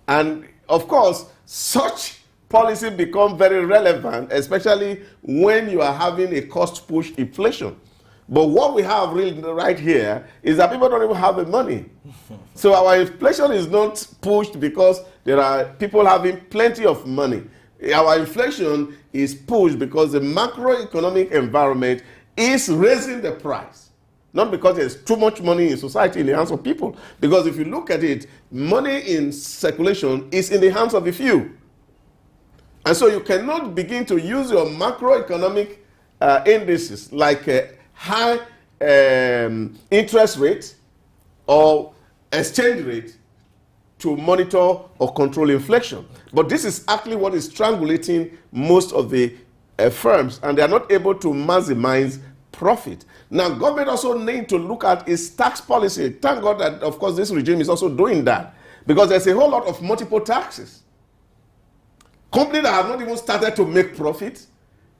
And, of course, such policy become very relevant, especially when you are having a cost-push inflation. But what we have really right here is that people don't even have the money. So our inflation is not pushed because there are people having plenty of money. Our inflation is pushed because the macroeconomic environment is raising the price. Not because there's too much money in society in the hands of people. Because if you look at it, money in circulation is in the hands of the few. And so you cannot begin to use your macroeconomic indices like high interest rate or exchange rate to monitor or control inflation. But this is actually what is strangulating most of the firms, and they are not able to maximize profit. Now, government also need to look at its tax policy. Thank God that, of course, this regime is also doing that, because there's a whole lot of multiple taxes. Companies that have not even started to make profit,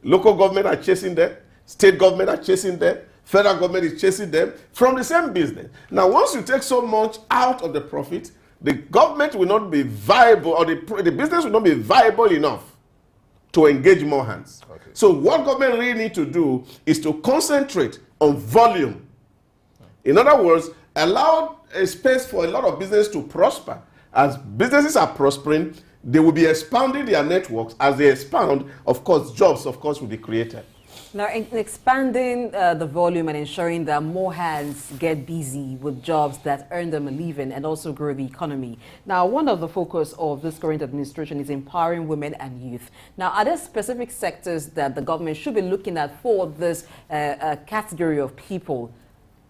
local government are chasing them, state government are chasing them, federal government is chasing them from the same business. Now, once you take so much out of the profit, the government will not be viable, or the business will not be viable enough to engage more hands. Okay. So what government really need to do is to concentrate on volume. In other words, allow a space for a lot of business to prosper. As businesses are prospering, they will be expanding their networks. As they expand, of course, jobs, of course, will be created. Now, in expanding the volume and ensuring that more hands get busy with jobs that earn them a living and also grow the economy. Now, one of the focus of this current administration is empowering women and youth. Now, are there specific sectors that the government should be looking at for this category of people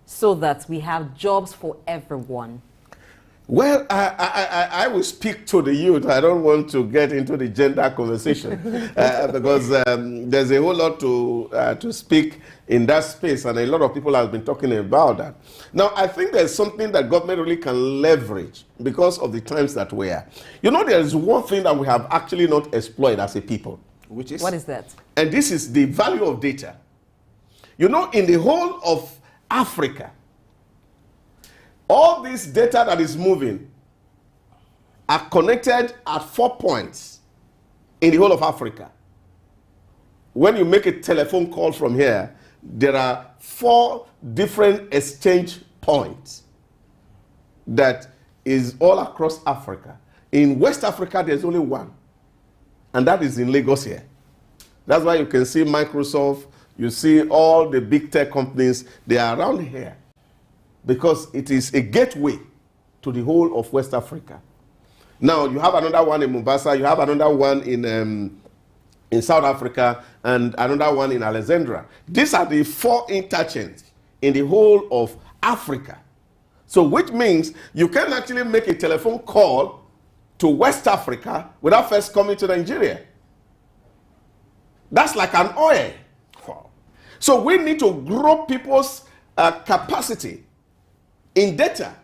so that we have jobs for everyone? Well, I will speak to the youth. I don't want to get into the gender conversation because there's a whole lot to speak in that space, and a lot of people have been talking about that. Now, I think there's something that government really can leverage because of the times that we are. You know, there's one thing that we have actually not explored as a people. Which is? What is that? And this is the value of data. You know, in the whole of Africa, all this data that is moving are connected at 4 points in the whole of Africa. When you make a telephone call from here, there are 4 different exchange points that is all across Africa. In West Africa, there's only one, and that is in Lagos here. That's why you can see Microsoft, you see all the big tech companies, they are around here, because it is a gateway to the whole of West Africa. Now, you have another one in Mombasa, you have another one in South Africa, and another one in Alexandria. These are the 4 interchanges in the whole of Africa. So, which means you can actually make a telephone call to West Africa without first coming to Nigeria. That's like an oil. Wow. So, we need to grow people's capacity in data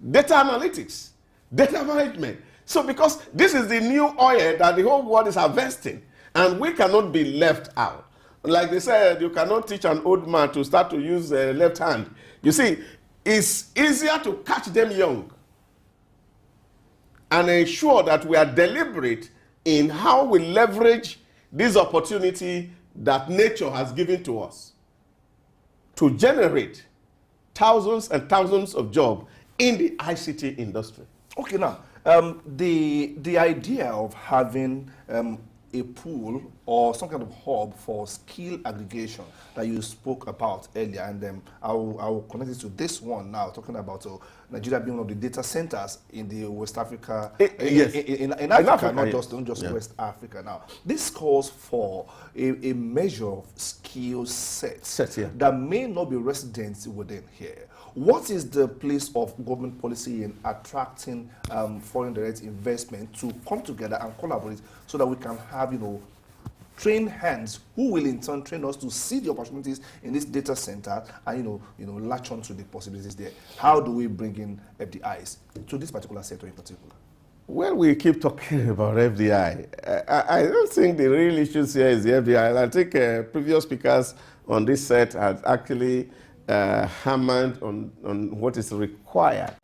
analytics, data management. So because this is the new oil that the whole world is harvesting, and we cannot be left out. Like they said, you cannot teach an old man to start to use the left hand. You see, it's easier to catch them young and ensure that we are deliberate in how we leverage this opportunity that nature has given to us to generate thousands and thousands of jobs in the ICT industry. Okay, now, the idea of having a pool or some kind of hub for skill aggregation that you spoke about earlier, and I will connect it to this one now, talking about Nigeria being one of the data centers in the West Africa, in Africa, not just West Africa. Now, this calls for a measure of skill sets that may not be resident within here. What is the place of government policy in attracting foreign direct investment to come together and collaborate so that we can have, trained hands who will in turn train us to see the opportunities in this data center and, latch on to the possibilities there? How do we bring in FDIs to this particular sector in particular? Well, we keep talking about FDI. I don't think the real issue here is the FDI. I think previous speakers on this set had actually hammered on what is required,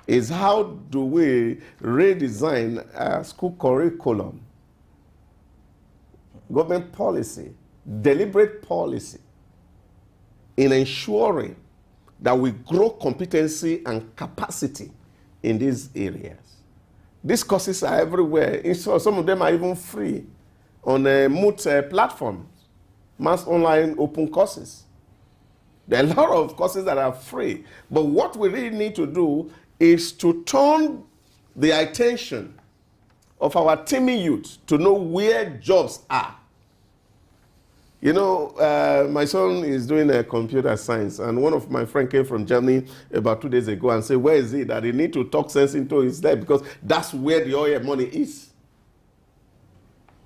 is how do we redesign school curriculum, government policy, deliberate policy in ensuring that we grow competency and capacity in these areas. These courses are everywhere. Some of them are even free on moot platforms, mass online open courses. There are a lot of courses that are free. But what we really need to do is to turn the attention of our teeming youth to know where jobs are. My son is doing computer science, and one of my friends came from Germany about 2 days ago and said, where is it that they need to talk sense into his life, because that's where the oil money is.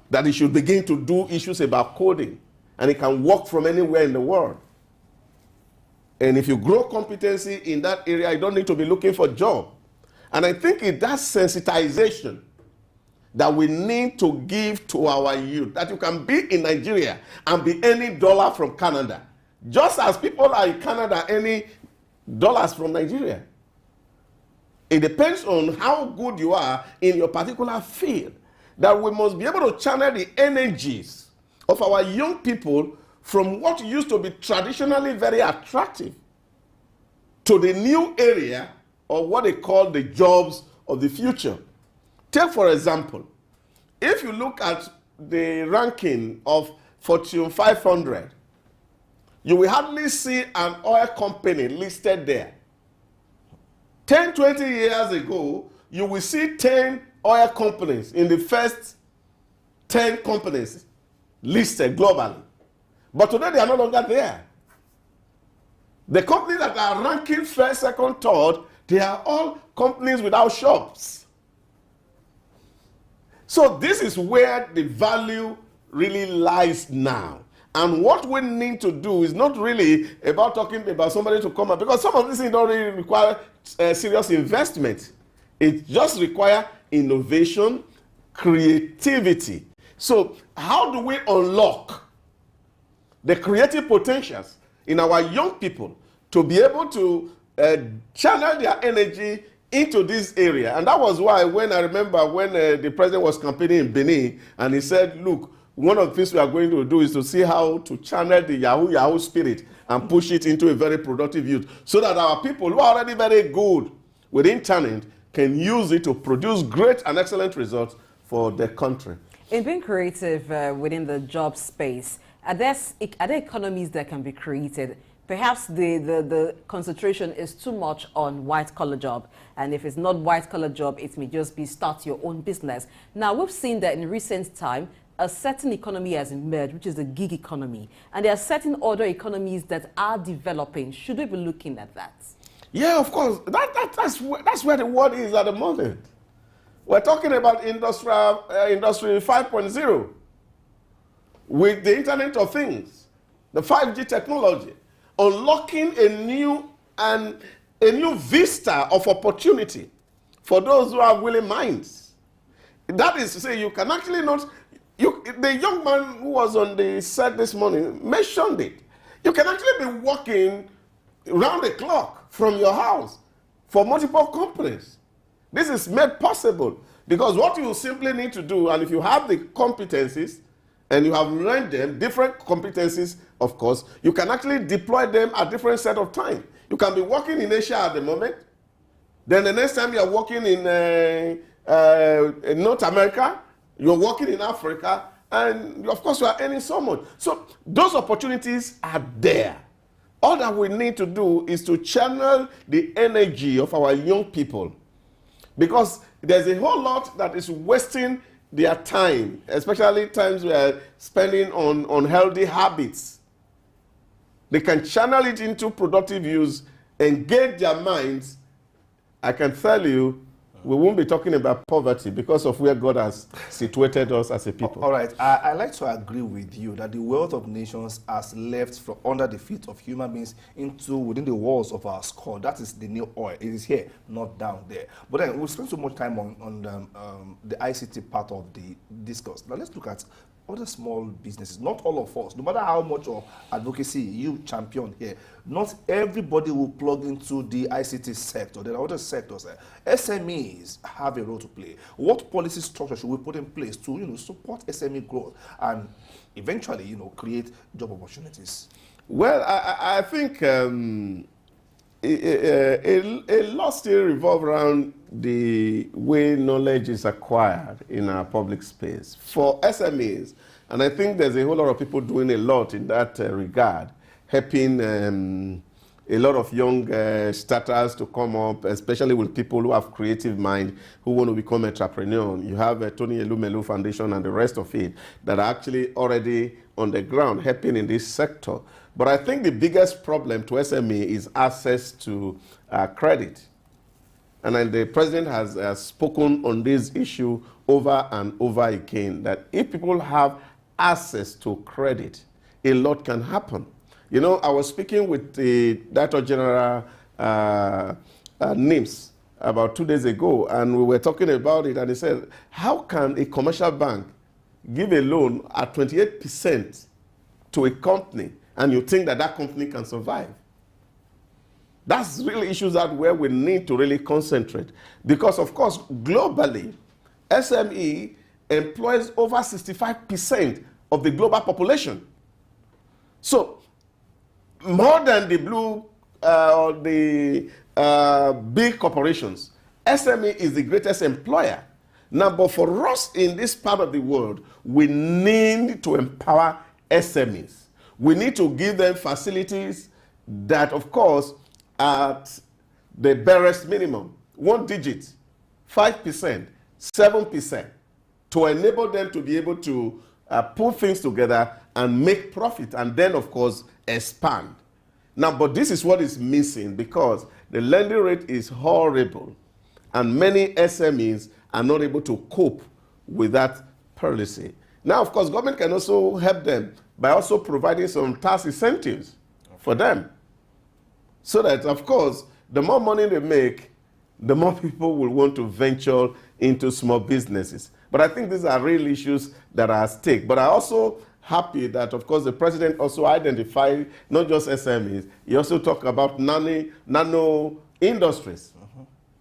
That he should begin to do issues about coding, and he can work from anywhere in the world. And if you grow competency in that area, you don't need to be looking for a job. And I think it's that sensitization that we need to give to our youth, that you can be in Nigeria and be any dollar from Canada, just as people are in Canada any dollars from Nigeria. It depends on how good you are in your particular field, that we must be able to channel the energies of our young people from what used to be traditionally very attractive to the new area of what they call the jobs of the future. Take, for example, if you look at the ranking of Fortune 500, you will hardly see an oil company listed there. 10, 20 years ago, you will see 10 oil companies in the first 10 companies listed globally. But today they are no longer there. The companies that are ranking first, second, third, they are all companies without shops. So this is where the value really lies now. And what we need to do is not really about talking about somebody to come up, because some of these things don't really require serious investment. It just requires innovation, creativity. So how do we unlock the creative potentials in our young people to be able to channel their energy into this area? And that was why when I remember when the president was campaigning in Benin, and he said, look, one of the things we are going to do is to see how to channel the Yahoo spirit and push it into a very productive youth, so that our people who are already very good with internet can use it to produce great and excellent results for the country. In being creative within the job space, are there economies that can be created? Perhaps the concentration is too much on white-collar job, and if it's not white-collar job, it may just be start your own business. Now, we've seen that in recent time, a certain economy has emerged, which is the gig economy, and there are certain other economies that are developing. Should we be looking at that? Yeah, of course. That's where the world is at the moment. We're talking about industry 5.0 with the Internet of Things, the 5G technology, unlocking a new vista of opportunity for those who have willing minds. That is to say, you can actually not. The young man who was on the set this morning mentioned it. You can actually be working round the clock from your house for multiple companies. This is made possible because what you simply need to do, and if you have the competencies and you have learned them, different competencies, of course, you can actually deploy them at different set of time. You can be working in Asia at the moment. Then the next time you are working in North America, you're working in Africa, and of course you are earning so much. So those opportunities are there. All that we need to do is to channel the energy of our young people, because there's a whole lot that is wasting their time, especially times we are spending on unhealthy habits. They can channel it into productive use, engage their minds. I can tell you, we won't be talking about poverty because of where God has situated us as a people. All right, I like to agree with you that the wealth of nations has left from under the feet of human beings into within the walls of our skull. That is the new oil. It is here, not down there. But then we'll spend so much time on the ICT part of the discourse. Now let's look at other small businesses. Not all of us, no matter how much of advocacy you champion here, not everybody will plug into the ICT sector. There are other sectors. SMEs have a role to play. What policy structure should we put in place to, support SME growth and eventually, create job opportunities? Well, I think a lot still revolves around the way knowledge is acquired in our public space for SMEs. And I think there's a whole lot of people doing a lot in that regard, helping a lot of young starters to come up, especially with people who have creative mind, who want to become entrepreneurs. You have Tony Elumelu Foundation and the rest of it that are actually already on the ground helping in this sector. But I think the biggest problem to SME is access to credit. And then the president has spoken on this issue over and over again, that if people have access to credit, a lot can happen. I was speaking with the Director General NIMS about 2 days ago, and we were talking about it, and he said, how can a commercial bank give a loan at 28% to a company, and you think that that company can survive? That's really issues that where we need to really concentrate. Because, of course, globally, SME employs over 65% of the global population. So, more than the blue or the big corporations, SME is the greatest employer. Now, but for us in this part of the world, we need to empower SMEs. We need to give them facilities that, of course, at the barest minimum, 1 digit, 5%, 7%, to enable them to be able to put things together and make profit, and then, of course, expand. Now, but this is what is missing, because the lending rate is horrible, and many SMEs are not able to cope with that policy. Now, of course, government can also help them by also providing some tax incentives for them, so that, of course, the more money they make, the more people will want to venture into small businesses. But I think these are real issues that are at stake. But I'm also happy that, of course, the president also identified not just SMEs, he also talked about nano industries.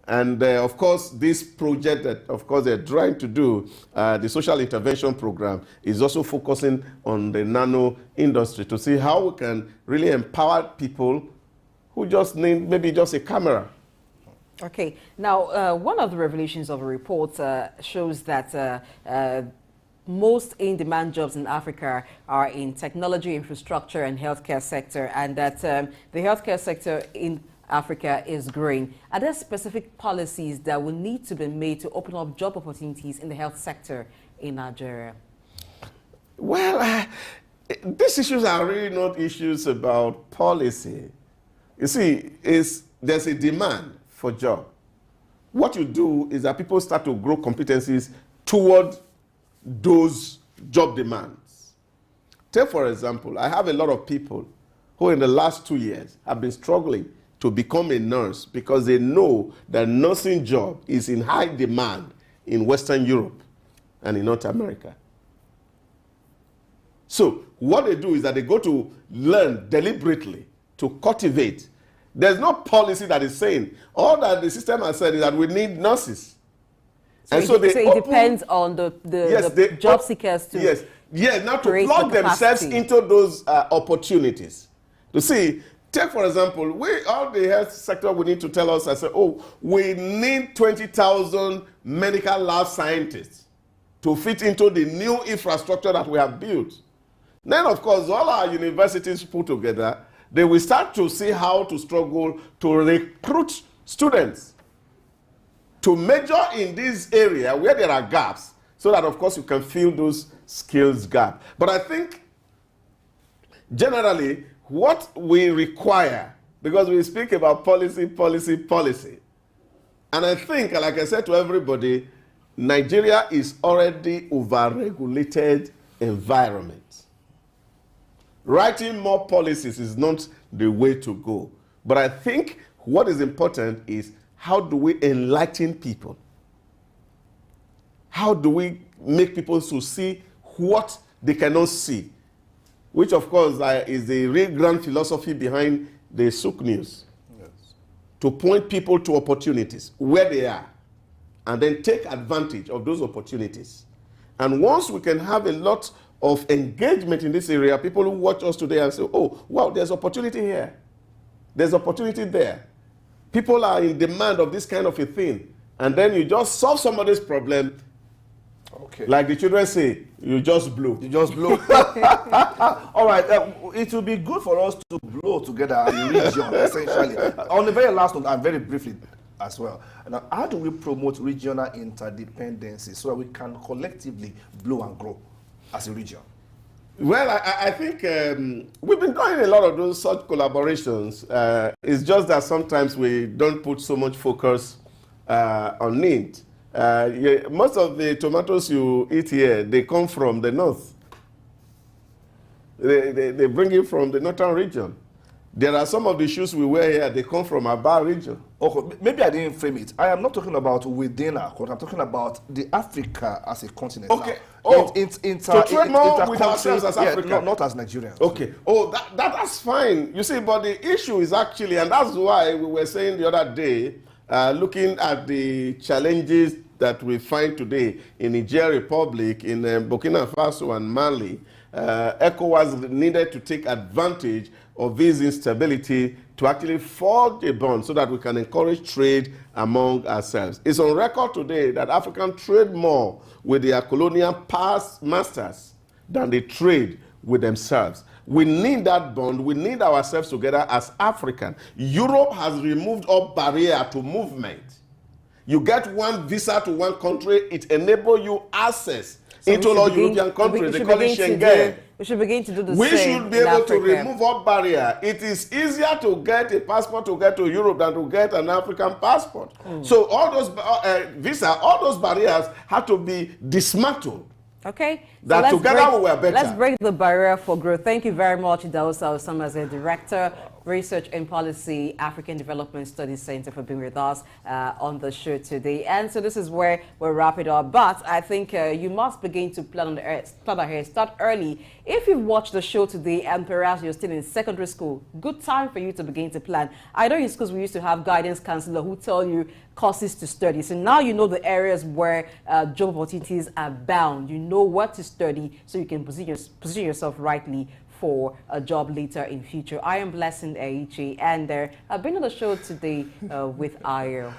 And, of course, this project that, of course, they're trying to do, the social intervention program, is also focusing on the nano industry to see how we can really empower people who just need maybe just a camera. Okay. Now, one of the revelations of the report shows that most in-demand jobs in Africa are in technology, infrastructure, and healthcare sector, and that the healthcare sector in Africa is growing. Are there specific policies that will need to be made to open up job opportunities in the health sector in Nigeria? Well, these issues are really not issues about policy. You see, there's a demand for job. What you do is that people start to grow competencies toward those job demands. Take, for example, I have a lot of people who in the last 2 years have been struggling to become a nurse because they know that nursing job is in high demand in Western Europe and in North America. So what they do is that they go to learn deliberately to cultivate. There's no policy that is saying, all that the system has said is that we need nurses. So and it depends on the job seekers to now to plug themselves into those opportunities. You see, take for example, all the health sector we need to tell us, we need 20,000 medical lab scientists to fit into the new infrastructure that we have built. Then, of course, all our universities put together, they will start to see how to struggle to recruit students to major in this area where there are gaps, so that, of course, you can fill those skills gap. But I think, generally, what we require, because we speak about policy, and I think, like I said to everybody, Nigeria is already over-regulated environment. Writing more policies is not the way to go. But I think what is important is, how do we enlighten people? How do we make people to see what they cannot see? Which, of course, is the real grand philosophy behind the Souk News. Yes. To point people to opportunities where they are, and then take advantage of those opportunities. And once we can have a lot of engagement in this area, people who watch us today and say, oh, wow, there's opportunity here. There's opportunity there. People are in demand of this kind of a thing. And then you just solve somebody's problem. Okay. Like the children say, you just blow. You just blow. All right. It will be good for us to blow together as a region, essentially. On the very last note, and very briefly as well. Now, how do we promote regional interdependency so that we can collectively blow and grow as a region? Well, I think we've been doing a lot of those such collaborations. It's just that sometimes we don't put so much focus on it. Most of the tomatoes you eat here, they come from the north. They bring it from the northern region. There are some of the shoes we wear here, they come from Aba region. Okay, maybe I didn't frame it. I am not talking about within our continent. I'm talking about the Africa as a continent. Okay. Now. To trade more with ourselves as Africa. Yeah, not as Nigerians. Okay. Oh, that's fine. You see, but the issue is actually, and that's why we were saying the other day, looking at the challenges that we find today in Niger Republic, in Burkina Faso and Mali, ECOWAS needed to take advantage of this instability to actually forge a bond so that we can encourage trade among ourselves. It's on record today that Africans trade more with their colonial past masters than they trade with themselves. We need that bond. We need ourselves together as Africans. Europe has removed all barrier to movement. You get one visa to one country, it enables you access into all European countries. They call it Schengen. We should begin to do the same. We should be able to Africa. remove all barrier. It is easier to get a passport to get to Europe than to get an African passport. So all those all those barriers have to be dismantled. Okay. That together we were better. Let's break the barrier for growth. Thank you very much, Idausa Osama, as a Director, Research and Policy, African Development Studies Center, for being with us on the show today. And so this is where we'll wrap it up. But I think you must begin to plan ahead. Start early. If you've watched the show today and perhaps you're still in secondary school, good time for you to begin to plan. I know in schools we used to have guidance counselor who tell you courses to study. So now you know the areas where job opportunities are bound. You know what to study so you can position yourself rightly for a job later in future. I am Blessing Aichi, and I've been on the show today with Ayo.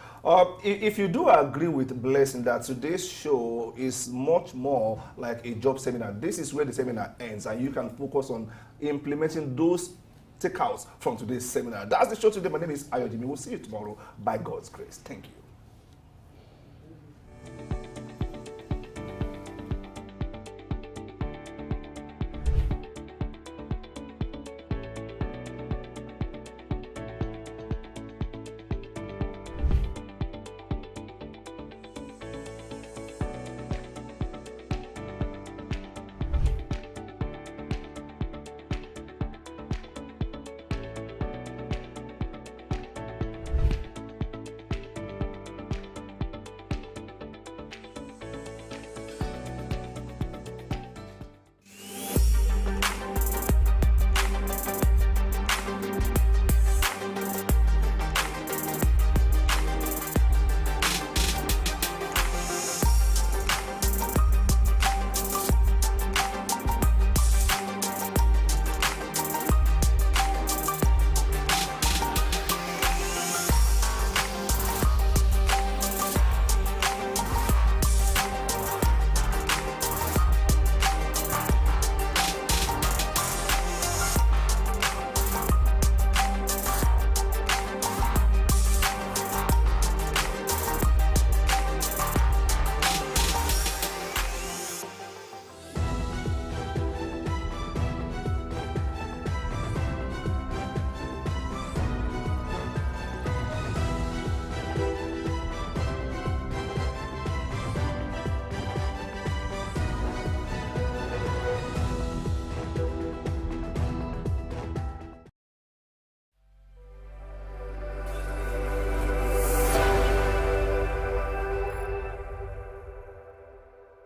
If you do agree with Blessing that today's show is much more like a job seminar, this is where the seminar ends, and you can focus on implementing those takeouts from today's seminar. That's the show today. My name is Ayo Jimmy. We'll see you tomorrow by God's grace. Thank you.